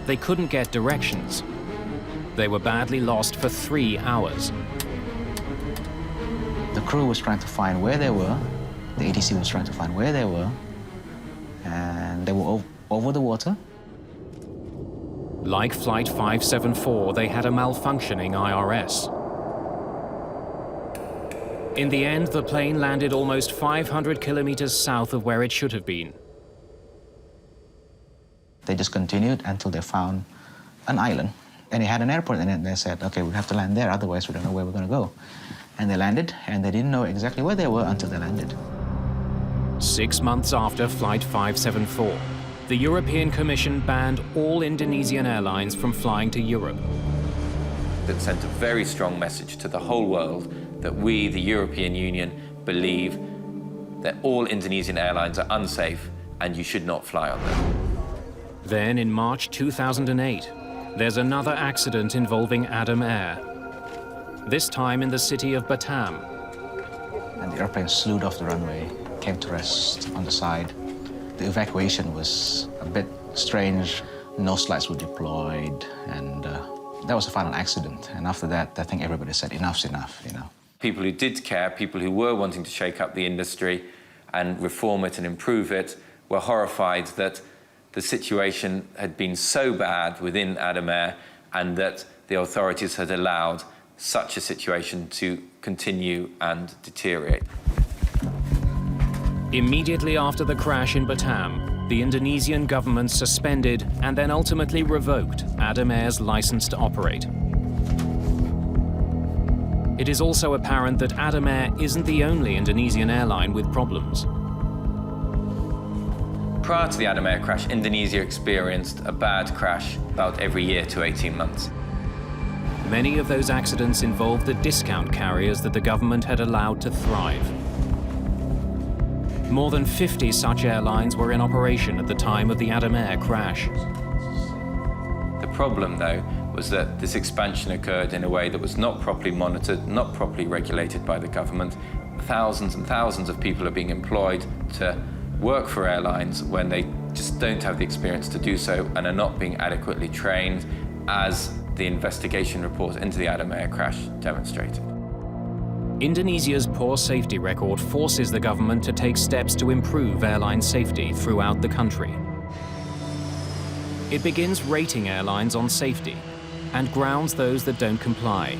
They couldn't get directions. They were badly lost for 3 hours. The crew was trying to find where they were. The ATC was trying to find where they were. And they were over the water. Like Flight 574, they had a malfunctioning IRS. In the end, the plane landed almost 500 kilometers south of where it should have been. They just continued until they found an island. And it had an airport in it. They said, okay, we have to land there, otherwise we don't know where we're going to go. And they landed, and they didn't know exactly where they were until they landed. 6 months after Flight 574, the European Commission banned all Indonesian airlines from flying to Europe. That sent a very strong message to the whole world that we, the European Union, believe that all Indonesian airlines are unsafe and you should not fly on them. Then in March 2008, there's another accident involving Adam Air. This time in the city of Batam. And the airplane slewed off the runway, came to rest on the side. The evacuation was a bit strange. Nose lights were deployed, and that was a final accident. And after that, I think everybody said, enough's enough, you know. People who did care, people who were wanting to shake up the industry and reform it and improve it, were horrified that the situation had been so bad within Adam Air and that the authorities had allowed such a situation to continue and deteriorate. Immediately after the crash in Batam, the Indonesian government suspended and then ultimately revoked Adam Air's license to operate. It is also apparent that Adam Air isn't the only Indonesian airline with problems. Prior to the Adam Air crash, Indonesia experienced a bad crash about every year to 18 months. Many of those accidents involved the discount carriers that the government had allowed to thrive. More than 50 such airlines were in operation at the time of the Adam Air crash. The problem, though, was that this expansion occurred in a way that was not properly monitored, not properly regulated by the government. Thousands and thousands of people are being employed to work for airlines when they just don't have the experience to do so and are not being adequately trained, as the investigation report into the Adam Air crash demonstrated. Indonesia's poor safety record forces the government to take steps to improve airline safety throughout the country. It begins rating airlines on safety and grounds those that don't comply.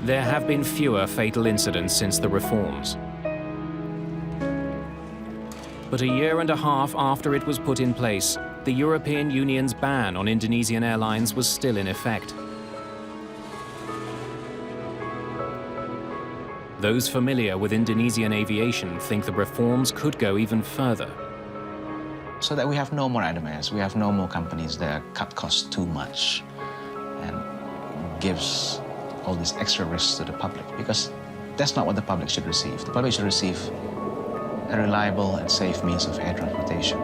There have been fewer fatal incidents since the reforms. But a year and a half after it was put in place, the European Union's ban on Indonesian airlines was still in effect. Those familiar with Indonesian aviation think the reforms could go even further. So that we have no more Adam Airs, we have no more companies that cut costs too much and gives all these extra risks to the public, because that's not what the public should receive. The public should receive a reliable and safe means of air transportation.